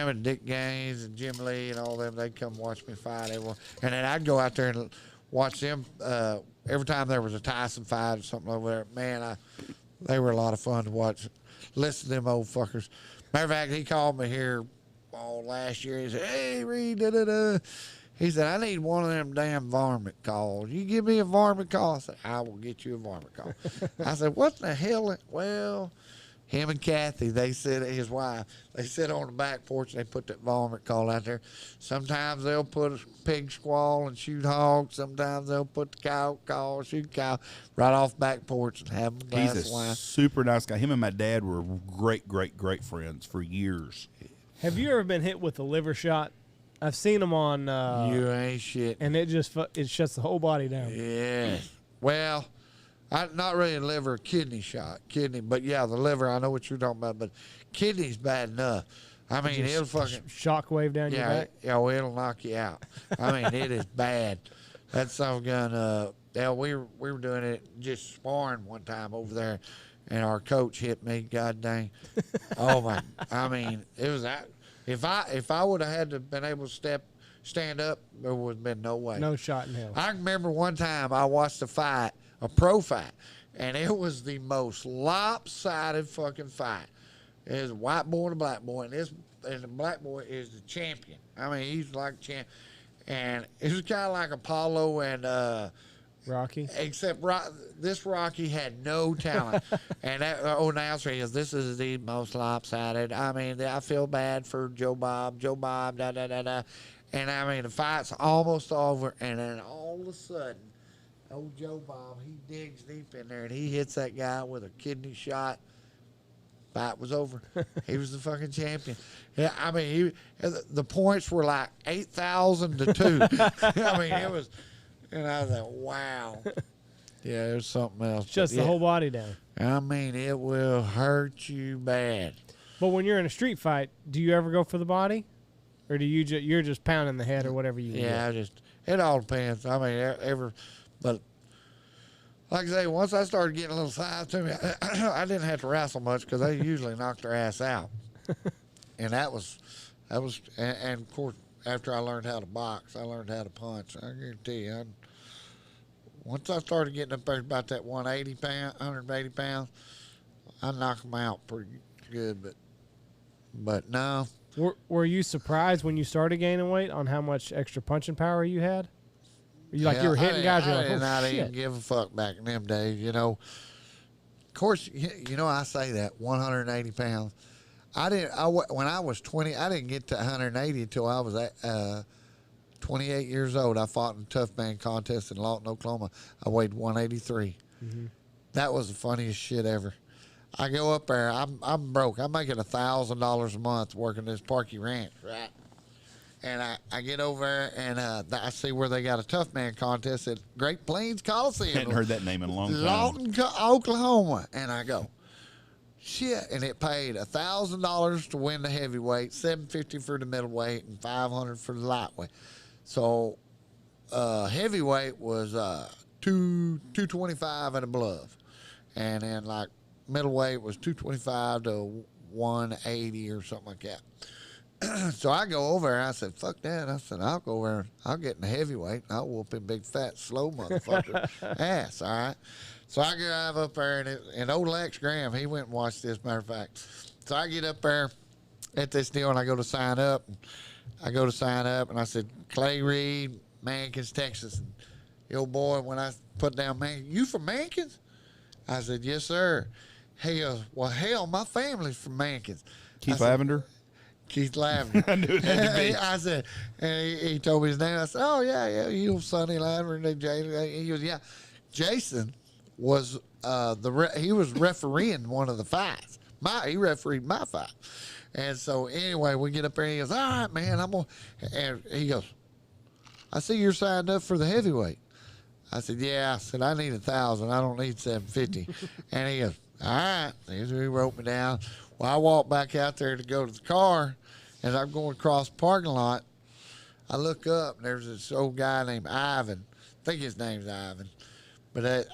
and Dick Gaines and Jim Lee and all them, they'd come watch me fight. And then I'd go out there and watch them every time there was a Tyson fight or something over there. Man, they were a lot of fun to watch. Listen to them old fuckers. Matter of fact, he called me here last year. He said, "Hey, Reid, da-da-da." He said, "I need one of them damn varmint calls. You give me a varmint call?" I said, "I will get you a varmint call." I said, "What the hell?" Well, him and Kathy, his wife, they sit on the back porch and they put that varmint call out there. Sometimes they'll put a pig squall and shoot hogs. Sometimes they'll put the cow call, shoot cow right off back porch and have a glass He's of a wine. super nice guy. Him and my dad were great, great, great friends for years. Have you ever been hit with a liver shot? I've seen them on. You ain't shit. And it shuts the whole body down. Yeah. Well, not really a liver, kidney shot. Kidney, but yeah, the liver, I know what you're talking about, but kidney's bad enough. I mean, it'll fucking shockwave down your back. Yeah, well, it'll knock you out. I mean, it is bad. That son of a gun, we were doing it just sparring one time over there, and our coach hit me, god dang. Oh my, I mean, it was that. If I would have had to been able to stand up, there would have been no way. No shot in hell. I remember one time I watched a pro fight, and it was the most lopsided fucking fight. There's a white boy and a black boy, and the black boy is the champion. I mean, he's like champ, and it was kind of like Apollo and Rocky. Except this Rocky had no talent, and that announcer is, "This is the most lopsided." I mean, I feel bad for Joe Bob, da da da da, and I mean the fight's almost over, and then all of a sudden, old Joe Bob, he digs deep in there and he hits that guy with a kidney shot. Fight was over. He was the fucking champion. Yeah, I mean, the points were like 8,000 to 2. I mean, it was, and I was like, wow. Yeah, there's something else. Shuts the whole body down. I mean, it will hurt you bad. But when you're in a street fight, do you ever go for the body, or do you're just pounding the head or whatever you? Yeah, it all depends. I mean, but. Like I say, once I started getting a little size to me, I didn't have to wrestle much because they usually knocked their ass out. And that was, and of course, after I learned how to box, I learned how to punch. I guarantee you, once I started getting up there about that 180 pounds, I knocked them out pretty good. But no. Were you surprised when you started gaining weight on how much extra punching power you had? You were hitting guys. You're like, oh, I shit. didn't give a fuck back in them days, you know. Of course, you know I say that 180 pounds. When I was 20, I didn't get to 180 until I was 28 years old. I fought in a tough man contest in Lawton, Oklahoma. I weighed 183. Mm-hmm. That was the funniest shit ever. I go up there. I'm broke. I'm making $1,000 a month working this Parky Ranch, right? And I get over there, and I see where they got a tough man contest at Great Plains Coliseum. Hadn't heard that name in a long time. Lawton, Oklahoma. And I go, shit. And it paid $1,000 to win the heavyweight, $750 for the middleweight, and $500 for the lightweight. So heavyweight was $225 and a bluff. And then, like, middleweight was $225 to $180 or something like that. So I go over there, and I said, fuck that. I said, I'll go over there, I'll get in the heavyweight, and I'll whoop him big, fat, slow motherfucker ass, all right? So I drive up there, and old Lex Graham, he went and watched this, matter of fact. So I get up there at this deal, and I go to sign up. And I said, Clay Reid, Mankins, Texas. And the old boy, when I put down Mankins, you from Mankins? I said, yes, sir. He goes, well, hell, my family's from Mankins. Keith Lavender? Keith Lavender. I knew it had to be. I said, and he told me his name. I said, oh, yeah, you Sonny Lavender. And Jason. He goes, yeah. Jason was he was refereeing one of the fights. He refereed my fight. And so, anyway, we get up there, and he goes, all right, man, and he goes, I see you're signed up for the heavyweight. I said, yeah. I said, I need 1,000. I don't need 750. And he goes, all right. He wrote me down. Well, I walked back out there to go to the car. As I'm going across the parking lot, I look up, and there's this old guy named Ivan. I think his name's Ivan. But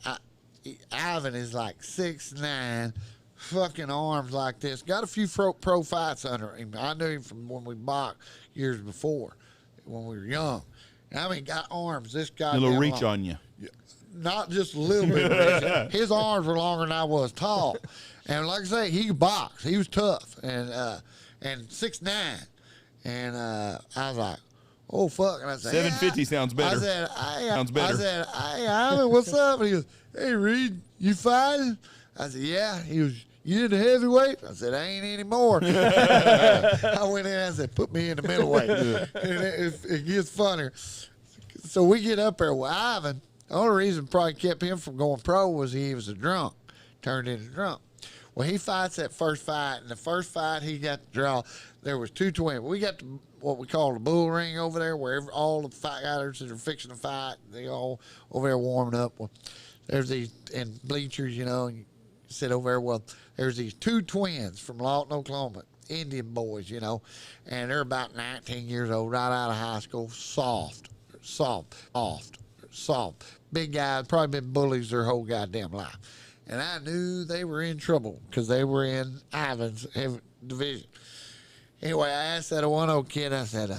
Ivan is like 6'9", fucking arms like this. Got a few pro fights under him. I knew him from when we boxed years before, when we were young. I mean, got arms. This guy. A little reach on you. Not just a little bit. His arms were longer than I was tall. And like I say, he could box. He was tough. And 6'9". And I was like, oh, fuck. And I said, 750 sounds better. I said, sounds better. I said, hey, Ivan, what's up? And he goes, hey, Reid, you fighting? I said, yeah. He goes, You in the heavyweight? I said, I ain't anymore. I went in and I said, put me in the middleweight. And it gets funnier. So we get up there with Ivan. The only reason probably kept him from going pro was he was a drunk, turned into drunk. Well, he fights that first fight, and the first fight he got the draw. There was 2 twins. We got what we call the bull ring over there, where all the fighters that are fixing to fight, they all over there warming up. Well, there's these and bleachers, you know, and you sit over there. Well, there's these 2 twins from Lawton, Oklahoma, Indian boys, you know, and they're about 19 years old, right out of high school, soft. Big guys, probably been bullies their whole goddamn life. And I knew they were in trouble because they were in Ivan's division. Anyway, I asked that one old kid, I said,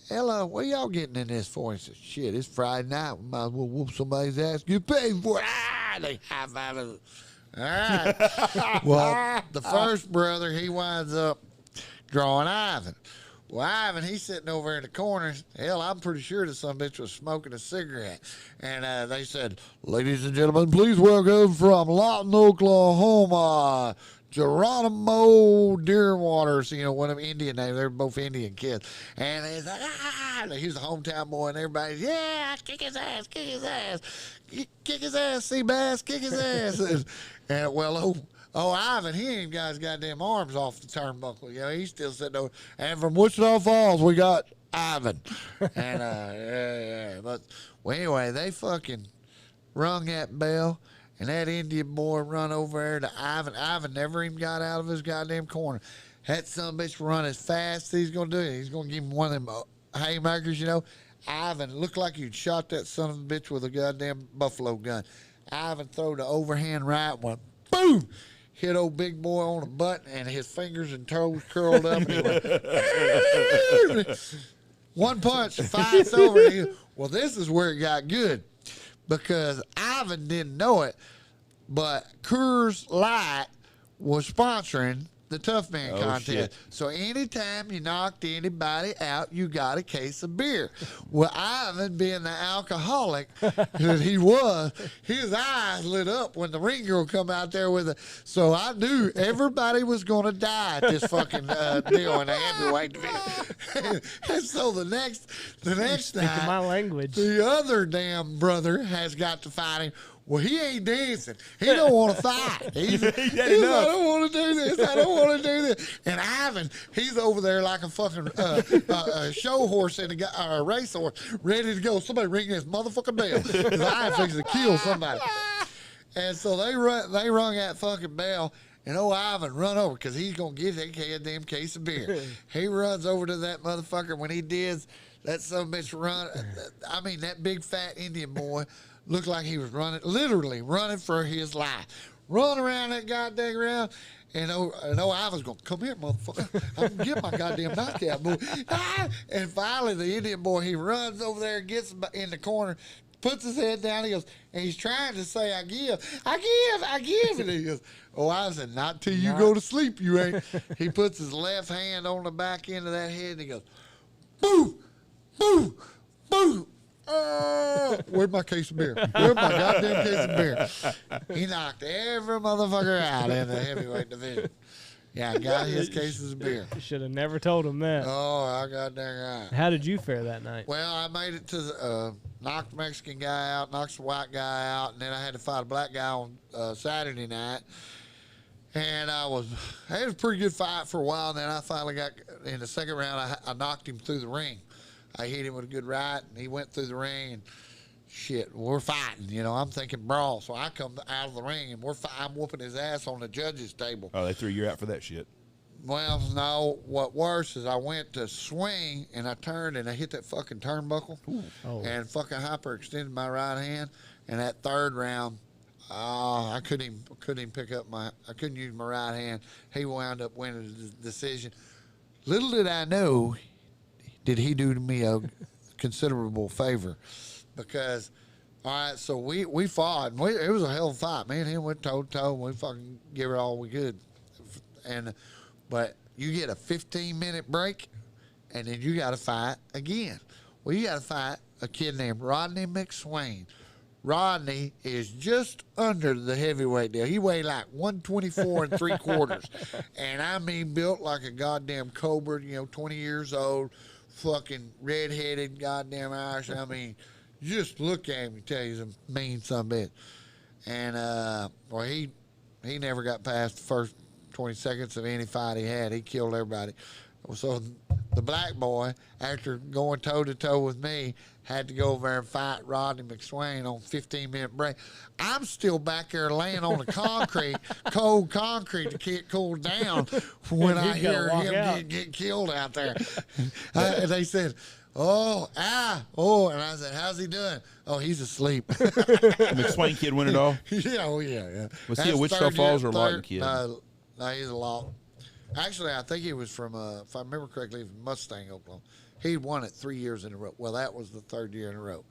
Ella, what y'all getting in this for? He said, shit, it's Friday night. We might as well whoop somebody's ass, get paid for it. They high-five us. All right. Well, the first brother, he winds up drawing Ivan. Well, Ivan, he's sitting over in the corner. Hell, I'm pretty sure that some bitch was smoking a cigarette. And they said, ladies and gentlemen, please welcome from Lawton, Oklahoma, Geronimo Deerwater. So, you know, one of them Indian names. They're both Indian kids. And he's like, he's a hometown boy. And everybody's, yeah, kick his ass, kick his ass. Kick his ass, Seabass, kick his ass. And, well, Oh, Ivan, he ain't got his goddamn arms off the turnbuckle. You know, he's still sitting over. And from Wichita Falls, we got Ivan. And, yeah. But, well, anyway, they fucking rung that bell, and that Indian boy run over there to Ivan. Ivan never even got out of his goddamn corner. That son of a bitch run as fast as he's going to do it. He's going to give him one of them haymakers, you know. Ivan looked like you'd shot that son of a bitch with a goddamn buffalo gun. Ivan threw the overhand right one. Boom! Hit old big boy on the butt, and his fingers and toes curled up. And he went, one punch, fight's over. Well, this is where it got good, because Ivan didn't know it, but Coors Light was sponsoring the Tough Man contest. Shit. So anytime you knocked anybody out, you got a case of beer. Well, Ivan, being the alcoholic that he was, his eyes lit up when the ring girl come out there with it. So I knew everybody was going to die at this fucking deal in the heavyweight division. And so the next night, my language. The other damn brother has got to fight him. Well, he ain't dancing. He don't want to fight. He's like, I don't want to do this. I don't want to do this. And Ivan, he's over there like a fucking show horse and a race horse, ready to go. Somebody ring this motherfucking bell. Because Ivan fixing to kill somebody. And so they rung that fucking bell. And old Ivan run over because he's going to get that goddamn case of beer. He runs over to that motherfucker. When he did, that son of a bitch run. I mean, that big fat Indian boy looked like he was literally running for his life. Run around that goddamn ground. And I was going, come here, motherfucker. I'm going to get my goddamn knockout, boy. And finally, the Indian boy, he runs over there, gets in the corner, puts his head down. He goes, and he's trying to say, I give. And he goes, oh, I said, not till you go to sleep, you ain't. He puts his left hand on the back end of that head, and he goes, boo, boo, boo. Where's my case of beer? Where's my goddamn case of beer? He knocked every motherfucker out in the heavyweight division. Yeah, I got his cases of beer. You should have never told him that. Oh, I got dang right. How did you fare that night? Well, I made it to the, knocked the Mexican guy out, knocked the white guy out, and then I had to fight a black guy on Saturday night. And it was a pretty good fight for a while. And then I finally got, in the second round, I knocked him through the ring. I hit him with a good right, and he went through the ring, and shit, we're fighting. You know, I'm thinking brawl. So I come out of the ring, and I'm whooping his ass on the judges' table. Oh, they threw you out for that shit. Well, no, what worse is I went to swing, and I turned, and I hit that fucking turnbuckle, and fucking hyperextended my right hand. And that third round, I couldn't even pick up I couldn't use my right hand. He wound up winning the decision. Little did I know, did he do me a considerable favor, because, all right, so we fought. And it was a hell of a fight. Me and him went toe to toe, and we fucking gave it all we could. But you get a 15-minute break, and then you got to fight again. Well, you got to fight a kid named Rodney McSwain. Rodney is just under the heavyweight deal. He weighed like 124 and 3/4. And I mean, built like a goddamn cobra, 20 years old, fucking redheaded, goddamn Irish. I mean, just look at him and tell you he's a mean son of a bitch. And, well, he never got past the first 20 seconds of any fight he had. He killed everybody. So the black boy, after going toe-to-toe with me, had to go over there and fight Rodney McSwain on 15-minute break. I'm still back there laying on the concrete, cold concrete to get cooled down when I hear him get killed out there. And they said, and I said, how's he doing? Oh, he's asleep. The McSwain kid win it all? Yeah. Was he a Wichita Falls or Lawton kid? No, he's a Lawton. Actually, I think he was from, if I remember correctly, he was from Mustang, Oklahoma. He won it 3 years in a row. Well, that was the third year in a row.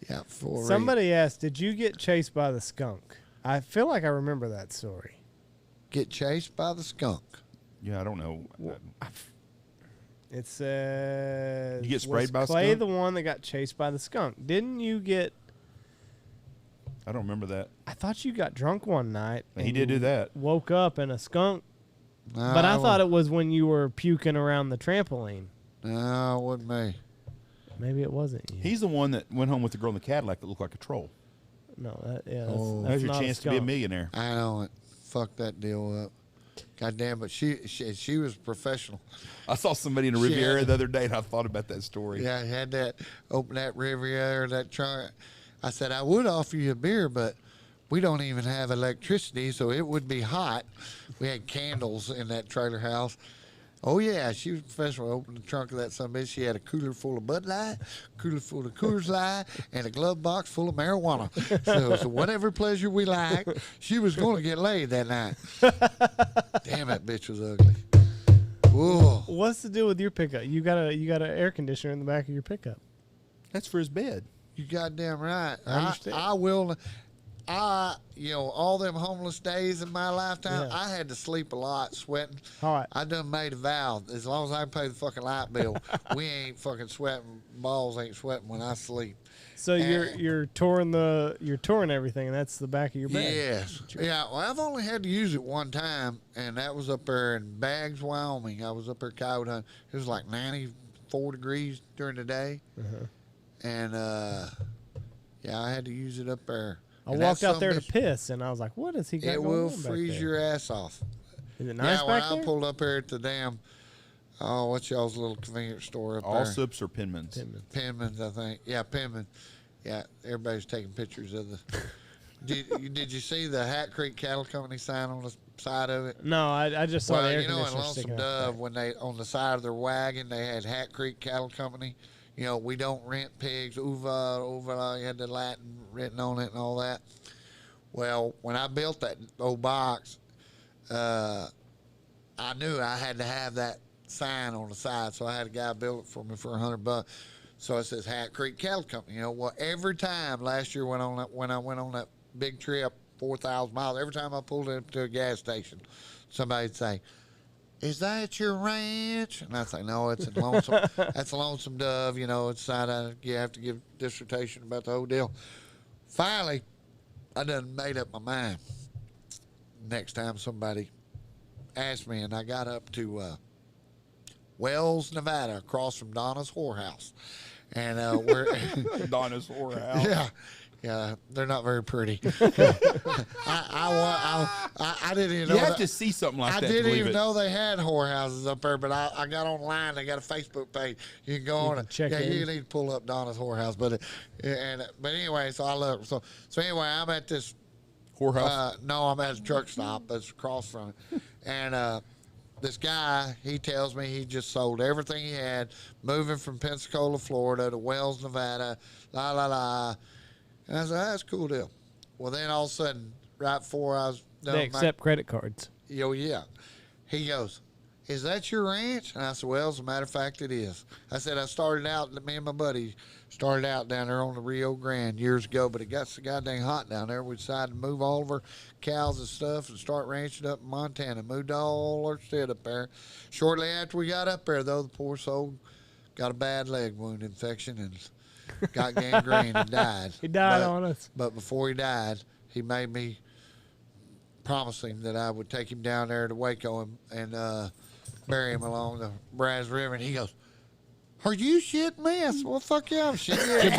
Yeah. Somebody asked, did you get chased by the skunk? I feel like I remember that story. Get chased by the skunk? Yeah, I don't know. It says, you get sprayed by a Clay skunk? the one that got chased by the skunk? Didn't you get... I don't remember that. I thought you got drunk one night. He did do that. Woke up and a skunk. But I thought it was when you were puking around the trampoline. No, it wasn't me. Maybe it wasn't you. He's the one that went home with the girl in the Cadillac that looked like a troll. No, that's There's your not chance to be a millionaire. I know it. Fuck that deal up. God damn, but she was professional. I saw somebody in a Riviera the other day, and I thought about that story. Yeah, I had that, open that Riviera, that trunk. I said, I would offer you a beer, but we don't even have electricity, so it would be hot. We had candles in that trailer house. Oh, yeah, she was professional. Opened the trunk of that son of a bitch. She had a cooler full of Bud Light, cooler full of Coors Light, and a glove box full of marijuana. So whatever pleasure we like, she was going to get laid that night. Damn, that bitch was ugly. Whoa. What's the deal with your pickup? You got an air conditioner in the back of your pickup. That's for his bed. You goddamn right. I understand. I will. All them homeless days in my lifetime, I had to sleep a lot, sweating. Hot. I done made a vow. As long as I can pay the fucking light bill, we ain't fucking sweating. Balls ain't sweating when I sleep. So you're touring everything, and that's the back of your bed. Yes. Yeah. Well, I've only had to use it one time, and that was up there in Baggs, Wyoming. I was up there coyote hunting. It was like 94 degrees during the day, and I had to use it up there. I walked out there to piss, and I was like, "What is he got It going will on back freeze there? your ass off." Is it nice when back I there? pulled up here at the damn, what's y'all's little convenience store up there? Allsup's or Penman's? Penman's, I think. Yeah, Penman. Yeah, everybody's taking pictures of the. Did you see the Hat Creek Cattle Company sign on the side of it? No, I just saw the air in conditioner Lonesome sticking Dove, out. when they on the side of their wagon they had Hat Creek Cattle Company. We don't rent pigs. Uva, you had the Latin written on it and all that. Well, when I built that old box, I knew I had to have that sign on the side, so I had a guy build it for me for $100. So it says Hat Creek Cattle Company. Well, every time last year when I went on that big trip, 4,000 miles, every time I pulled into a gas station, somebody'd say, "Is that your ranch?" And I'd say, "No, it's in Lonesome. That's Lonesome Dove. It's side. You have to give dissertation about the whole deal." Finally, I done made up my mind. Next time somebody asked me, and I got up to Wells, Nevada, across from Donna's Whorehouse. And we're Donna's Whorehouse. Yeah, they're not very pretty. I didn't even know. You have to see something like that to I didn't believe even it. know they had whorehouses up there, but I got online. They got a Facebook page. You can go on and check in. you need to pull up Donna's Whorehouse. But anyway, so I look. So anyway, I'm at this Whorehouse? no, I'm at a truck stop that's across from it, and this guy, he tells me he just sold everything he had, moving from Pensacola, Florida to Wells, Nevada, And I said, that's a cool deal. Well, then all of a sudden, right before I was done, They accept credit cards. yeah. He goes, "Is that your ranch?" And I said, "Well, as a matter of fact, it is." I said, me and my buddy started out down there on the Rio Grande years ago, but it got so goddamn hot down there. We decided to move all of our cows and stuff and start ranching up in Montana. Moved all our shit up there. Shortly after we got up there, though, the poor soul got a bad leg wound infection, and got gangrene and died. He died But- on us. But before he died, he made me promise him that I would take him down there to Waco and bury him along the Brazos River. And he goes, "Are you shitting me?" I said, "Well, fuck yeah, I'm shitting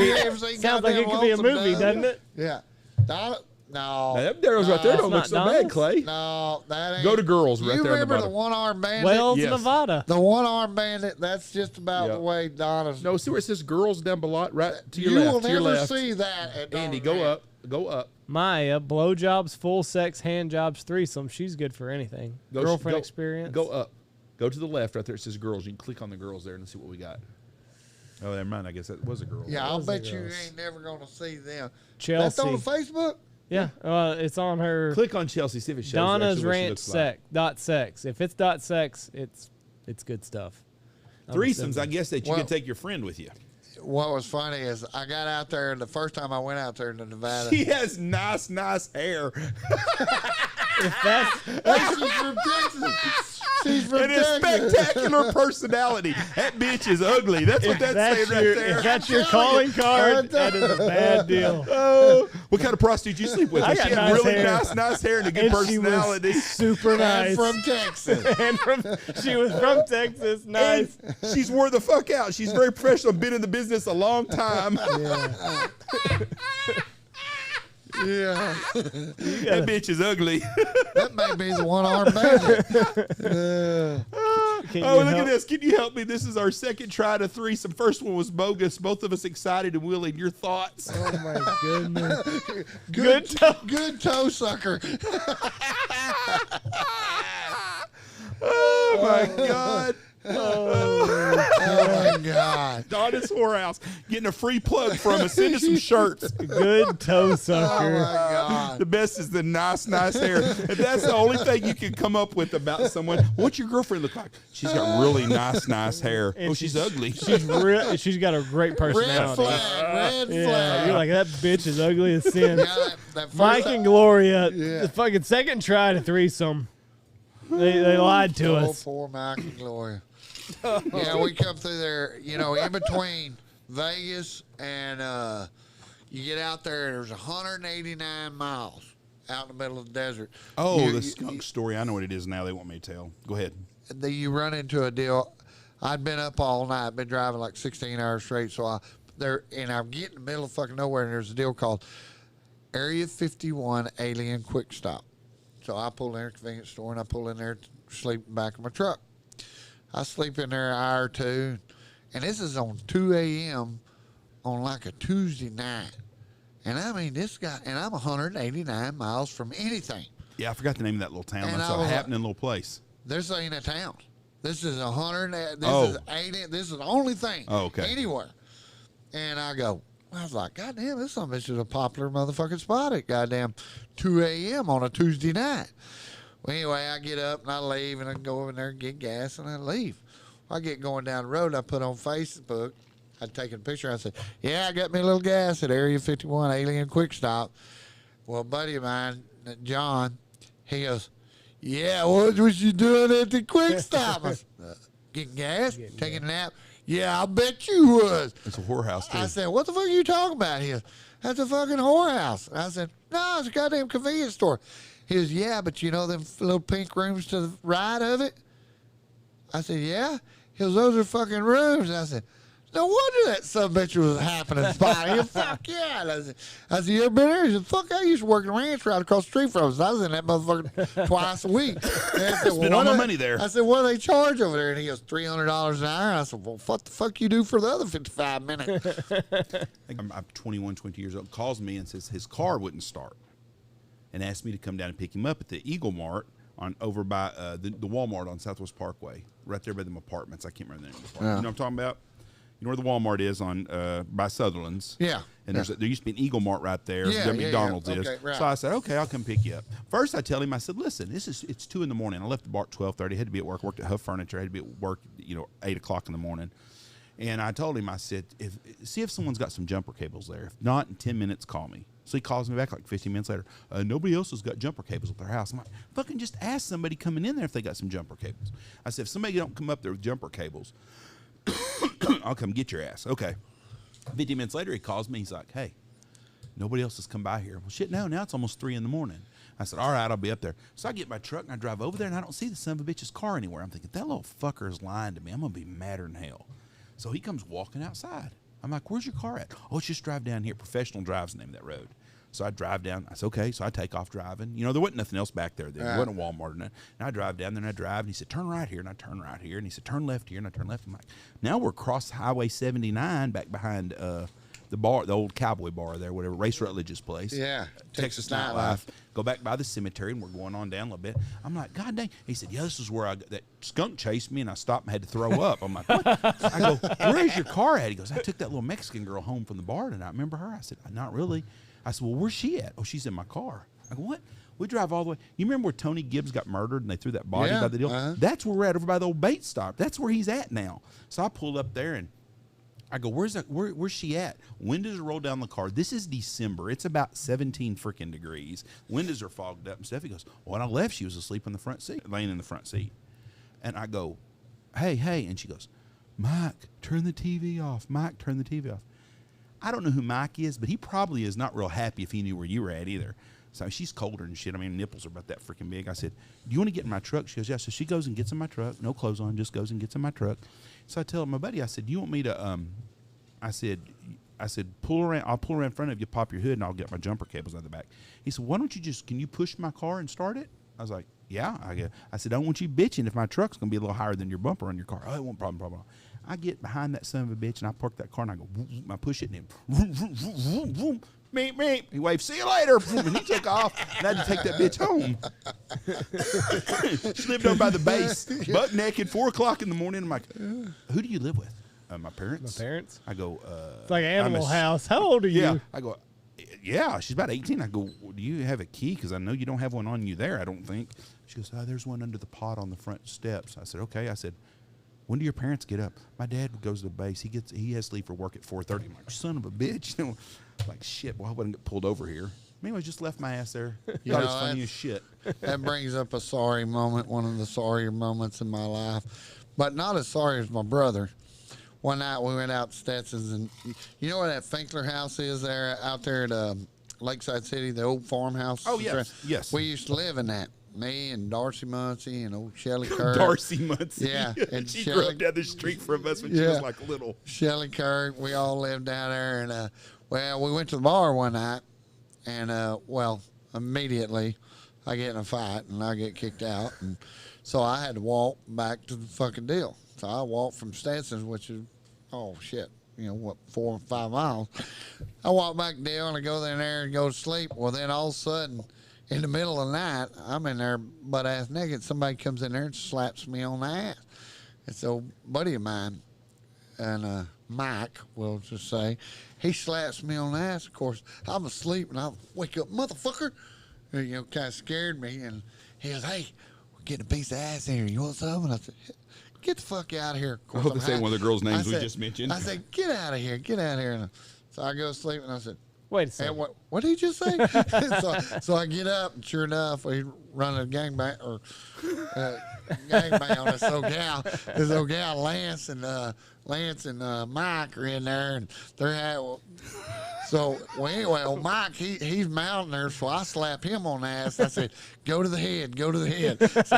you." Sounds like it could be a movie, doesn't it? Yeah. Donna, no. Now, them arrows right there don't look It's so not bad, Donna's? Clay. No, that ain't. Go to girls right You there on the remember the bottom. one-armed bandit? Wells, Yes. Nevada. The one-armed bandit, that's just about Yep. the way Donna's. No, see where it says girls down below, right to your you left. will to your never left. see that at Andy, Donna's go Ranch. up. Go up. Maya, blowjobs, full sex, hand jobs, threesome. She's good for anything. Go, Girlfriend go- experience. Go up. Go to the left right there. It says girls. You can click on the girls there and see what we got. Oh, never mind. I guess that was a girl. Yeah, I'll Those are bet you girls. ain't never going to see them. Chelsea. That's on Facebook? Yeah, it's on her Click on Chelsea. See if it shows Donna's actually what she Ranch looks like. .sex. If it's .sex, it's good stuff. I'm Threesomes, assuming. I guess that you Well- could take your friend with you. What was funny is I got out there, and the first time I went out there to Nevada, He has nice hair. If that's she's from Texas. She's from And his Texas. spectacular personality. That bitch is ugly. That's what that's saying right there. if that's your I'm telling calling you. card, I'm that is a bad deal. Oh, what kind of prostitute you sleep with? I She got had nice really hair. nice hair and a good And personality. she was super And nice. from Texas. And she was from Texas. Nice. And she's wore the fuck out. She's very professional. Been in the business a long time. Yeah. That bitch is ugly. That may be the one-armed bandit. Can Oh, you look help? at this. Can you help me? This is our second try at a threesome. First one was bogus. Both of us excited and willing. Your thoughts? Oh my goodness. Good toe sucker. Oh, my God. Oh, my God. Donna's Whorehouse getting a free plug from us. Send us some shirts. Good toe Oh, my sucker. God. The best is the nice hair. If that's the only thing you can come up with about someone, what's your girlfriend look like? She's got really nice hair. And Oh, she's ugly. She's got a great Red personality. flag. Red Yeah, flag. you're like, that bitch is ugly as sin. Yeah, that first Mike time- and Gloria, Yeah. the fucking second try to threesome, they lied to Oh, us. poor Mike and Gloria. Yeah, we come through there, in between Vegas and you get out there, there's 189 miles out in the middle of the desert. Oh, You- the skunk story. I know what it is now. They want me to tell. Go ahead. you run into a deal. I'd been up all night, been driving like 16 hours straight, so I'm getting in the middle of fucking nowhere, and there's a deal called Area 51 Alien Quick Stop. So I pull in a convenience store, and I pull in there to sleep in the back of my truck. I sleep in there an hour or two, and this is on 2 a.m. on like a Tuesday night. And I mean, and I'm 189 miles from anything. Yeah, I forgot the name of that little town. And That's I a was happening little place. This ain't a town. This is 100. This Oh. is 80. This is the only thing. Oh, okay. Anywhere. And I was like, God damn, this some bitch is a popular motherfucking spot at goddamn 2 a.m. on a Tuesday night. Well, anyway, I get up and I leave and I go over there and get gas and I leave. I get going down the road. I put on Facebook. I'd taken a picture. I said, yeah, I got me a little gas at Area 51 Alien Quick Stop. Well, a buddy of mine, John, he goes, yeah, what was you doing at the Quick Stop? I said, getting gas? Taking a nap? Yeah, I bet you was. It's a whorehouse, too. I said, what the fuck are you talking about here? That's a fucking whorehouse. I said, no, it's a goddamn convenience store. He goes, yeah, but you know them little pink rooms to the right of it? I said, yeah. He goes, those are fucking rooms. And I said, no wonder that subbitch was a happening spot. He goes, fuck yeah. And I said, you ever been there? He said, fuck, I used to work in a ranch right across the street from us. I was in that motherfucker twice a week. And I said, Spend all my money there. I said, what do they charge over there? And he goes, $300 an hour. And I said, well, what the fuck you do for the other 55 minutes? I'm 21, 20 years old. Calls me and says his car wouldn't start, and asked me to come down and pick him up at the Eagle Mart over by the Walmart on Southwest Parkway, right there by them apartments. I can't remember the name of the park. Yeah. You know what I'm talking about? You know where the Walmart is on by Sutherland's? Yeah. And there used to be an Eagle Mart right there. Yeah, where yeah, McDonald's yeah. is. Okay, right. So I said, okay, I'll come pick you up. First, I tell him, I said, listen, it's 2 a.m. I left the bar at 12:30. Had to be at work. Worked at Huff Furniture. Had to be at work, 8 o'clock in the morning. And I told him, I said, see if someone's got some jumper cables there. If not, in 10 minutes, call me. So he calls me back like 15 minutes later. Nobody else has got jumper cables at their house. I'm like, fucking just ask somebody coming in there if they got some jumper cables. I said, if somebody don't come up there with jumper cables, I'll come get your ass. Okay. 15 minutes later, he calls me. He's like, hey, nobody else has come by here. Well, shit, no, now it's almost 3 in the morning. I said, all right, I'll be up there. So I get my truck and I drive over there, and I don't see the son of a bitch's car anywhere. I'm thinking, that little fucker is lying to me. I'm going to be madder than hell. So he comes walking outside. I'm like, where's your car at? Oh, it's just drive down here. Professional Drive's the name of that road. So I drive down. I said, okay. So I take off driving. You know, there wasn't nothing else back there. There wasn't a Walmart or nothing. And I drive down there and I drive. And he said, turn right here. And I turn right here. And he said, turn left here. And I turn left. I'm like, now we're across Highway 79 back behind the bar, the old cowboy bar there, whatever, Race Rutledge's place. Yeah. Texas Nightlife. Go back by the cemetery, and we're going on down a little bit. I'm like, God dang. He said, yeah, this is where that skunk chased me, and I stopped and had to throw up. I'm like, what? I go, where's your car at? He goes, I took that little Mexican girl home from the bar tonight. Remember her? I said, not really. I said, well, where's she at? Oh, she's in my car. I go, what? We drive all the way. You remember where Tony Gibbs got murdered and they threw that body by the deal? That's where we're at, over by the old bait stop. That's where he's at now. So I pulled up there and I go, where's she at? Windows are rolled down the car. This is December. It's about 17 freaking degrees. Windows are fogged up and stuff. He goes, well, when I left, she was asleep in the front seat, laying in the front seat. And I go, hey. And she goes, Mike, turn the TV off. Mike, turn the TV off. I don't know who Mike is, but he probably is not real happy if he knew where you were at either. So she's colder and shit. I mean, nipples are about that freaking big. I said, do you want to get in my truck? She goes, yeah. So she goes and gets in my truck, no clothes on, just goes and gets in my truck. So I tell my buddy, I said, do you want me to, I said, pull around. I'll pull around in front of you, pop your hood, and I'll get my jumper cables out of the back. He said, why don't you can you push my car and start it? I was like, yeah. I said, I don't want you bitching if my truck's going to be a little higher than your bumper on your car. Oh, it won't problem. I get behind that son of a bitch, and I park that car, and I go, I push it, and then, meep. He waved, see you later. And he took off, and I had to take that bitch home. She lived over by the base, butt naked, 4 o'clock in the morning. I'm like, who do you live with? My parents. My parents? I go, it's like Animal House. How old are you? Yeah. I go, yeah, she's about 18. I go, well, do you have a key? Because I know you don't have one on you there, I don't think. She goes, there's one under the pot on the front steps. I said, okay. I said, when do your parents get up? My dad goes to the base. He has to leave for work at 4:30. I'm like, son of a bitch. Like, shit, well, I wouldn't get pulled over here. Anyway, just left my ass there. Thought it was funny as shit. That brings up a sorry moment, one of the sorrier moments in my life. But not as sorry as my brother. One night we went out to Stetson's, and you know where that Finkler house is there, out there at Lakeside City, the old farmhouse? Oh, yes. We used to live in that. Me and Darcy Muncie and old Shelley Kirk. Darcy Muncie. Yeah. And she grew up down the street from us when she was like little. Shelley Kirk. We all lived down there. And, we went to the bar one night. And, immediately I get in a fight and I get kicked out. And so I had to walk back to the fucking deal. So I walked from Stetson's, which is, 4 or 5 miles. I walk back to the deal and I go in there and go to sleep. Well, then all of a sudden, in the middle of the night, I'm in there butt-ass naked. Somebody comes in there and slaps me on the ass. It's an old buddy of mine, and Mike, we'll just say. He slaps me on the ass. Of course, I'm asleep, and I wake up, motherfucker. Kind of scared me. And he goes, hey, we're getting a piece of ass here. You want some? And I said, get the fuck out of here. Of course, I hope they say one of the girls' names we just mentioned. I said, get out of here. And so I go to sleep, and I said, wait a second. Hey, what did he just say? so I get up, and sure enough, we run a gangbang on this old gal. This old gal, Lance and Mike are in there, and they're at. Anyway, Mike, he's mounting her, so I slap him on the ass. I said, go to the head. So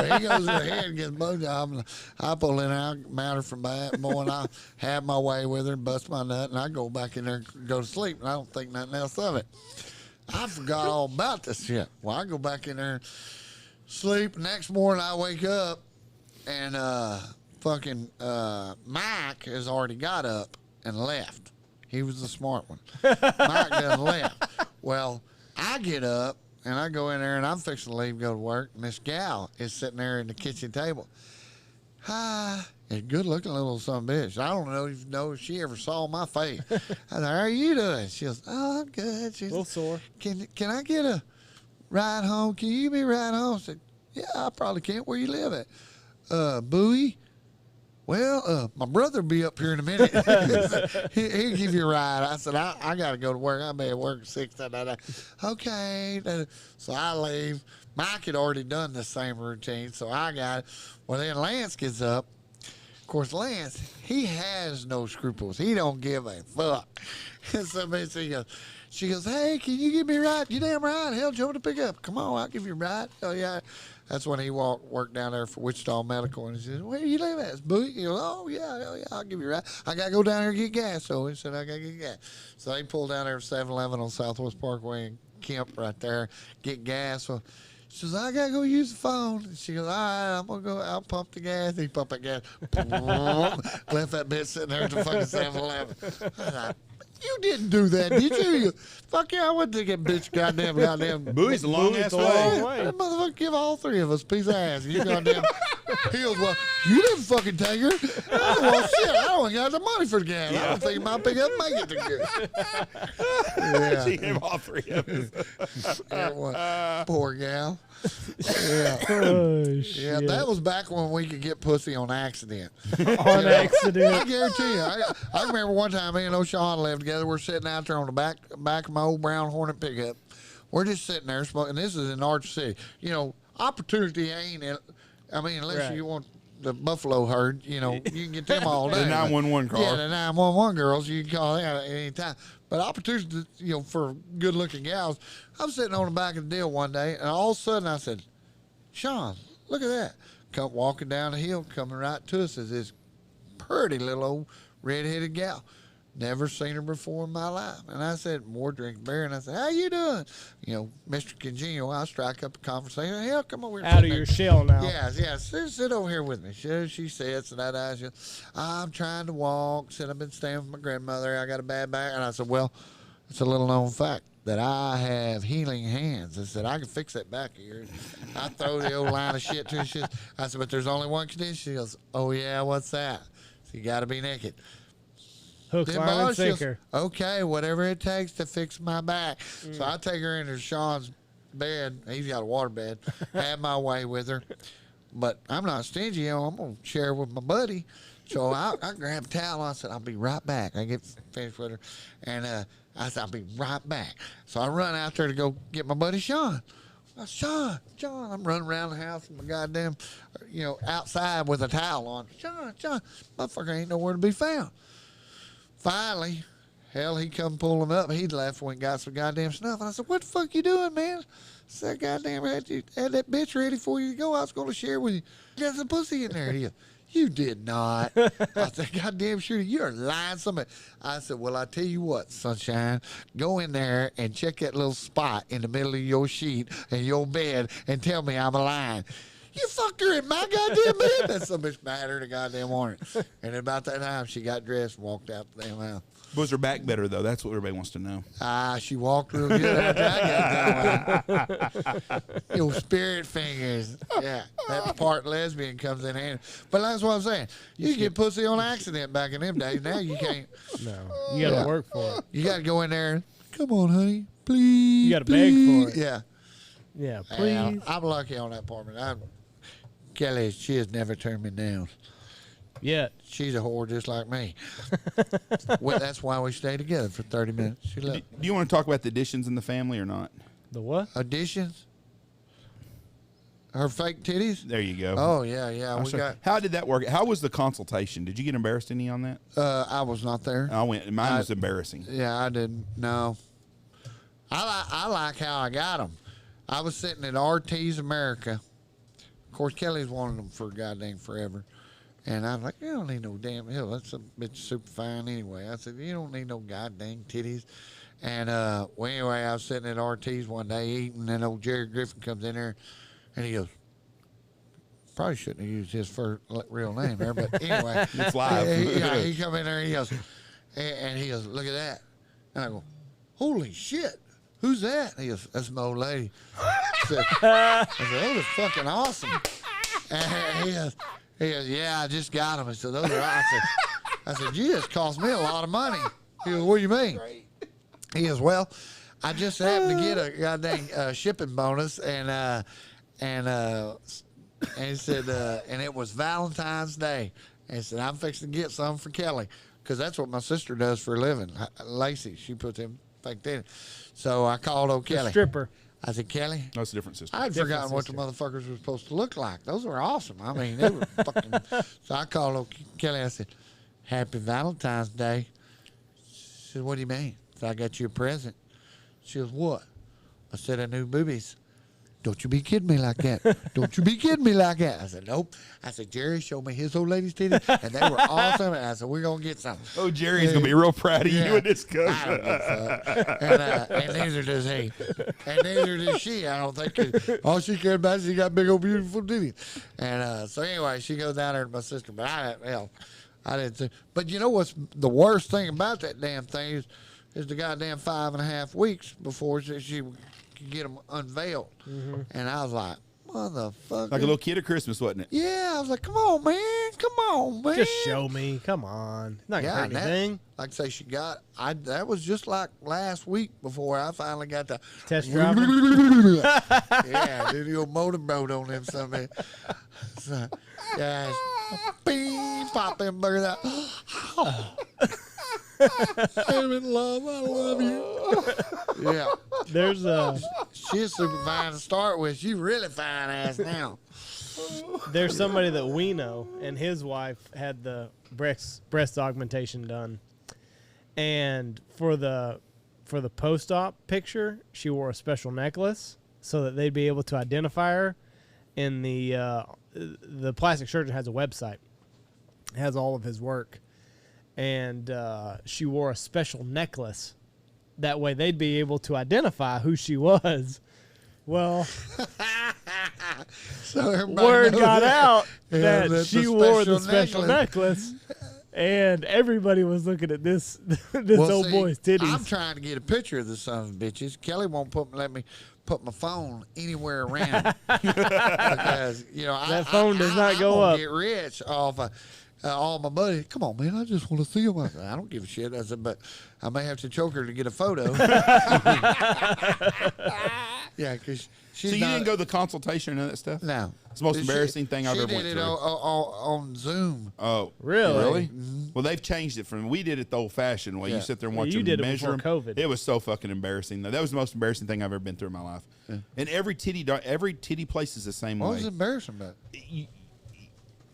he goes to the head and gets blowjob, and I pull in there, I mount her from back, boy, and I have my way with her and bust my nut, and I go back in there and go to sleep, and I don't think nothing else of it. I forgot all about this shit. Well, I go back in there, sleep. Next morning, I wake up, and Mike has already got up and left. He was the smart one. Mike done left. Well, I get up, and I go in there, and I'm fixing to leave, go to work, and this gal is sitting there in the kitchen table. Hi. A good-looking little son of a bitch. I don't know if she ever saw my face. I said, how are you doing? She goes, I'm good. She's a little sore. Can I get a ride home? Can you be right home? I said, yeah, I probably can't. Where you live at? Bowie? Well, my brother'll be up here in a minute. He'll give you a ride. I said, I got to go to work. I'll be at work at 6. Okay. So I leave. Mike had already done the same routine, so I got it. Well, then Lance gets up. Of course, Lance, he has no scruples. He don't give a fuck. And somebody she goes, hey, can you give me a ride? You damn right. Hell, jump to pick up. Come on, I'll give you a ride. Oh, yeah. That's when he worked down there for Wichita Medical. And he says, where you live at? It's Bowie. He goes, oh, yeah, I'll give you a ride. I got to go down there and get gas. So he said, I got to get gas. So they pulled down there to 7-Eleven on Southwest Parkway in Kemp right there, get gas. So she says, I got to go use the phone. And she goes, all right, I'm going to go out pump the gas. He pumped that gas. Left that bitch sitting there at the fucking 7-Eleven. I thought, you didn't do that, did you? Fuck yeah, I went to get bitch goddamn. Bowie's a long ass way. That motherfucker give all three of us a piece of ass. You goddamn. He goes, well, you didn't fucking take her. Well, shit, I don't got the money for the gas. I don't think my pickup make it to good. Yeah. She gave all three of us. Poor gal. Yeah. Oh, shit. Yeah, that was back when we could get pussy on accident. On accident. I guarantee you. I remember one time me and O'Shawn lived together. We're sitting out there on the back of my old brown Hornet pickup. We're just sitting there smoking. This is in Archer City. You know, opportunity ain't in, I mean, unless you want the buffalo herd, you know, you can get them all day. The 911 car. Yeah, the 911 girls, you can call them at any time. But opportunity, you know, for good-looking gals. I'm sitting on the back of the deal one day, and all of a sudden I said, Sean, look at that. Come walking down the hill, coming right to us is this pretty little old red-headed gal. Never seen her before in my life. And I said, more drink beer. And I said, how you doing? You know, Mr. Congenial, I strike up a conversation. Hell, come over here. Out of your shell now. Yeah. Sit over here with me. She sits, and I said, I'm trying to walk. Said, I've been staying with my grandmother. I got a bad back. And I said, well, it's a little known fact that I have healing hands. I said, I can fix that back of yours. I throw the old line of shit to her. I said, but there's only one condition. She goes, oh, yeah, what's that? So you got to be naked. Hook, line, and sinker. Okay, whatever it takes to fix my back. So I take her into Sean's bed. He's got a water bed. Have my way with her. But I'm not stingy. You know, I'm going to share with my buddy. So I grabbed a towel. I said, I'll be right back. I get finished with her. And I said, I'll be right back. So I run out there to go get my buddy Sean. I said, John, I'm running around the house with my goddamn, you know, outside with a towel on. John, motherfucker ain't nowhere to be found. Finally, hell, he come pulling up. He left when he got some goddamn snuff. And I said, what the fuck you doing, man? I said, goddamn, I had that bitch ready for you to go. I was going to share with you. You got some pussy in there. He goes, you did not. I said, goddamn sure, you're lying somebody. I said, well, I tell you what, sunshine, go in there and check that little spot in the middle of your sheet and your bed and tell me I'm lying. You fucked her in my goddamn bed. That's so much better than goddamn morning. And about that time, she got dressed and walked out the damn house. Was her back better, though? That's what everybody wants to know. She walked real good after I got done. Your spirit fingers. Yeah, that part lesbian comes in handy. But that's what I'm saying. You get pussy on accident back in them days. Now you can't. No, you got to work for it. You got to go in there. Come on, honey, please. You got to beg for it. Yeah. Yeah, please. I'm lucky on that apartment. Kelly, she has never turned me down. Yeah. She's a whore just like me. Well, that's why we stay together for 30 minutes. She Do you want to talk about the additions in the family or not? The what? Additions? Her fake titties? There you go. Oh, yeah. How did that work? How was the consultation? Did you get embarrassed any on that? I was not there. I went. Mine was embarrassing. Yeah, I didn't. No. I like how I got them. I was sitting at RT's America. Of course, Kelly's wanted them for goddamn forever. And I was like, you don't need no damn hell. That's a bitch super fine anyway. I said, you don't need no goddamn titties. And well, anyway, I was sitting at RT's one day eating, and old Jerry Griffin comes in there, and he goes, probably shouldn't have used his first real name there, but anyway. It's live. He come in there, and he goes, look at that. And I go, holy shit. Who's that? He goes, that's my old lady. I said, those are fucking awesome. And he goes, yeah, I just got them. I said, those are awesome. I said, you just cost me a lot of money. He goes, what do you mean? He goes, well, I just happened to get a goddamn shipping bonus, and he said, and it was Valentine's Day. And he said, I'm fixing to get some for Kelly, because that's what my sister does for a living. Lacey, she puts them fake titties. So I called old Kelly. Stripper. I said, Kelly, That's a different sister. I'd Different forgotten what the sister. motherfuckers were supposed to look like. Those were awesome. I mean, they were fucking. So I called old Kelly. I said, Happy Valentine's Day. She said, What do you mean? I said, I got you a present. She goes, What? I said, I knew boobies. Don't you be kidding me like that. Don't you be kidding me like that. I said, Nope. I said, Jerry showed me his old lady's titties, and they were awesome. And I said, We're going to get some. Oh, Jerry's going to be real proud of you when this comes. I don't give a fuck. And neither does he. And neither does she, I don't think. 'Cause all she cared about is she got big old beautiful titties. And so anyway, she goes down there to my sister. But I didn't think. But you know what's the worst thing about that damn thing is the goddamn 5.5 weeks before she could get them unveiled. Mm-hmm. And I was like, motherfucker. Like a little kid at Christmas, wasn't it? Yeah, I was like, come on, man. Come on, man. Just show me. Come on. Not gonna hurt and anything. like I say, that was just like last week before I finally got the Test drive. yeah, did the old motorboat on them something. So, yeah, beep, pop them burgers out. I'm in love. I love you. Yeah, There's she's super fine to start with. She's really fine ass now. There's somebody that we know, and his wife had the breast augmentation done, and for the post-op picture, she wore a special necklace so that they'd be able to identify her. In the plastic surgeon has a website, it has all of his work, and she wore a special necklace. That way, they'd be able to identify who she was. Well. So everybody Word knows got out Yeah, that that's she a wore the special special necklace, and everybody was looking at this old see, boy's titties. I'm trying to get a picture of the son of bitches. Kelly won't let me put my phone anywhere around because That phone does not go I'm gonna up. Get rich off all my buddies. Come on, man! I just want to see them. I said, I don't give a shit. I said, but I may have to choke her to get a photo. Yeah, because she's So you didn't go to the consultation and that stuff? No, It's the most embarrassing thing I've ever went She did through. it on Zoom. Oh, Really? Mm-hmm. Well, they've changed it from we did it the old-fashioned way. Yeah. You sit there and Well, watch you them did it measure before 'em. COVID. It was so fucking embarrassing. Though that was the most embarrassing thing I've ever been through in my life. Yeah. And every titty place is the same What way. was embarrassing about it?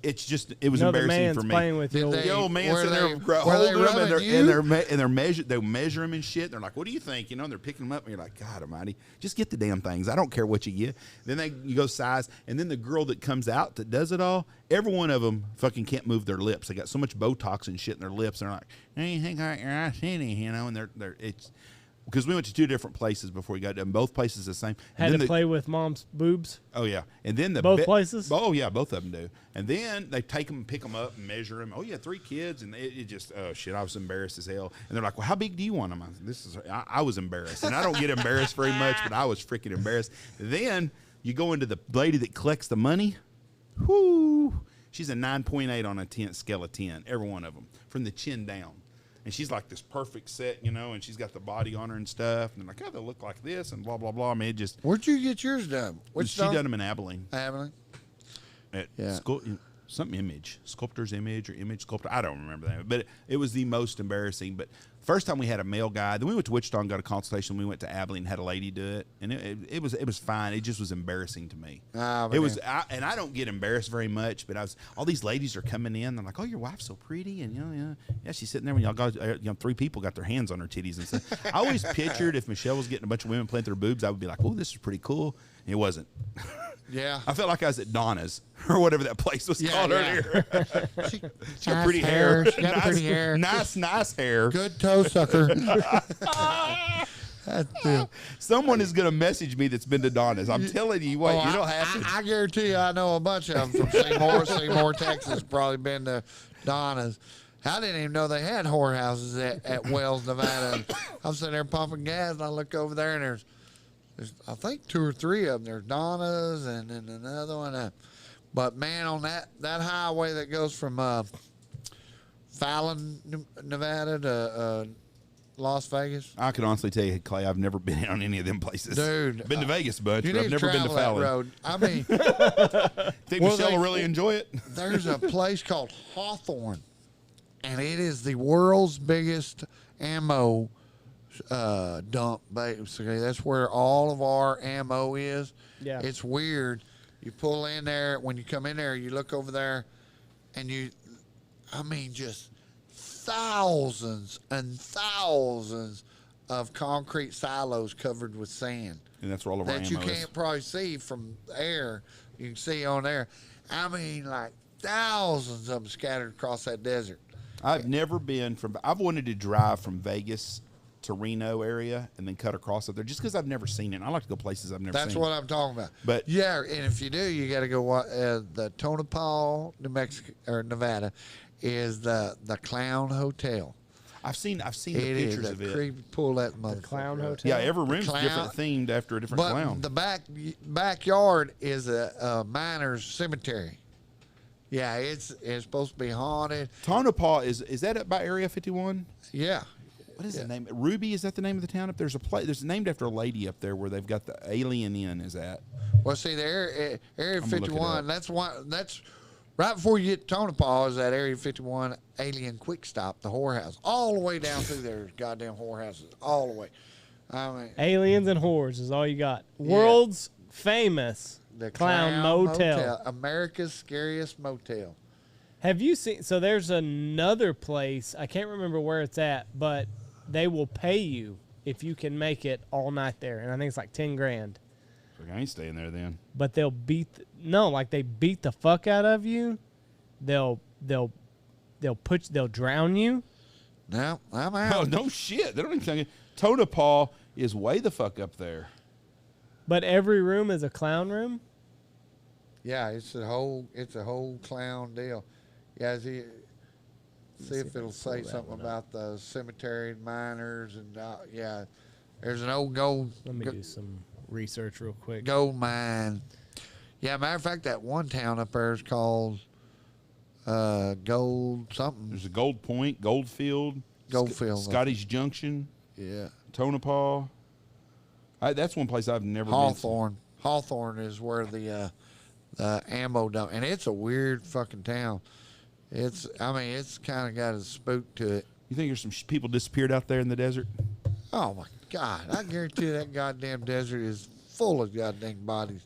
It's just it was Another embarrassing man's for me. playing with Did your they- The old man Were sitting there they- were they holding them, and rubbing you? they're they measure them and shit. They're like, "What do you think?" And they're picking them up, and you're like, "God Almighty, just get the damn things. I don't care what you get." Then you go size, and then the girl that comes out that does it all, every one of them fucking can't move their lips. They got so much Botox and shit in their lips. They're like, "Hey, you think I your titty?" And they're it's because we went to two different places before we got done. Both places the same. And had then to play with mom's boobs. Oh yeah, and then Both places? Oh yeah, both of them do. And then they take them, pick them up, and measure them. Oh yeah, 3 kids, and it just oh shit, I was embarrassed as hell. And they're like, "Well, how big do you want them?" I was embarrassed, and I don't get embarrassed very much, but I was freaking embarrassed. Then you go into the lady that collects the money. Whoo, she's a 9.8 on a 10 scale of 10, every one of them, from the chin down. And she's like this perfect set, and she's got the body on her and stuff. And they're like, oh, they look like this and blah, blah, blah. I mean, it just. Where'd you get yours done? She done them in Abilene. Abilene. At Yeah. Something image. Sculptor's image or image sculptor. I don't remember that. But it was the most embarrassing. But first time we had a male guy. Then we went to Wichita and got a consultation. We went to Abilene and had a lady do it. And it was fine. It just was embarrassing to me. Ah, It was, and I don't get embarrassed very much, but all these ladies are coming in. They're like, "Oh, your wife's so pretty," and yeah, she's sitting there when y'all got 3 people got their hands on her titties and stuff. I always pictured if Michelle was getting a bunch of women playing their boobs, I would be like, "Oh, this is pretty cool." And it wasn't. Yeah. I felt like I was at Donna's or whatever that place was called yeah. earlier. She She got pretty hair. She got pretty hair. Nice hair. Good toe sucker. Someone is going to message me that's been to Donna's. I'm telling you what, you don't have to. I guarantee you, I know a bunch of them from Seymour, Texas. Probably been to Donna's. I didn't even know they had whorehouses at Wells, Nevada. I'm sitting there pumping gas, and I look over there, and there's I think 2 or 3 of them. There's Donna's and then another one. But man, on that highway that goes from Fallon, Nevada to Las Vegas. I can honestly tell you, Clay, I've never been on any of them places. Dude, been to Vegas a bunch, You but need I've never been to travel that Fallon. road. I mean, Think Well, Michelle they- will really enjoy it? there's a place called Hawthorne, and it is the world's biggest ammo dump, basically. That's where all of our ammo is. Yeah. It's weird. You pull in there. When you come in there, you look over there, and just thousands and thousands of concrete silos covered with sand. And that's where all of our That ammo you is. can't probably see from air. You can see on there. I mean, like thousands of them scattered across that desert. I've never been from. I've wanted to drive from Vegas to Reno area and then cut across up there just because I've never seen it. I like to go places I've never seen. That's what I'm talking about. But yeah, and if you do, you got to go. The Tonopah, New Mexico or Nevada, is the Clown Hotel. I've seen the It is pictures a of it. creepy. Pull that motherfucker. Clown up. Hotel? Yeah, every room's Clown- different themed after a different But clown. the backyard is a miner's cemetery. Yeah, it's supposed to be haunted. Tonopah is that up by Area 51? Yeah. What is the name? Ruby, is that the name of the town up there? There's a place. There's named after a lady up there where they've got the Alien Inn. Is that? Well, see, the Area gonna look it 51. up. That's right before you get to Tonopah is that Area 51 Alien Quick Stop, the whorehouse, all the way down through there. Goddamn whorehouses, all the way. I mean, Aliens and whores is all you got. World's famous the Clown Motel. America's scariest motel. Have you seen? So there's another place. I can't remember where it's at, but they will pay you if you can make it all night there, and I think it's like 10 grand. Like, I ain't staying there then. But they'll beat they beat the fuck out of you. They'll drown you. No, I'm Oh out. no shit! They don't even tell you. Tonopah is way the fuck up there. But every room is a clown room. Yeah, it's a whole clown deal. Yeah, see if it'll say something about the cemetery and miners and yeah. There's an old gold. Let me do some research real quick. Gold mine. Yeah, matter of fact, that one town up there is called Gold something. There's a Gold Point, Goldfield, Goldfield. Scotty's Junction, Yeah. Tonopah. That's one place I've never Hawthorne. Hawthorne is where the ammo dump, and it's a weird fucking town. It's kind of got a spook to it. been to. You think there's some people disappeared out there in the desert? Oh my God! I guarantee that goddamn desert is full of goddamn bodies.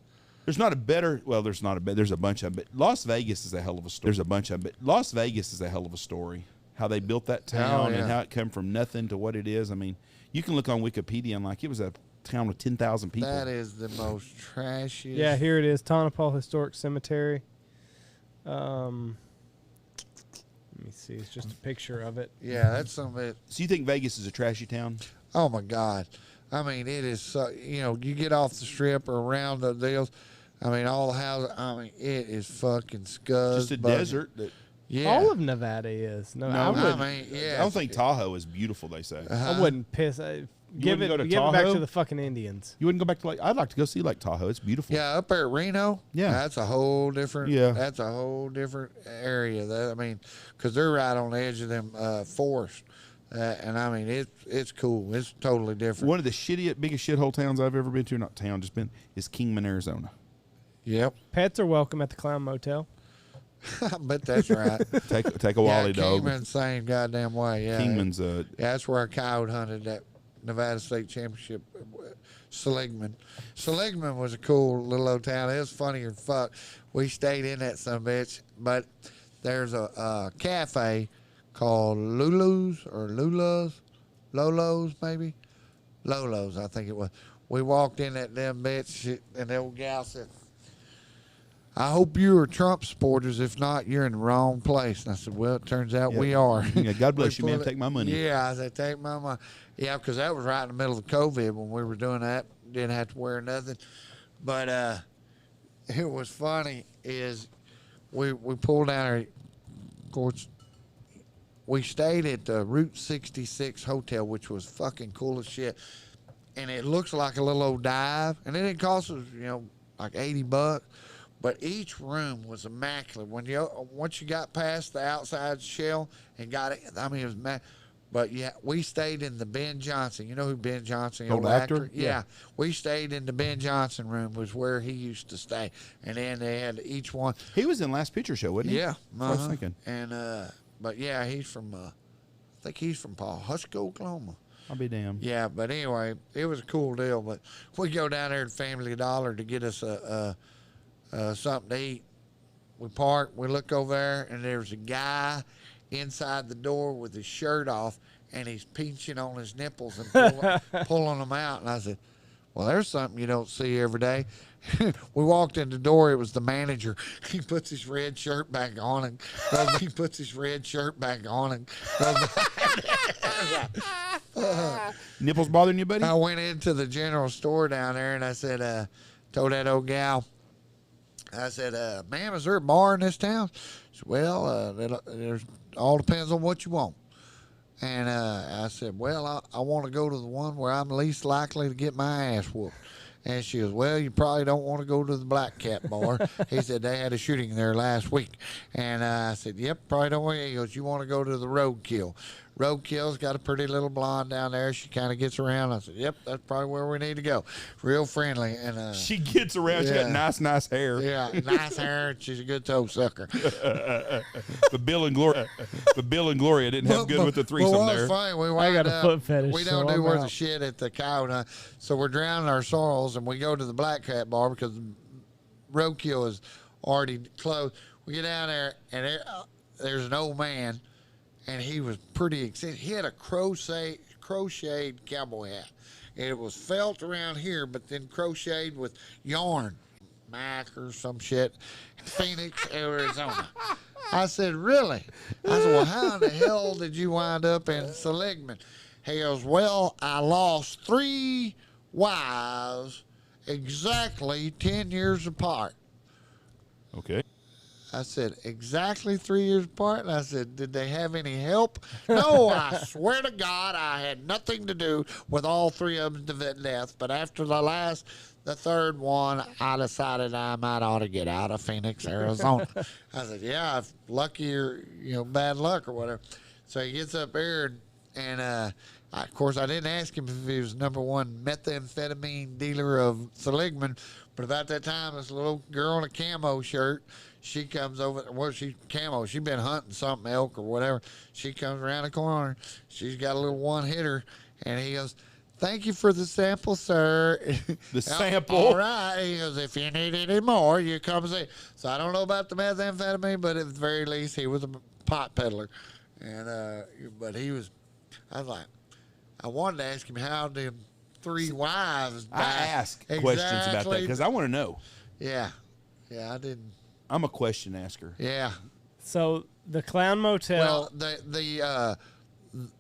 There's not a better. Well, there's not a better. There's a bunch of. But Las Vegas is a hell of a story. There's a bunch of. But Las Vegas is a hell of a story. How they built that town and how it come from nothing to what it is. I mean, you can look on Wikipedia and like it was a town with 10,000 people. That is the most trashiest. Yeah, here it is. Tonopah Historic Cemetery. Let me see. It's just a picture of it. Yeah, that's some of it. So you think Vegas is a trashy town? Oh my God! I mean, it is. So, you get off the strip or around the deals. I mean, all the houses. I mean, it is fucking scuzz. Just a bugging. desert. That, Yeah. All of Nevada is. No, I I wouldn't. mean, yeah. I don't think Tahoe is beautiful. They say. I wouldn't piss. Give wouldn't it. go to Give it back Tahoe? to the fucking Indians. You wouldn't go back to I'd like to go see Tahoe. It's beautiful. Yeah, up there at Reno. Yeah. That's a whole different. Yeah. That's a whole different area. Because they're right on the edge of them forests, and I mean it's cool. It's totally different. One of the biggest shithole towns I've ever been to, not town, just been, is Kingman, Arizona. Yep. Pets are welcome at the Clown Motel. I bet that's right. Take a Wally dog. Kingman's same goddamn way. Yeah. Kingman's Yeah, that's where I coyote hunted that Nevada State Championship. Seligman. Seligman was a cool little old town. It was funny as fuck. We stayed in that son of a bitch, but there's a cafe called Lulu's or Lolo's maybe, Lolo's I think it was. We walked in at them bitch, and the old gal said, "I hope you are Trump supporters. If not, you're in the wrong place." And I said, "Well, it turns out we are." Yeah, God bless We you, man. pulled it- Take my money. Yeah, I said, "Take my money." Yeah, because that was right in the middle of COVID when we were doing that. Didn't have to wear nothing. But it was funny is we pulled down our, of course, we stayed at the Route 66 Hotel, which was fucking cool as shit. And it looks like a little old dive. And it didn't cost us, like $80. But each room was immaculate. Once you got past the outside shell and got it, I mean, it was But yeah, we stayed in the Ben Johnson. You know who Ben Johnson, the Old actor? Yeah. We stayed in the Ben Johnson room, was where he used to stay. And then they had each one. He was in Last Picture Show, wasn't he? Yeah. That's what I was thinking. And but yeah, he's from I think he's from Pawhuska, Oklahoma. I'll be damned. Yeah, but anyway, it was a cool deal. But we go down there to Family Dollar to get us something to eat. We park, we look over there, and there's a guy inside the door with his shirt off, and he's pinching on his nipples and pulling them out. And I said, well, there's something you don't see every day. We walked in the door. It was the manager. He puts his red shirt back on, and he puts his red shirt back on, and Nipples bothering you, buddy? I went into the general store down there, and I said, told that old gal, I said, ma'am, is there a bar in this town? She said, well, there's all depends on what you want. And I said, well, I want to go to the one where I'm least likely to get my ass whooped. And she goes, well, you probably don't want to go to the Black Cat bar. He said, they had a shooting there last week. And I said, yep, probably don't want to. He goes, you want to go to the Roadkill. Roadkill's got a pretty little blonde down there. She kind of gets around. I said, yep, that's probably where we need to go. Real friendly. And she gets around. She got nice hair. Yeah, nice hair. She's a good toe sucker. But Bill and Gloria didn't have good with the threesome well, there. Funny. We I got a foot fetish. We don't so do I'm worth out. of shit at the Coyote Hunt. So we're drowning our sorrows, and we go to the Black Cat bar because Roadkill is already closed. We get down there, and there's an old man, and he was pretty excited. He had a crocheted cowboy hat. And it was felt around here, but then crocheted with yarn. Mac or some shit. Phoenix, Arizona. I said, really? I said, well, how in the hell did you wind up in Seligman? He goes, well, I lost 3 wives exactly 10 years apart. Okay. I said, exactly 3 years apart? And I said, did they have any help? No, I swear to God, I had nothing to do with all 3 of them to death. But after the third one, I decided I might ought to get out of Phoenix, Arizona. I said, yeah, if lucky or, bad luck or whatever. So he gets up there, and of course, I didn't ask him if he was #1 methamphetamine dealer of Seligman. But about that time, this little girl in a camo shirt, she comes over. Well, she's been hunting something, elk or whatever. She comes around the corner. She's got a little one-hitter, and he goes, thank you for the sample, sir. The sample? All right. He goes, if you need any more, you come see. So I don't know about the methamphetamine, but at the very least, he was a pot peddler. And but he was, I was like, I wanted to ask him how did 3 wives die. I ask questions about that because I want to know. Yeah. Yeah, I didn't. I'm a question asker. Yeah. So the Clown Motel. Well,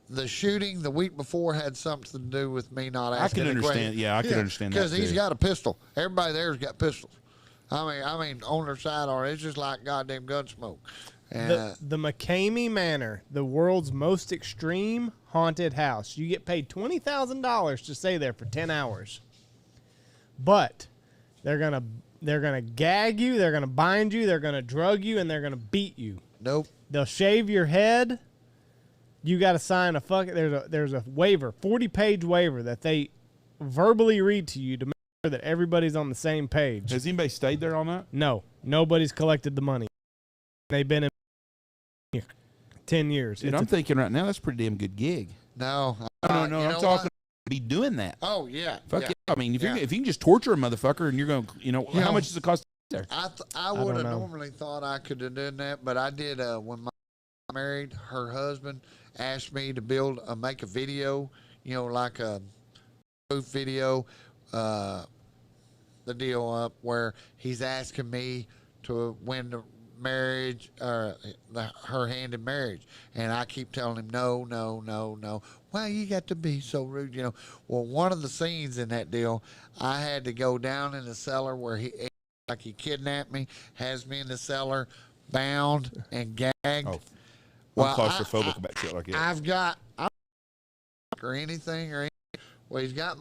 the shooting the week before had something to do with me not asking. I can understand. Yeah, I can understand that because he's too. got a pistol. Everybody there's got pistols. I mean, on their side, or it's just like goddamn gun smoke. And, The McCamey Manor, the world's most extreme haunted house. You get paid $20,000 to stay there for 10 hours. But they're gonna gag you, they're gonna bind you, they're gonna drug you, and they're gonna beat you. nope. They'll shave your head. You got to sign there's a waiver, 40-page waiver that they verbally read to you to make sure that everybody's on the same page. Has anybody stayed there all night? No, nobody's collected the money. They've been in 10 years. Dude, I'm thinking right now that's a pretty damn good gig. No. No, you I'm know talking what? be doing that. Oh yeah. Fuck yeah. I mean, if Yeah. you can just torture a motherfucker and you're going to, how know, much does it cost there? I would have know. normally thought I could have done that, but I did when my married. Her husband asked me to make a video, like a proof video, the deal up where he's asking me to win the marriage or her hand in marriage, and I keep telling him no. Why you got to be so rude? Well, one of the scenes in that deal, I had to go down in the cellar where he kidnapped me, has me in the cellar, bound and gagged. Oh, Well, I'm claustrophobic about shit like that. I've got or anything. Well, he got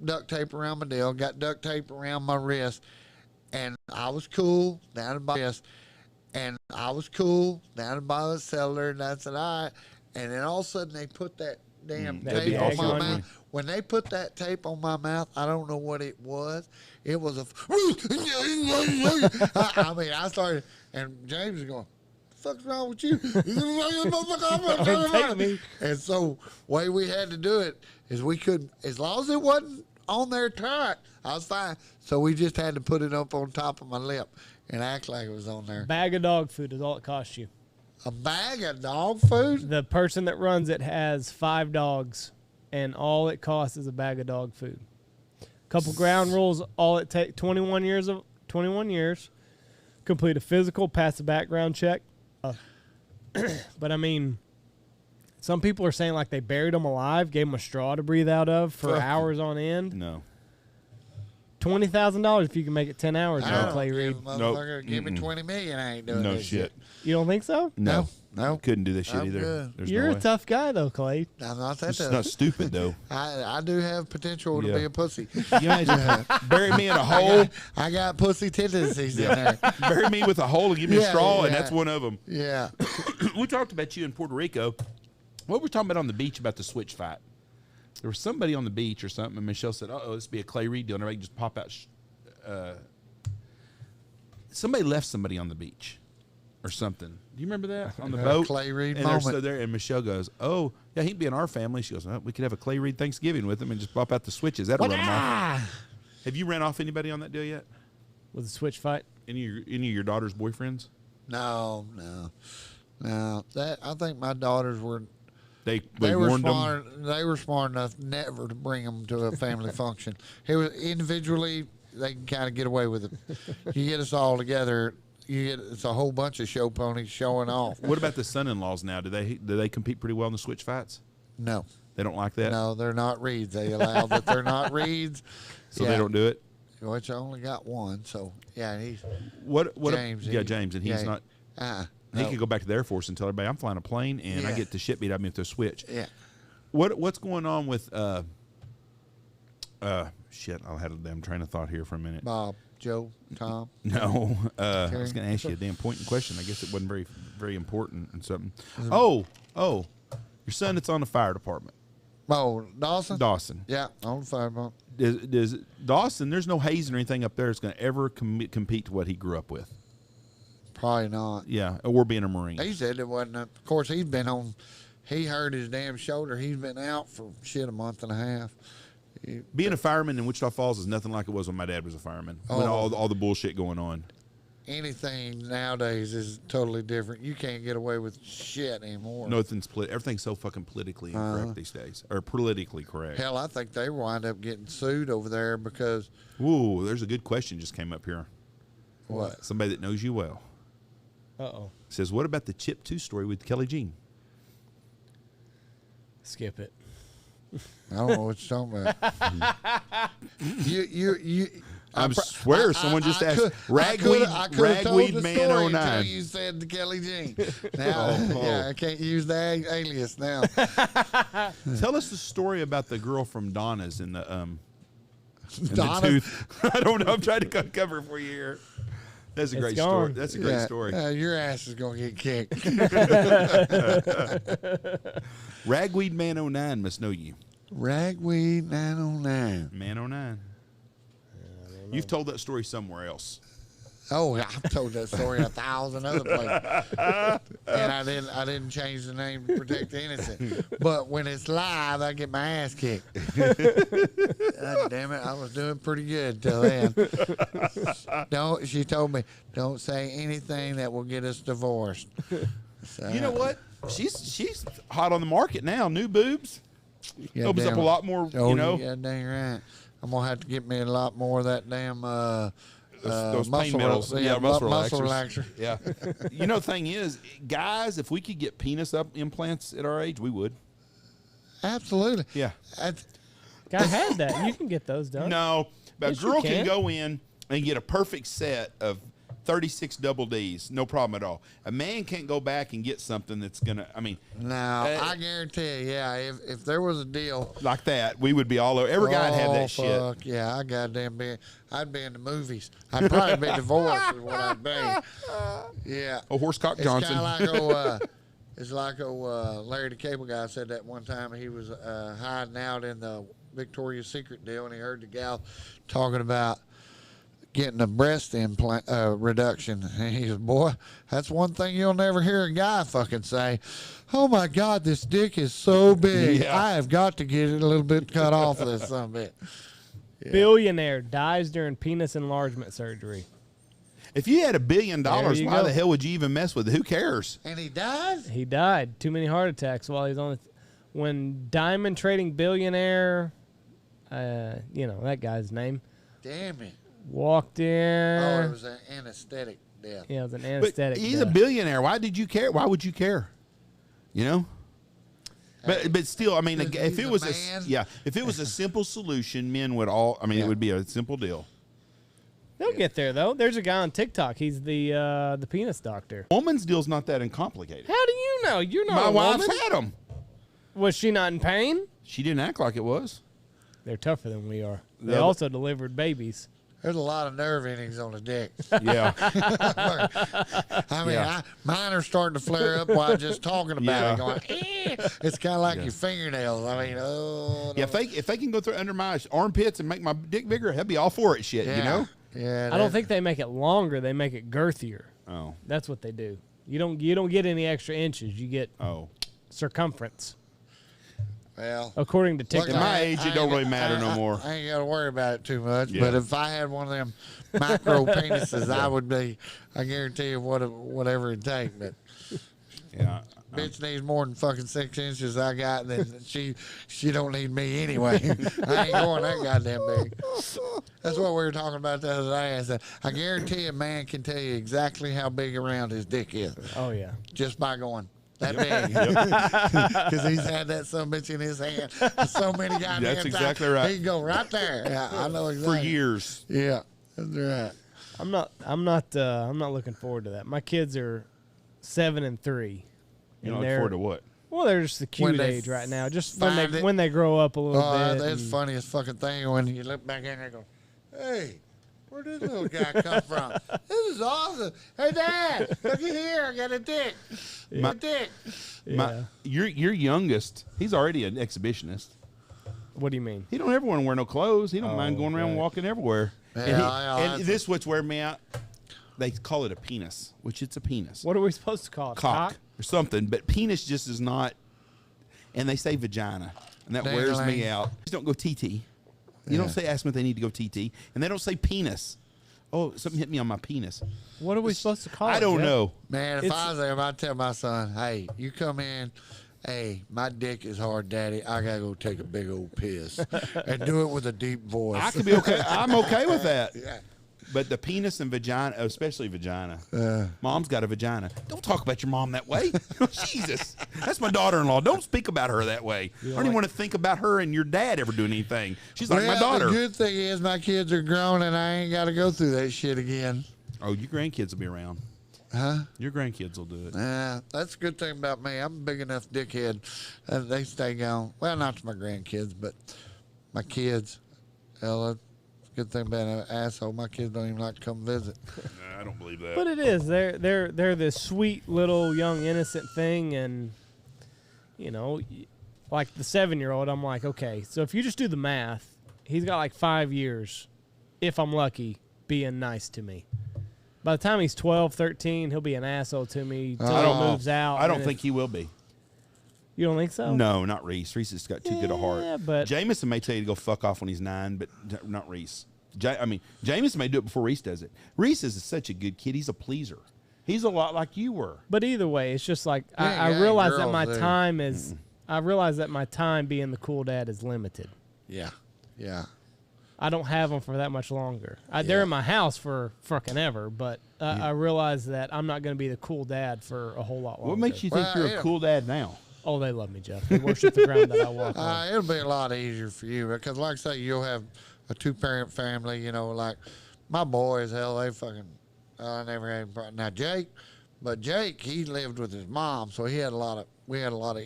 duct tape around my deal, got duct tape around my wrist, and I was cool down by the wrist, and I was cool down by the cellar, and I said, all right. And then all of a sudden they put that damn that'd be tape on awesome. my mouth. When they put that tape on my mouth, I don't know what it was. It was I mean, I started, and James was going, fuck's wrong with you? Take me. And so, way we had to do it is we couldn't, as long as it wasn't on there tight, I was fine. So we just had to put it up on top of my lip and act like it was on there. Bag of dog food is all it costs you. A bag of dog food? The person that runs it has 5 dogs, and all it costs is a bag of dog food. Couple ground rules. All it takes 21 years. Complete a physical, pass a background check. But I mean, some people are saying like they buried them alive, gave them a straw to breathe out of for hours on end. No. $20,000 if you can make it 10 hours. I No, don't Clay give Reid. a motherfucker, give me 20 million, I ain't doing No this shit. You don't think so? No. No. Couldn't do this shit I'm either. good. There's You're no a way. tough guy though, Clay. I'm not that It's tough. not stupid though. I do have potential to Yeah. be a pussy. You imagine bury me in a hole, I got pussy tendencies in there. bury me with a hole and give me a Yeah, straw, and yeah. that's one of them. Yeah. We talked about you in Puerto Rico. What were we talking about on the beach about the switch fight? There was somebody on the beach or something, and Michelle said, "Uh-oh, this would be a Clay Reid deal." And everybody just pop out. Somebody left somebody on the beach or something. Do you remember that on the boat? Clay Reid and they're moment. so there, and Michelle goes, "Oh, yeah, he'd be in our family." She goes, "Well, we could have a Clay Reid Thanksgiving with him and just pop out the switches. That'll run them off." Have you ran off anybody on that deal yet? With a switch fight. Any of your daughter's boyfriends? No. That I think my daughters were They were warned them. smart. They were smart enough never to bring them to a family function. It was individually they can kind of get away with it. You get us all together, it's a whole bunch of show ponies showing off. What about the son-in-laws now? Do they compete pretty well in the switch fights? No, They don't like that, no, they're not Reids. They allow that they're not Reids, so they don't do it. Which I only got one, so yeah, he's What? James. James, and he's not. He no. could go back to the Air Force and tell everybody I'm flying a plane and I Yeah. get the shit beat out of me with a switch. Yeah, What's going on with shit? I had a damn train of thought here for a minute. Bob, Joe, Tom. No, I Terry. was going to ask you a damn pointing question. I guess it wasn't very important and something. Mm-hmm. Oh, your son that's on the fire department, Oh, Dawson. Dawson. Yeah, on the fire bump. Does Dawson? There's no hazing or anything up there that's going to ever compete to what he grew up with. Probably not. Yeah, or being a Marine. He said it wasn't. Of course, he's been on. He hurt his damn shoulder. He's been out for shit a month and a half. Being a fireman in Wichita Falls is nothing like it was when my dad was a fireman. When Oh. all the bullshit going on. Anything nowadays is totally different. You can't get away with shit anymore. Everything's so fucking politically incorrect these days, or politically correct. Hell, I think they wind up getting sued over there because Ooh, there's a good question just came up here. what? Somebody that knows you well Uh-oh. says, "What about the Chip 2 story with Kelly Jean?" Skip it. I don't know what you're talking about. you. I swear someone just asked Ragweed Man until 09. you said the Kelly Jean. Now, yeah, I can't use the alias now. Tell us the story about the girl from Donna's in the Donna? tooth. I don't know. I'm trying to cover it for you here. That's a It's great gone. story. That's a great story. Your ass is gonna get kicked. Ragweed Man 09 must know you. Ragweed 909. Man 09. You've told that story somewhere else. Oh, I've told that story 1,000 other places, and I didn't change the name to protect the innocent. But when it's live, I get my ass kicked. God damn it, I was doing pretty good till then. She told me, don't say anything that will get us divorced. So, You know what? She's hot on the market now. New boobs. yeah, Opens up damn a it. lot more, Oh, you know. yeah, dang right. I'm gonna have to get me a lot more of that damn Those pain muscle medals. Yeah, muscle muscle relaxers. relaxer. Yeah. You know, the thing is, guys, if we could get penis up implants at our age, we would. Absolutely. Yeah. I had that. You can get those done. No, but Yes, a you girl can can. go in and get a perfect set of 36 double Ds, no problem at all. A man can't go back and get something that's gonna. I mean, Now, I guarantee you, yeah, if there was a deal. like that, we would be all over. Every guy'd have that shit. Fuck, yeah, I goddamn be. I'd be in the movies. I'd probably be divorced is what I'd be. Yeah. Oh, Horsecock It's Johnson. kind of like it's like Larry the Cable Guy said that one time. He was hiding out in the Victoria's Secret deal, and he heard the gal talking about getting a breast implant reduction. And he said, boy, that's one thing you'll never hear a guy fucking say. Oh my God, this dick is so big. Yeah. I have got to get it a little bit cut off of this some bit. Yeah. Billionaire dies during penis enlargement surgery. If you had $1 billion, why you go. the hell would you even mess with it? Who cares? And he died? He died. Too many heart attacks while he's on it. When diamond trading billionaire, that guy's name, Damn it. walked in. Oh, it was an anesthetic death. Yeah, it was an But anesthetic. he's a death. billionaire. Why did you care? Why would you care? You know? But still, I mean, He's if it a was man. if it was a simple solution, men would all. I mean, it would be a simple deal. They'll get there though. There's a guy on TikTok. He's the penis doctor. Woman's deal's not that uncomplicated. How do you know? You're not My a wife's woman. had them. Was she not in pain? She didn't act like it was. They're tougher than we are. They Yeah, but- also delivered babies. There's a lot of nerve endings on the dick. Yeah. I mean, Yeah. mine are starting to flare up while just talking about Yeah. it. Going, it's kind of like your fingernails. I mean, oh. Yeah, if they can go through under my armpits and make my dick bigger, I'd be all for it. Shit, yeah. you know. Yeah. I don't think they make it longer. They make it girthier. Oh, That's what they do. You don't get any extra inches. You get oh. circumference. Well, According to look, TikTok. At my age, it don't really matter no I- more. I ain't got to worry about it too much. Yeah. But if I had one of them micro penises, I would be. I guarantee you, whatever it takes. But Yeah. bitch needs more than fucking 6 inches I got, then she don't need me anyway. I ain't going that goddamn big. That's what we were talking about the other day. I said, I guarantee a man can tell you exactly how big around his dick is Oh yeah. just by going that big. Because he's had that son bitch in his hand so many goddamn That's times. exactly right. He can go right there. Yeah, I know exactly. For years. Yeah, that's right. I'm not looking forward to that. My kids are 7 and 3. You know, And look they're- forward to what? Well, they're just the When cute they age right now. Just find it. when they grow up a little Oh, bit. that's and- funniest fucking thing when you look back in and go, hey, where did this little guy come from? This is awesome. Hey, Dad, look at here. I got a dick. My- A dick. Yeah. Your youngest, he's already an exhibitionist. What do you mean? He don't ever want to wear no clothes. He don't mind going around right. walking everywhere. Yeah, and yeah, this is what's wearing me out. They call it a penis, which it's a penis. What are we supposed to call it? Cock or something, but penis just is not. And they say vagina, and that wears me Dang-a-lang. out. Just don't go TT. You don't say ask them if they need to go TT, and they don't say penis. Oh, something hit me on my penis. What are we supposed to call it? I don't Jeff? know. Man, if It's- I was there, I'd tell my son, hey, you come in. Hey, my dick is hard, Daddy. I got to go take a big old piss. And do it with a deep voice. I could be okay. I'm okay with that. Yeah. But the penis and vagina, especially vagina. Mom's got a vagina. Don't talk about your mom that way. Jesus. That's my daughter-in-law. Don't speak about her that way. I don't even want to think about her and your dad ever doing anything. She's like my Well, daughter. The good thing is my kids are grown and I ain't got to go through that shit again. Oh, your grandkids will be around. Huh? Your grandkids will do it. That's a good thing about me. I'm a big enough dickhead. They stay gone. Well, not to my grandkids, but my kids. Hell, that's a good thing about an asshole. My kids don't even like to come visit. Nah, I don't believe that. But it is. They're this sweet little young innocent thing, and like the 7-year-old. I'm like, okay, so if you just do the math, he's got like 5 years, if I'm lucky, being nice to me. By the time he's 12, 13, he'll be an asshole to me till he moves out. I don't and think he will be. You don't think so? No, not Reese. Reese has got too good a heart. Yeah, but- Jameson may tell you to go fuck off when he's 9, but not Reese. Jameson may do it before Reese does it. Reese is such a good kid. He's a pleaser. He's a lot like you were. But either way, it's just like Yeah, I yeah, realize that girls my do. time is. I realize that my time being the cool dad is limited. Yeah. Yeah. I don't have them for that much longer. They're in my house for fucking ever, but I realize that I'm not going to be the cool dad for a whole lot longer. What makes you think Well, you're yeah. a cool dad now? Oh, they love me, Jeff. They worship the ground that I walk on. It'll be a lot easier for you because, like I say, you'll have a 2-parent family. You know, like my boys, hell, they fucking. I never had any problem. Now Jake, he lived with his mom, so he had a lot of. We had a lot of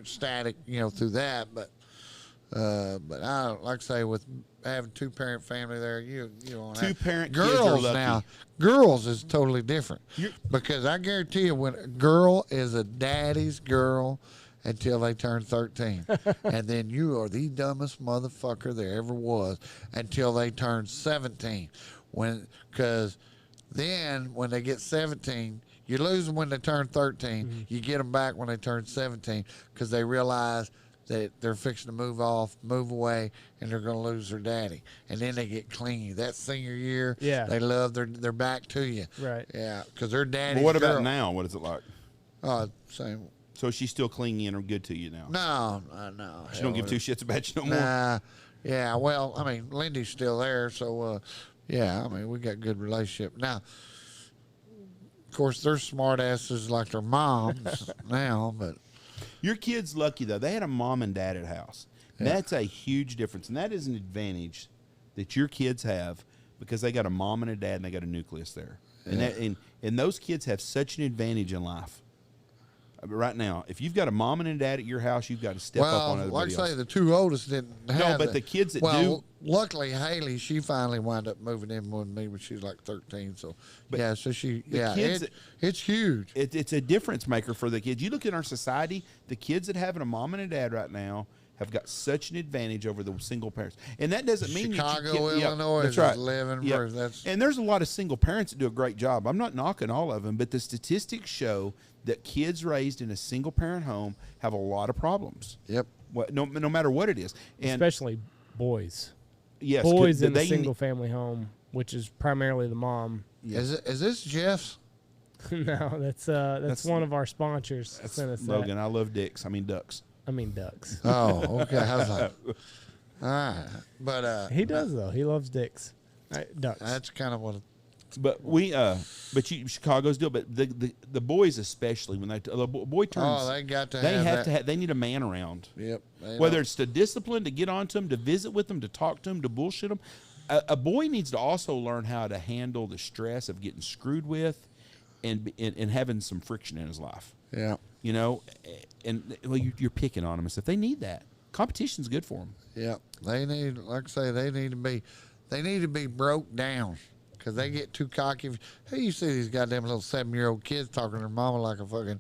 static, through that. But I don't like I say with having 2-parent family there, you don't have 2-parent kids are girls lucky. now. Girls is totally different because I guarantee you, when a girl is a daddy's girl until they turn 13, and then you are the dumbest motherfucker there ever was until they turn 17. Because then when they get 17, you lose them when they turn 13. Mm-hmm. You get them back when they turn 17 because they realize that they're fixing to move away, and they're going to lose their daddy. And then they get clingy. That senior year, Yeah. they love their back to you. Right. Yeah, because their daddy. Well, what about now? What is it like? Same. So she's still clingy and good to you now. No. She don't give two shits about you no more. Nah. Yeah. Well, I mean, Lindy's still there, so yeah. I mean, we got a good relationship now. Of course, they're smart asses like their moms now, but. Your kid's lucky though; they had a mom and dad at house. Yeah. That's a huge difference, and that is an advantage that your kids have because they got a mom and a dad, and they got a nucleus there. Yeah. And those kids have such an advantage in life. Right now, if you've got a mom and a dad at your house, you've got to step up on everybody like I else. say, the two oldest didn't have but the kids that well, do- luckily, Haley, she finally wound up moving in with me when she was like 13. So, yeah, so kids- it's huge. It's a difference maker for the kids. You look at our society, the kids that have a mom and a dad right now have got such an advantage over the single parents. And that doesn't mean Chicago, Illinois that's is right. 11 Yep. versus that's And there's a lot of single parents that do a great job. I'm not knocking all of them, but the statistics show that kids raised in a single parent home have a lot of problems. yep. No matter what it is. And Especially boys. yes, Boys in a they- single family home, which is primarily the mom. Is this Jeff's? No, that's one of our sponsors. That's Sent us Logan. that. I love ducks. I mean ducks. Oh, okay. I was like, all right, but He does though. He loves dicks. Ducks. that's kind of what. But Chicago's deal. But the boys especially when the boy turns, Oh, they got to. they have that. they need a man around. Yep. they Whether don't- it's to discipline, to get onto them, to visit with them, to talk to them, to bullshit them. A boy needs to also learn how to handle the stress of getting screwed with, and having some friction in his life. Yeah. You know, and well, you're picking on them and stuff. They need that. Competition's good for them. Yeah, they need, like I say, they need to be broke down because they get too cocky. Hey, you see these goddamn little 7-year-old kids talking to their mama like a fucking,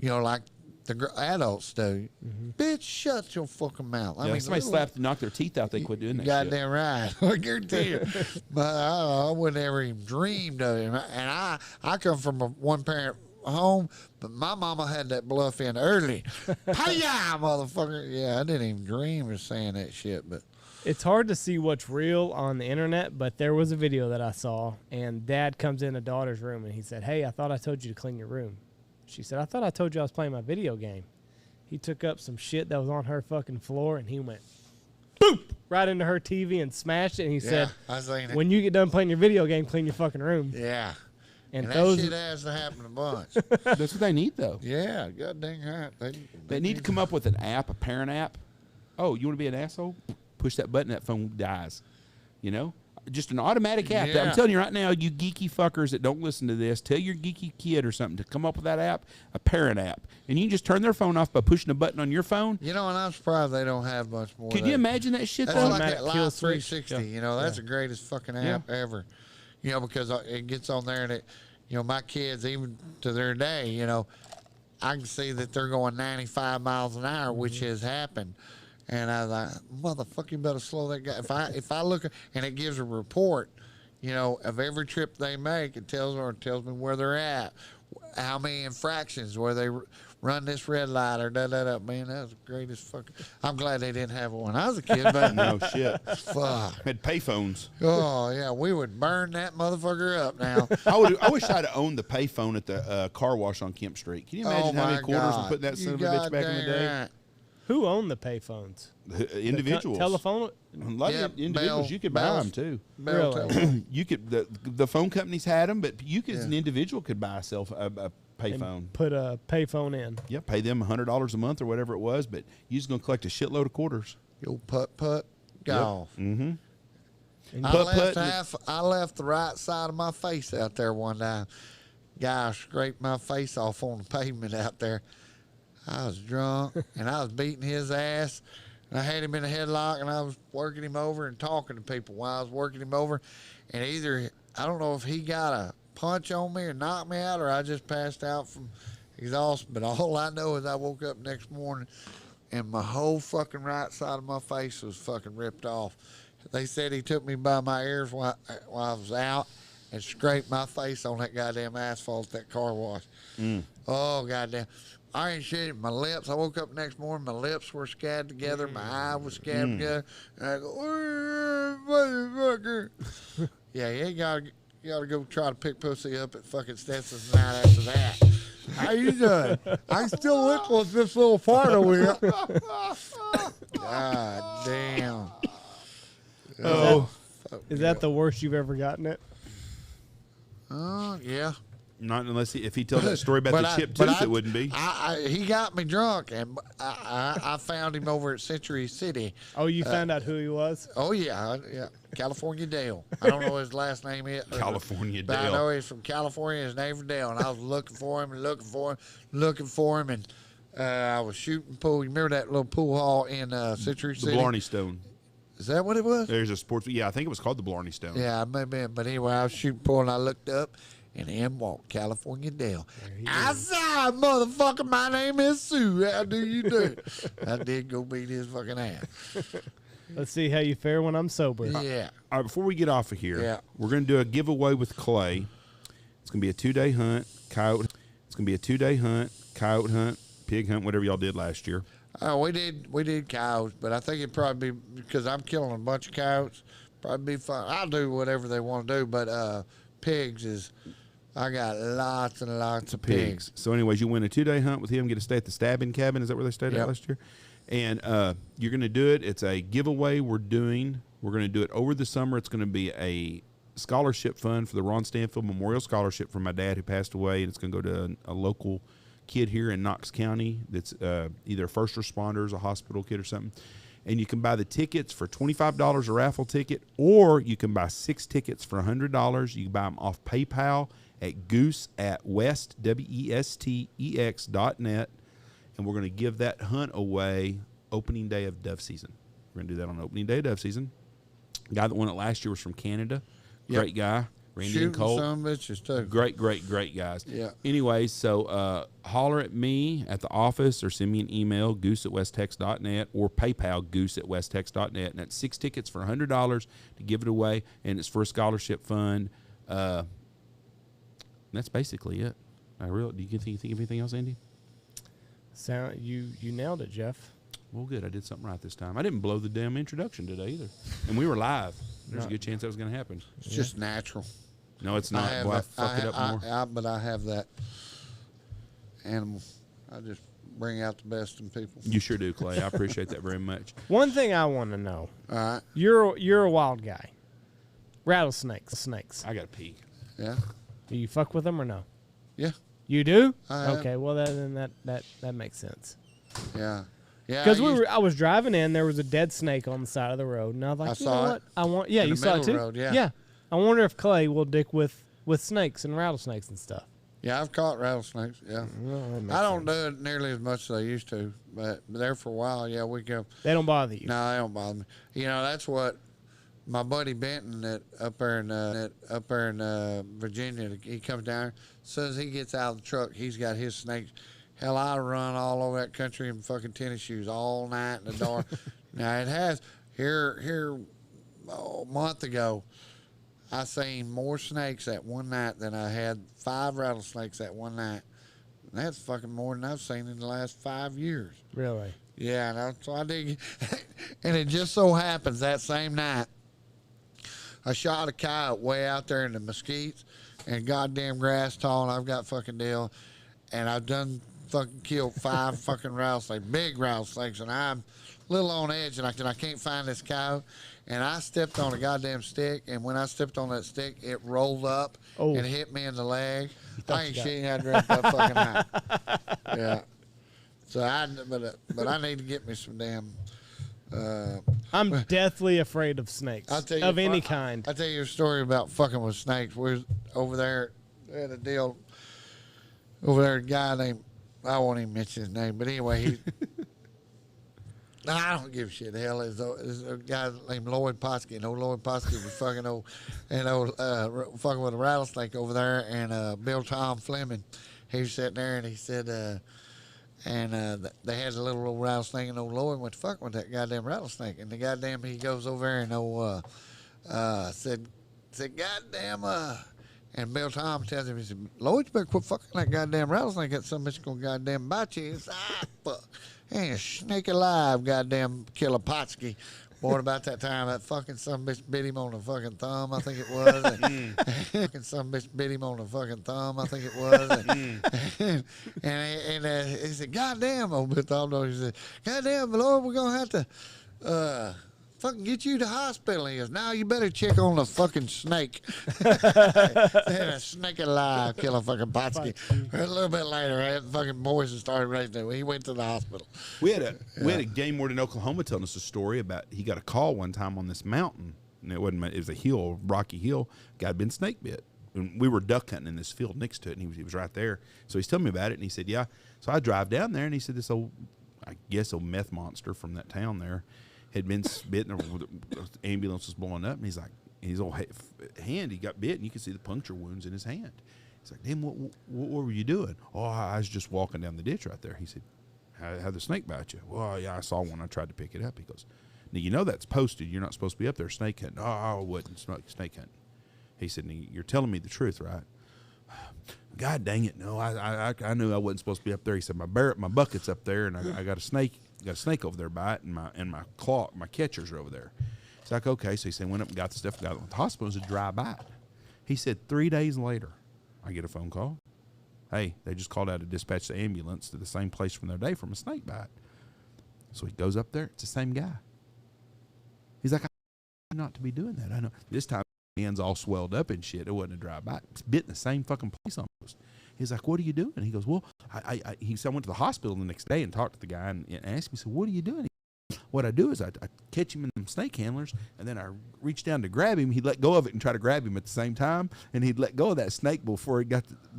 like the adults do. Bitch, shut your fucking mouth. I mean, somebody knock their teeth out, they quit doing that. goddamn right. I guarantee you. But I would never even dreamed of it. And I come from a one-parent home, but my mama had that bluff in early. Hi-ya, motherfucker. Yeah, I didn't even dream of saying that shit, but. It's hard to see what's real on the internet, but there was a video that I saw, and Dad comes in a daughter's room, and he said, "Hey, I thought I told you to clean your room." She said, "I thought I told you I was playing my video game." He took up some shit that was on her fucking floor, and he went, boop, right into her TV and smashed it, and he said, I seen it. "When you get done playing your video game, clean your fucking room." Yeah. And And those, that shit has to happen a bunch. That's what they need, though. Yeah, god dang right. They need to come up with an app, a parent app. Oh, you want to be an asshole? Push that button, that phone dies. You know? Just an automatic app. Yeah. I'm telling you right now, you geeky fuckers that don't listen to this, tell your geeky kid or something to come up with that app, a parent app. And you can just turn their phone off by pushing a button on your phone. And I'm surprised they don't have much more. Could you imagine that shit, That's though? like Automatic that kill Live switch. 360. That's the greatest fucking app ever. Because it gets on there and it, my kids, even to their day, I can see that they're going 95 miles an hour, which has happened. And I was like, motherfucker, you better slow that guy. If I look, and it gives a report, of every trip they make, it tells me where they're at, how many infractions, where they run this red light or da-da-da. Man, that was the greatest fucking. I'm glad they didn't have one when I was a kid, but No shit. fuck. Had payphones. Oh, yeah, we would burn that motherfucker up now. I wish I'd have owned the payphone at the car wash on Kemp Street. Can you imagine how many quarters were putting that son of a bitch back in the day? Right. who owned the payphones? Individuals. Telephone. A lot Yeah, of individuals, Bell- you could buy Bell's- them too. Bell Really? telephone. You could the phone companies had them, but you could as an Yeah. individual could buy a payphone. And put a payphone in. Yeah, pay them $100 a month or whatever it was, but you was gonna collect a shitload of quarters. Yo, putt, go. Mm-hmm. And I left the right side of my face out there one time. Guy scraped my face off on the pavement out there. I was drunk and I was beating his ass. And I had him in a headlock and I was working him over and talking to people while I was working him over. And either, I don't know if he got a punch on me or knocked me out or I just passed out from exhaustion. But all I know is I woke up next morning and my whole fucking right side of my face was fucking ripped off. They said he took me by my ears while I was out and scraped my face on that goddamn asphalt at that car wash. Oh, goddamn. I ain't shit. My lips, I woke up the next morning, my lips were scabbed together, my eye was scabbed together, and I go, motherfucker. Yeah, you gotta go try to pick pussy up at fucking Stetson's the night after that. How you doing? I still look with this little part over here. God damn. Oh. Is that the worst you've ever gotten it? Yeah. Not unless if he tells that story about the chipped tooth, it wouldn't be. He got me drunk, and I found him over at Century City. Oh, you found out who he was? Oh, yeah. California Dale. I don't know what his last name is. California but Dale. I know he's from California. His name's Dale, and I was looking for him, and I was shooting pool. You remember that little pool hall in Century City? The Blarney Stone. Is that what it was? There's a sports. Yeah, I think it was called the Blarney Stone. Yeah, maybe. But anyway, I was shooting pool, and I looked up, and in walked California Dale. I said, motherfucker, my name is Sue. How do you do? I did go beat his fucking ass. Let's see how you fare when I'm sober. Yeah. All right, before we get off of here, Yeah. we're going to do a giveaway with Clay. It's going to be a 2-day hunt, coyote. It's going to be a 2-day hunt, coyote hunt, pig hunt, whatever y'all did last year. Oh, we did coyotes, but I think it'd probably be because I'm killing a bunch of coyotes. Probably be fun. I'll do whatever they want to do, but pigs is. I got lots and lots of pigs. So, anyways, you win a 2-day hunt with him. Get to stay at the stabbing cabin. Is that where they stayed at Yep. last year? And you're going to do it. It's a giveaway we're doing. We're going to do it over the summer. It's going to be a scholarship fund for the Ron Stanfield Memorial Scholarship for my dad who passed away, and it's going to go to a local kid here in Knox County that's either first responders, a hospital kid or something. And you can buy the tickets for $25 a raffle ticket, or you can buy 6 tickets for $100. You can buy them off PayPal at goose@westex.net. And we're going to give that hunt away opening day of dove season. We're going to do that on opening day of dove season. The guy that won it last year was from Canada. Yep. Great guy. Randy Shooting and Colt. some bitches too. Great guys. Yeah. Anyways, so holler at me at the office or send me an email, goose@westex.net, or PayPal, goose@westex.net. And that's 6 tickets for $100 to give it away, and it's for a scholarship fund. That's basically it. Do you think of anything else, Andy? You nailed it, Jeff. Well, good. I did something right this time. I didn't blow the damn introduction today either. And we were live. There's a good chance that was going to happen. It's just natural. No, it's not. I fuck it up more. But I have that animal. I just bring out the best in people. You sure do, Clay. I appreciate that very much. One thing I want to know. All right. You're a wild guy. Rattlesnakes. I got to pee. Yeah. Do you fuck with them or no? Yeah. You do? I have. Okay. Well, then that makes sense. Yeah. Yeah. Because I was driving in, there was a dead snake on the side of the road, and I was like, I you saw know it. what? I want. Yeah, In you the saw it middle too. road, yeah. Yeah. I wonder if Clay will dick with snakes and rattlesnakes and stuff. Yeah, I've caught rattlesnakes. Yeah. Well, that makes I don't sense. do it nearly as much as I used to, but there for a while, yeah, we go. They don't bother you. No, they don't bother me. You know, that's what my buddy Benton that up there in Virginia, he comes down. As soon as he gets out of the truck, he's got his snakes. Hell, I run all over that country in fucking tennis shoes all night in the dark. Now it has here a month ago, I seen more snakes that one night than I had 5 rattlesnakes that one night. And that's fucking more than I've seen in the last 5 years. Really? Yeah, and that's why I dig. And it just so happens that same night, I shot a coyote way out there in the mesquites and goddamn grass tall, and I've got fucking deal, and I've done fucking killed 5 fucking rattlesnakes, big rattlesnakes, and I'm a little on edge, and I can't find this coyote, and I stepped on a goddamn stick, and when I stepped on that stick, it rolled up and hit me in the leg. I ain't shitting that dressed up fucking night. Yeah. So but I need to get me some damn. I'm deathly afraid of snakes. I'll tell you of any kind. I'll tell you a story about fucking with snakes. We was over there at a deal over there, a guy named, I won't even mention his name, but anyway, he. No, I don't give a shit. Hell, there's a guy named Lloyd Potsky, and old Lloyd Potsky was fucking fucking with a rattlesnake over there, and Bill Tom Fleming, he was sitting there, and he said, And they had a little old rattlesnake, and old Lloyd went to fuck with that goddamn rattlesnake. And the goddamn, he goes over there and said, goddamn, and Bill Tom tells him, he said, Lloyd, you better quit fucking that goddamn rattlesnake. That some bitch gonna goddamn bite you. He said, fuck. Ain't a snake alive, goddamn Kilopotsky. Boy, about that time, that fucking some bitch bit him on the fucking thumb, I think it was. Fucking some bitch bit him on the fucking thumb, I think it was. And he said, goddamn, old Bill Tom, he said, goddamn, Lord, we're going to have to fucking get you to the hospital. He goes, now you better check on the fucking snake. A snake alive, kill a fucking Potsky. A little bit later, that fucking boys started racing. He went to the hospital. We had a game warden in Oklahoma telling us a story about he got a call one time on this mountain, and it was a hill, rocky hill. Guy had been snake bit. And we were duck hunting in this field next to it, and he was right there. So he's telling me about it, and he said, yeah. So I drive down there, and he said this old meth monster from that town there had been bitten, the ambulance was blowing up, and he's like, his old hand, he got bit, and you could see the puncture wounds in his hand. He's like, damn, what were you doing? Oh, I was just walking down the ditch right there. He said, how'd the snake bite you? Well, yeah, I saw one. I tried to pick it up. He goes, now, you know that's posted. You're not supposed to be up there snake hunting. Oh, I wouldn't snake hunting. He said, you're telling me the truth, right? God dang it, no, I knew I wasn't supposed to be up there. He said, my bucket's up there, and I got a snake. Got a snake over there biting, and my claw, my catchers are over there. It's like, okay. So he said, went up and got the stuff, got it to the hospital. It was a dry bite. He said 3 days later, I get a phone call. Hey, they just called out to dispatch the ambulance to the same place from their day from a snake bite. So he goes up there. It's the same guy. He's like, I know not to be doing that. I know. This time, his hand's all swelled up and shit. It wasn't a dry bite. It's bit in the same fucking place almost. He's like, what are you doing? He goes, well, he said, I went to the hospital the next day and talked to the guy and asked me, so what are you doing? What I do is I catch him in them snake handlers, and then I reach down to grab him. He'd let go of it and try to grab him at the same time, and he'd let go of that snake before it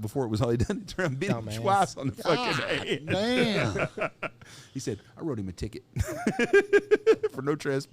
was all he done. He turned and bit him twice on the fucking head. Damn. He said, I wrote him a ticket for no trespass.